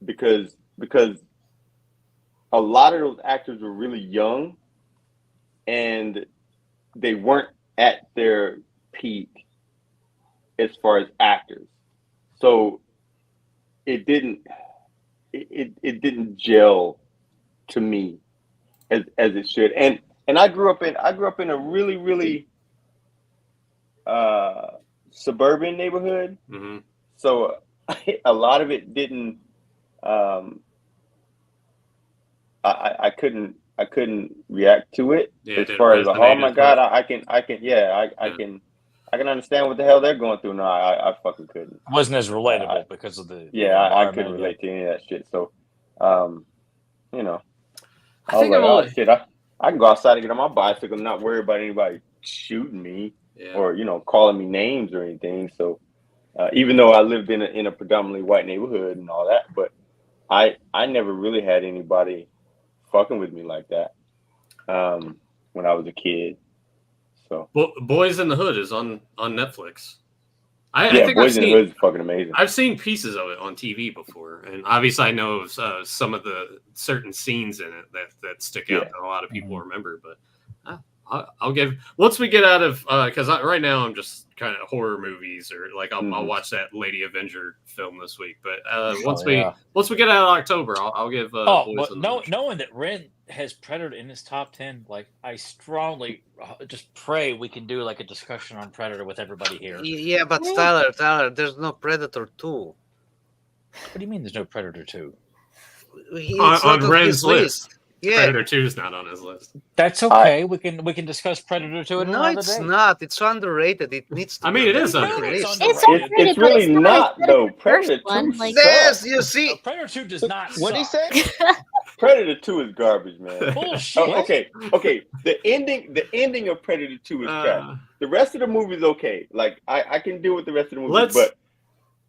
because a lot of those actors were really young and they weren't at their peak as far as actors, so it didn't gel to me as it should. And I grew up in a really, really suburban neighborhood. Mm-hmm. So a lot of it didn't I couldn't react to it as far as oh my god, I can understand what the hell they're going through. No, I fucking couldn't. Wasn't as relatable because of the I couldn't relate to any of that shit. So I think was like, oh shit, I can go outside and get on my bicycle and not worry about anybody shooting me or calling me names or anything. So even though I lived in a predominantly white neighborhood and all that, but I never really had anybody fucking with me like that when I was a kid. So Boys in the Hood is on Netflix. I think Boys in the Hood is fucking amazing. I've seen pieces of it on TV before, and obviously I know of, some of the certain scenes in it that stick out that a lot of people remember. But I'll give once we get out of because right now I'm just kind of horror movies or like I'll watch that Lady Avenger film this week. But once we get out of October, I'll give. Knowing that Ren has Predator in his top 10, like I strongly just pray we can do like a discussion on Predator with everybody here. Yeah, but Tyler, there's no Predator 2. What do you mean there's no Predator 2? On Ren's list. Yeah. Predator 2 is not on his list. That's okay. We can discuss Predator 2 at another it's day. not. It's underrated. It needs to. I mean, it is underrated. It's really not though. Predator 2 Yes, you see. No, Predator 2 does not. What did he say? Predator 2 is garbage, man. Bullshit. Okay. The ending of Predator 2 is trash. The rest of the movie is okay. Like I can deal with the rest of the movie, but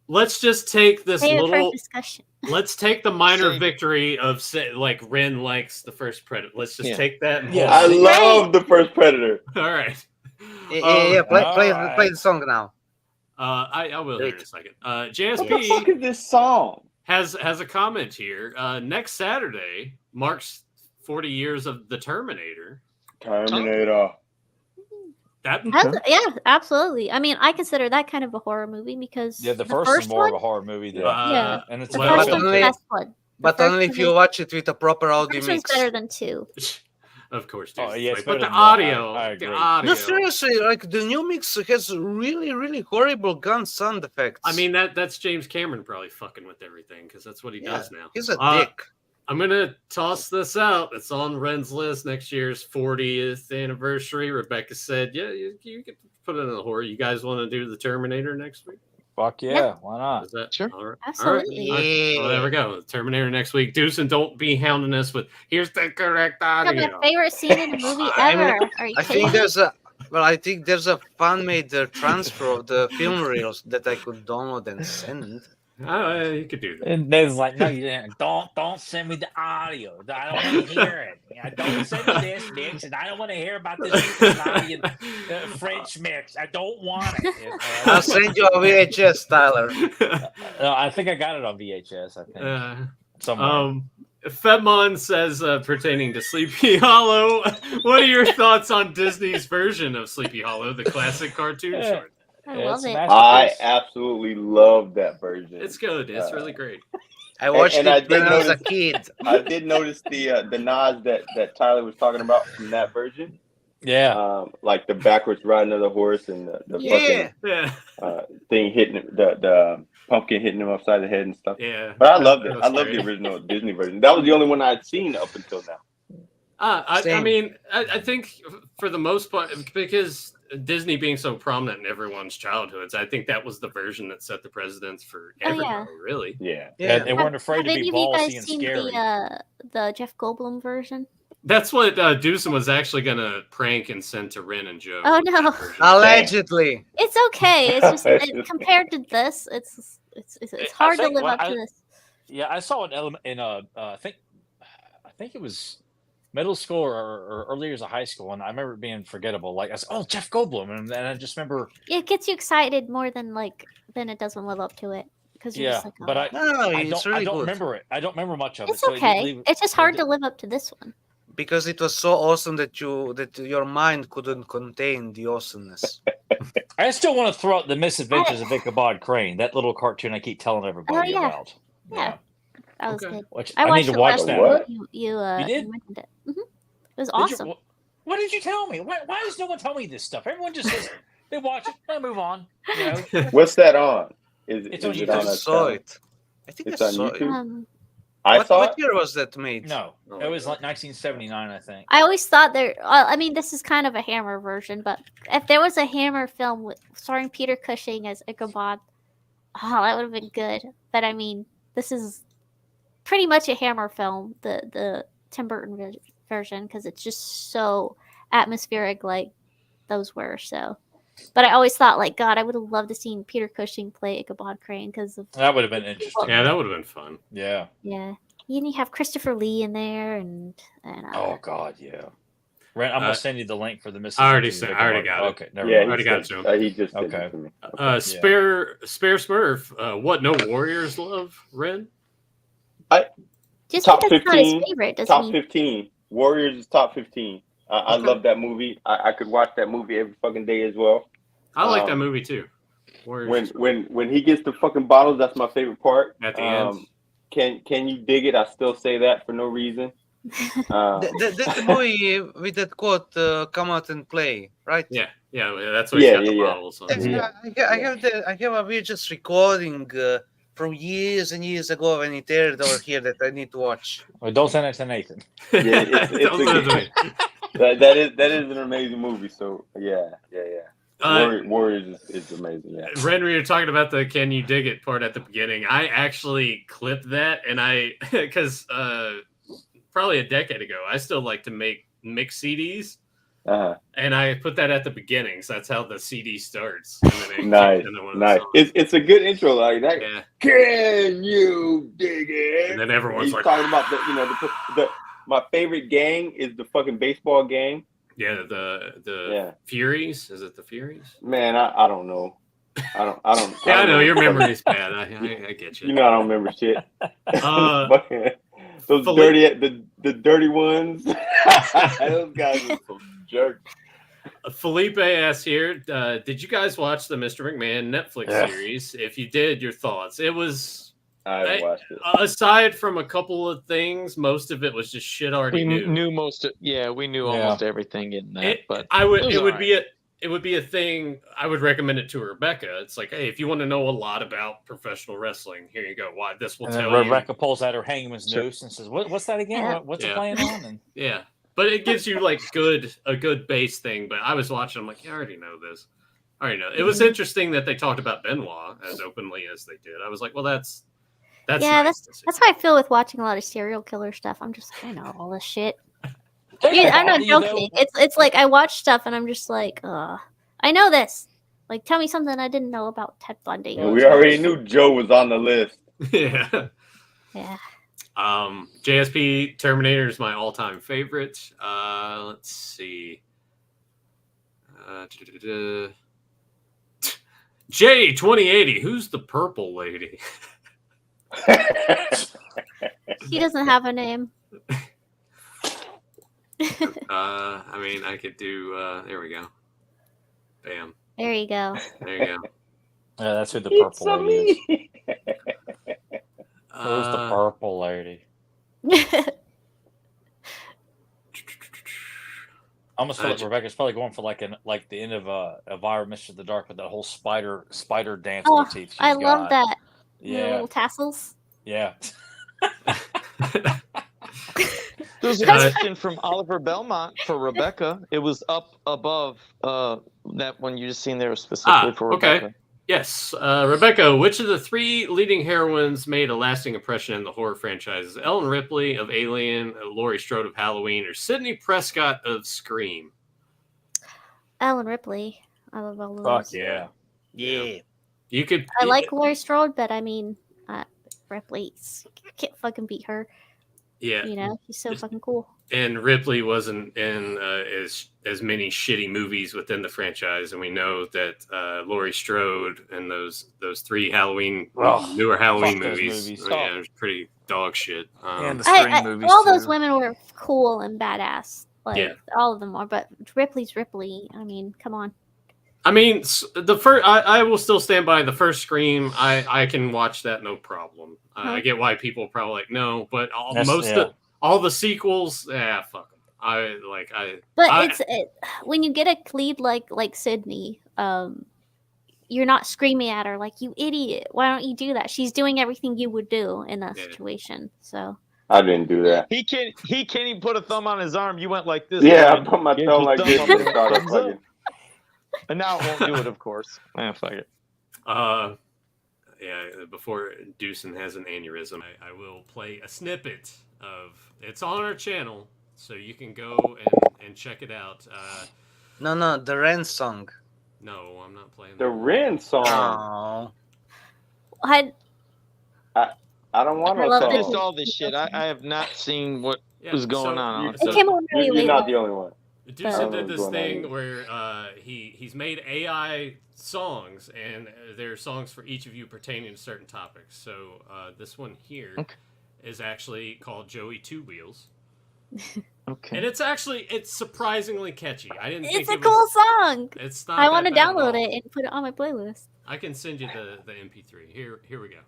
let's just take this little discussion. Let's take the minor victory of like Ren likes the first Predator. Let's just take that. And I love the first Predator. All right. Play the song now. I will here in a second. JSP. What the fuck is this song? Has a comment here. Next Saturday marks 40 years of the Terminator. Terminator. Yeah, absolutely. I mean, I consider that kind of a horror movie because the first is more of a horror movie than and it's the first one's the best one. But only if you watch it with a proper audio mix. mix. Better than 2. Of course, dude. Oh, yeah, but the audio, I agree. No, seriously, like the new mix has really, really horrible gun sound effects. I mean, that's James Cameron probably fucking with everything because that's what he does now. He's a dick. I'm gonna toss this out. It's on Ren's list. Next year's 40th anniversary. Rebecca said, "Yeah, you can put it in the horror. You guys want to do the Terminator next week?" Fuck yeah, why not? Is that Sure. all right? Absolutely. All right. Well, there we go. Terminator next week. Deuce, and don't be hounding us with here's the correct Yeah, audio. my favorite scene in the movie I mean, ever. Are you I kidding think me? there's a fan-made transfer of the film reels that I could download and send. You could do that. And Ned's like, no, you didn't. Don't send me the audio. I don't want to hear it. Don't send me this mix, and I don't want to hear about this Italian French mix. I don't want it. I'll send you a VHS, Tyler. I think I got it on VHS. I think somewhere. Fedmon says pertaining to Sleepy Hollow, what are your thoughts on Disney's version of Sleepy Hollow, the classic cartoon short? I love it. I absolutely love that version. It's good. It's really great. I watched and it when I was a kid. I did notice the nods that Tyler was talking about from that version. Yeah. Like the backwards riding of the horse and the fucking thing hitting the pumpkin hitting him upside the head and stuff. Yeah. But I loved it. That I was loved great. the original Disney version. That was the only one I'd seen up until now. I mean, I think for the most part, because Disney being so prominent in everyone's childhoods, I think that was the version that set the precedence for everybody, really. Yeah. They weren't afraid to Have be any of you ballsy guys and seen scary. the Jeff Goldblum version? That's what Deucin was actually going to prank and send to Ren and Joe. Oh no, Allegedly. it's okay. It's just compared to this, it's hard to think live when up to this. Yeah, I saw an element in I think it was middle school or early years of high school, and I remember it being forgettable. Like I said, oh, Jeff Goldblum, and I just remember. It gets you excited more than it doesn't live up to it because you're Yeah, just like, but I it's don't really good. remember it. I don't remember much of it's it. So okay. It's just hard to live up to this one. Because it was so awesome that your mind couldn't contain the awesomeness. I still want to throw out the Misadventures of Ichabod Crane, that little cartoon I keep telling everybody yeah. about. Yeah, that was good. Which I I watched need to it watch last that. night. You did? mentioned it. It was Did you- awesome. What did you tell me? Why does no one tell me this stuff? Everyone just says they watch it, they move on. You know? What's that on? It's Is on it YouTube. on I a saw channel? it. I think It's I on saw YouTube? it. I saw What it. year was that made? No, Oh, it was like 1979, I think. I always thought there. I mean, this is kind of a Hammer version, but if there was a Hammer film starring Peter Cushing as Ichabod, that would have been good. But I mean, this is pretty much a Hammer film, the Tim Burton version, because it's just so atmospheric, like those were. So, but I always thought, like, God, I would have loved to seen Peter Cushing play Ichabod Crane because of That would have been interesting. Yeah, that would have been fun. Yeah. yeah. You have Christopher Lee in there, and Oh God, yeah. Ren, I'm gonna send you the link for the Misadventures. I already of sent. I Ichabod. already got it. Okay, never Yeah, mind. already got it to him. He just sent Okay. it to me. Spare Smurf. What? No Warriors love Ren? just Top because it's not his 15. favorite doesn't Top mean 15. Warriors is top 15. I love that movie. I could watch that movie every fucking day as well. I like that movie too. Warriors. When he gets the fucking bottles, that's my favorite part. At the end. Can you dig it? I still say that for no reason. The movie with that quote, "Come out and play," right? Yeah, that's what he's got the bottles on. I have a VHS recording from years and years ago when it aired over here that I need to watch. Well, don't send it to Nathan. Yeah, that is an amazing movie. So yeah. Warriors is amazing. Yeah. Renry, you're talking about the "Can you dig it" part at the beginning. I actually clipped that, and because probably a decade ago, I still like to make mix CDs, and I put that at the beginning, so that's how the CD starts. And then it Nice, kicks into one of the nice. songs. It's a good intro like that. Yeah. Can you dig it? And then everyone's He's like, talking about the my favorite gang is the fucking baseball game. Yeah, the Furies. Is it the Furies? Man, I don't know. I don't. Yeah, I know your remember. memory's bad. I get you. You know I don't remember shit. Those Philippe- the dirty ones. Those guys are some jerks. Felipe asks here, did you guys watch the Mr. McMahon Netflix Yeah. series? If you did, your thoughts. It was. I watched it. Aside from a couple of things, most of it was just shit already We knew. knew we knew almost everything in that. But It would be a thing. I would recommend it to Rebecca. It's like, hey, if you want to know a lot about professional wrestling, here you go. Why this will And then tell you. Rebecca pulls out her hangman's noose and says, "What's that again? What's it playing on?" And Yeah, but it gives you like a good base thing. But I was watching. I'm like, I already know this. I already know. It was interesting that they talked about Benoit as openly as they did. I was like, well, that's yeah, nice to see. that's how I feel with watching a lot of serial killer stuff. I'm just I know all this shit. They're Dude, gonna I'm not bother you, though. joking. It's like I watch stuff and I'm just like, I know this. Like, tell me something I didn't know about Ted Bundy. And we already knew Joe was on the list. Yeah. Yeah. JSP Terminator is my all-time favorite. Let's see. J2080. Who's the purple lady? She doesn't have a name. I mean, I could do. There we go. Bam. There you go. There you go. Yeah, that's who the purple lady is. Who's the purple lady? I almost feel like Rebecca's probably going for like the end of Elvira, Mistress of the Dark, with that whole spider dance Oh, with the teeth. I love that. The Yeah. little tassels. Yeah. There's a question from Oliver Belmont for Rebecca. It was up above that one you just seen there specifically for Rebecca. Okay. Yes. Rebecca, which of the three leading heroines made a lasting impression in the horror franchises? Ellen Ripley of Alien, Laurie Strode of Halloween, or Sidney Prescott of Scream? Ellen Ripley. I love all of Fuck those. yeah. Yeah. You could. I like Laurie Strode, but I mean, Ripley, you can't fucking beat her. Yeah. You know, she's so fucking cool. And Ripley wasn't in as many shitty movies within the franchise, and we know that Laurie Strode and those three newer Halloween movies, yeah, it was pretty dog shit. And the Scream movies all those too. women were cool and badass. Like Yeah. all of them are, but Ripley's Ripley. I mean, come on. I mean, the first I will still stand by the first Scream. I can watch that no problem. I get why people probably like no, but all the sequels, yeah, fuck them. But when you get a lead like Sydney, you're not screaming at her like you idiot. Why don't you do that? She's doing everything you would do in that situation. So I didn't do that. He can't even put a thumb on his arm. You went like this. Yeah, I man. put my Here's thumb your like this thumb and on started the- fucking. And now it won't do it, of course. Fuck it. Yeah, before Deucin has an aneurysm, I will play a snippet of it's on our channel, so you can go and check it out. No, the Ren song. No, I'm not playing The Ren song. I don't want I no love song. all this shit. I have not seen what was going on. It came on really You're late. not the only one. Deucin did this thing where he's made AI songs, and they're songs for each of you pertaining to certain topics. So this one here is actually called Joey Two Wheels. Okay. And it's surprisingly catchy. I didn't think It's a it cool was, song. It's not. I want to that bad at download all. it and put it on my playlist. I can send you the MP3. Here we go.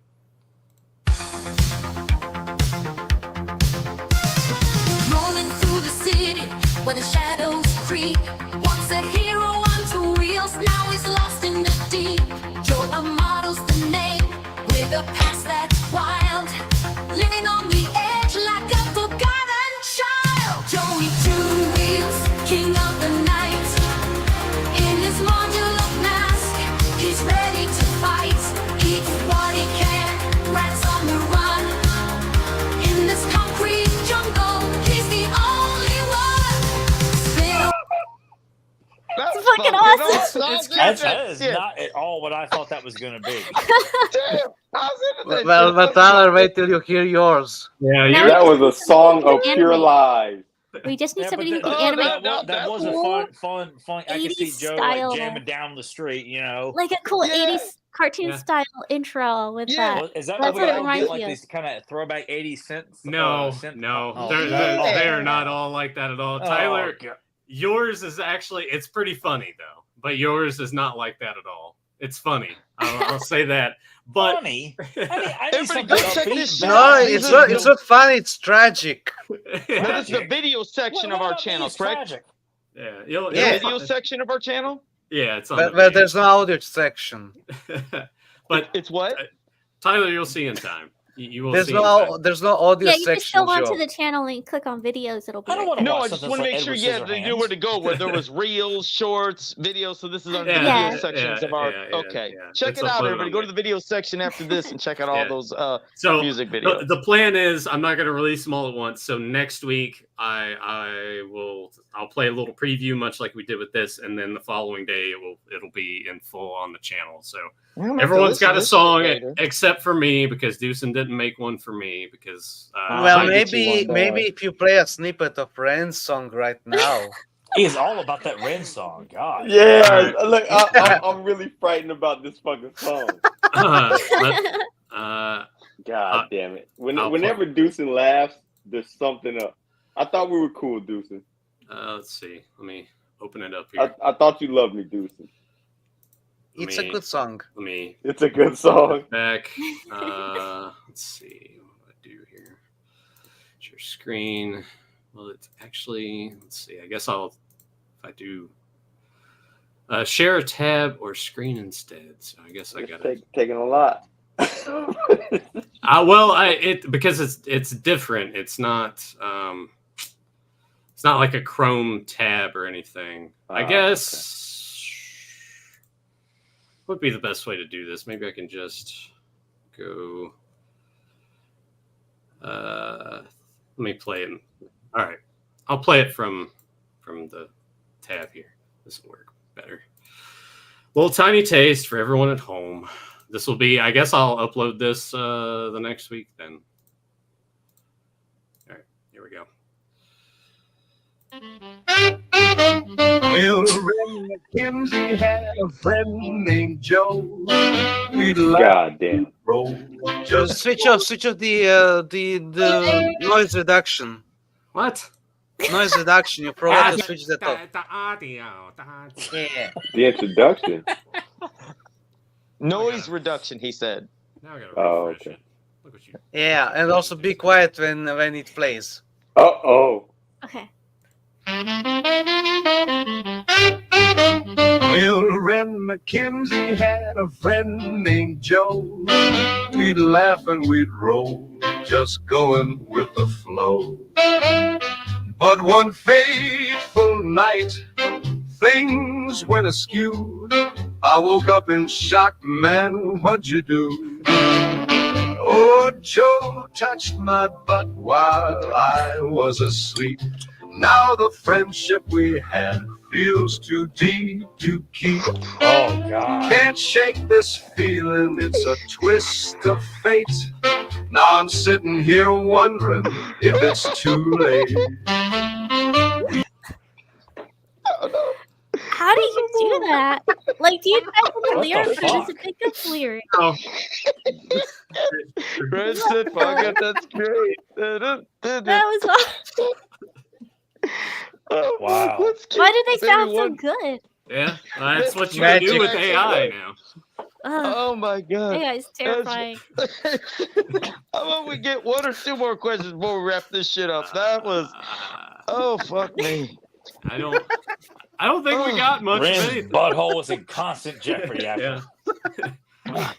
Rolling through the city where the shadows creep. Once a hero on two wheels, now he's lost in the deep. Joe Amato's the name, with a past that's wild. Living on the edge like a forgotten child. Joey Two Wheels, king of the night. In his modular mask, he's ready to fight. Eats what he can, rats on the run. In this concrete jungle, he's the only one. It's fucking awesome. That is not at all what I thought that was going to be. Well, but Tyler, wait till you hear yours. Yeah, that was a song of Animate. pure lies. We just need Yeah, somebody who but can animate that was a fun. I could see 80s Joe style. like jamming down the street, you know. like a cool 80s cartoon style intro with that. Well, is that That's what what it we all reminds get, like me of. these kind of throwback 80s synths? No, Oh, they're not all like that at all. Oh, Tyler, God. yours is actually it's pretty funny though, but yours is not like that at all. It's funny. I'll say that. But funny. I need Everybody something go check upbeat this and shit No, out. balanced. These it's not funny. It's tragic. That is the video section of our channel, correct? Tragic. Yeah, The video section of our channel? Yeah, it's on But, the but video. there's no audio section. But it's what? Tyler, you'll see in time. You will There's see. there's no audio Yeah, you just section, go onto Joe. the channel and click on videos. It'll be. I don't right want to there. No, watch I just something want to like make sure, Edward they knew where to go, where there was reels, shorts, videos. So this is under the Yeah, video sections of our. Okay, check It's it out, uploaded everybody. on Go to the video section after this and check out all those So music videos. the plan is I'm not going to release them all at once. So next week I'll play a little preview, much like we did with this, and then the following day it'll be in full on the channel. So everyone's got a song except for me, because Deucin didn't make one for me because well, maybe if you play a snippet of Ren's song right now. He is all about that Ren song. God. Yeah, look, I'm really frightened about this fucking song. God damn it! Whenever Deucin laughs, there's something up. I thought we were cool, Deucin. Let's see. Let me open it up here. I thought you loved me, Deucin. It's a good song. It's a good song. Back. Let's see what I do here. Share screen. Well, it's actually. Let's see. I guess if I do share a tab or screen instead. So I guess I got it. Taking a lot. Because it's different. It's not. It's not like a Chrome tab or anything. I guess. What would be the best way to do this? Maybe I can just go. Let me play it. All right, I'll play it from the tab here. This will work better. Little tiny taste for everyone at home. This will be. I guess I'll upload this the next week then. All right, here we go. Well, Ren McKenzie had a friend named Joe. God damn. Just switch off the noise reduction. What? Noise reduction. You forgot to switch that off. The introduction. Noise reduction, he said. Now I gotta Oh, okay. Look what you. Yeah, and also be quiet when it plays. Oh. Okay. Well, Ren McKenzie had a friend named Joe. We'd laugh and we'd roll, just going with the flow. But one fateful night, things went askew. I woke up in shock, man, what'd you do? Oh, Joe touched my butt while I was asleep. Now the friendship we had feels too deep to keep. Oh, God. Can't shake this feeling, it's a twist of fate. Now I'm sitting here wondering if it's too late. How do you do that? Like, do you type in the lyrics or does it pick up lyrics? Oh. Red said, "Fuck it, that's great." That was awesome. Wow. Why do they sound so good? Yeah, that's what you can do with AI now. Oh my god. AI is terrifying. How about we get one or two more questions before we wrap this shit up? That was. Oh fuck me. I don't think we got much of Ren's anything. butthole was in constant jeopardy after. Yeah.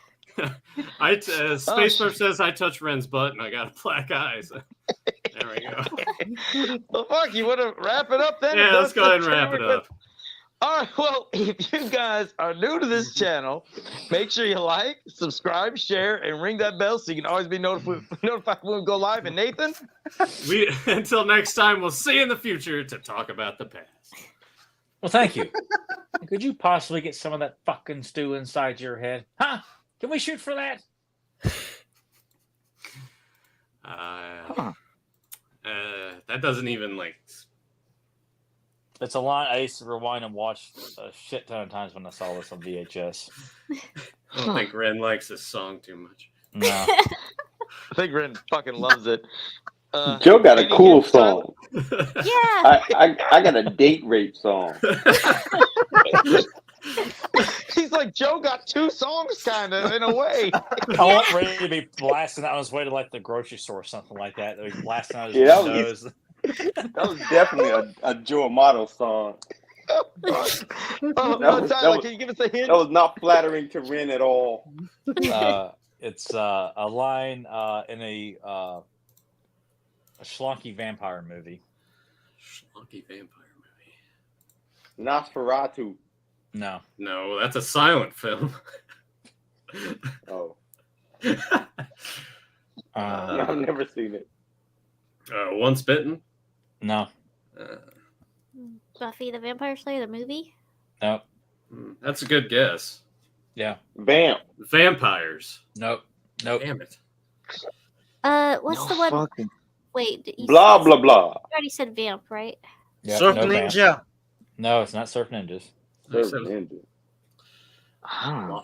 Space Smurf says I touched Ren's butt and I got a black eye. So there we go. Well, fuck, you want to wrap it up then? Yeah, let's go ahead and wrap it up. All right, well, if you guys are new to this channel, make sure you like, subscribe, share, and ring that bell so you can always be notified when we go live. And Nathan? Until next time, we'll see you in the future to talk about the past. Well, thank you. Could you possibly get some of that fucking stew inside your head? Huh? Can we shoot for that? That doesn't even like. It's a line I used to rewind and watch a shit ton of times when I saw this on VHS. I don't think Ren likes this song too much. No. I think Ren fucking loves it. Joe got a cool song. Yeah. I got a date rape song. He's like, Joe got two songs, kind of, in a way. I want Ray to be blasting out on his way to like the grocery store or something like that. He's blasting out his Yeah, windows. that was definitely a Joe Amato song. Tyler, can you give us a hint? That was not flattering to Ren at all. It's a line in a schlonky vampire movie. Schlonky vampire movie. Nosferatu. No. No, that's a silent film. Oh. Uh, I've never seen it. Once Bitten. No. Buffy the Vampire Slayer, the movie. No. That's a good guess. Yeah. Vamp. Vampires. Nope. Nope. Damn it. What's the one? Fucking... Wait. You Blah said- blah blah. You already said vamp, right? Yep, Surf no vamp. Ninja. No, it's not Surf Ninjas.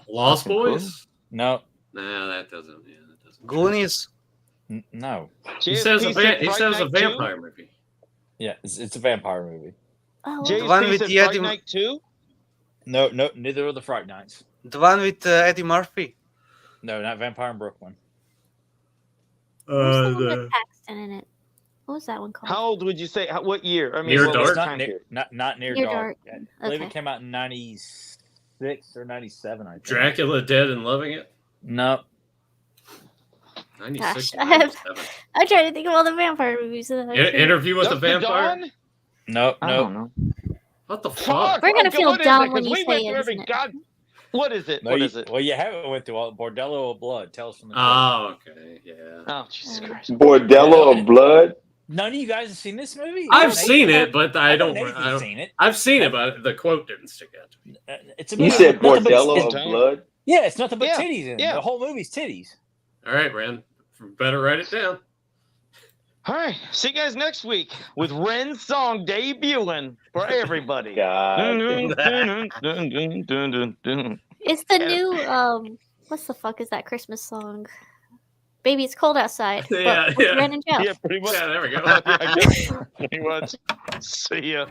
Lost Boys. No. Nah, that doesn't. Yeah, that doesn't. Goonies. No. He says a vampire movie. Yeah, it's a vampire movie. Oh, The one with the Eddie, Night 2? No, neither of the Fright Nights. the one with Eddie Murphy. No, not Vampire in Brooklyn. What's the one with Paxton in it? What was that one called? How old would you say? What year? I mean, Near what Dark? was Not time near, period? not near Near Dark. Dark. I believe Okay. it came out in 96 or 97, I think. Dracula Dead and Loving It. No. 96. Gosh, I'm trying to think of all the vampire movies. That I can't. Interview with a Dusk to Vampire. Dawn? No, I don't no. know. What the fuck? We're gonna Okay, feel what is dumb it? when 'Cause you we say went it, through every isn't it? god. What is it? No, What you- is it? Well, you haven't went through all Bordello of Blood. Tell us from the Oh, okay, yeah. Oh, Jesus Christ. Bordello of Blood. None of you guys have seen this movie? I've Nathan- seen it, but I don't. Nathan's I don't seen it. I've seen it, but the quote didn't stick out to me. It's a You movie said with nothing but- Bordello it's- of Blood. Yeah, it's nothing but Yeah, titties in it. yeah. The whole movie's titties. All right, Ren. Better write it down. All right. See you guys next week with Ren's song debuting for everybody. God. It's the new what's the fuck is that Christmas song? Baby, it's cold outside. Yeah, but with yeah. Ren and Jeff. Yeah, pretty much. Yeah, there we go. I guess pretty much. See ya.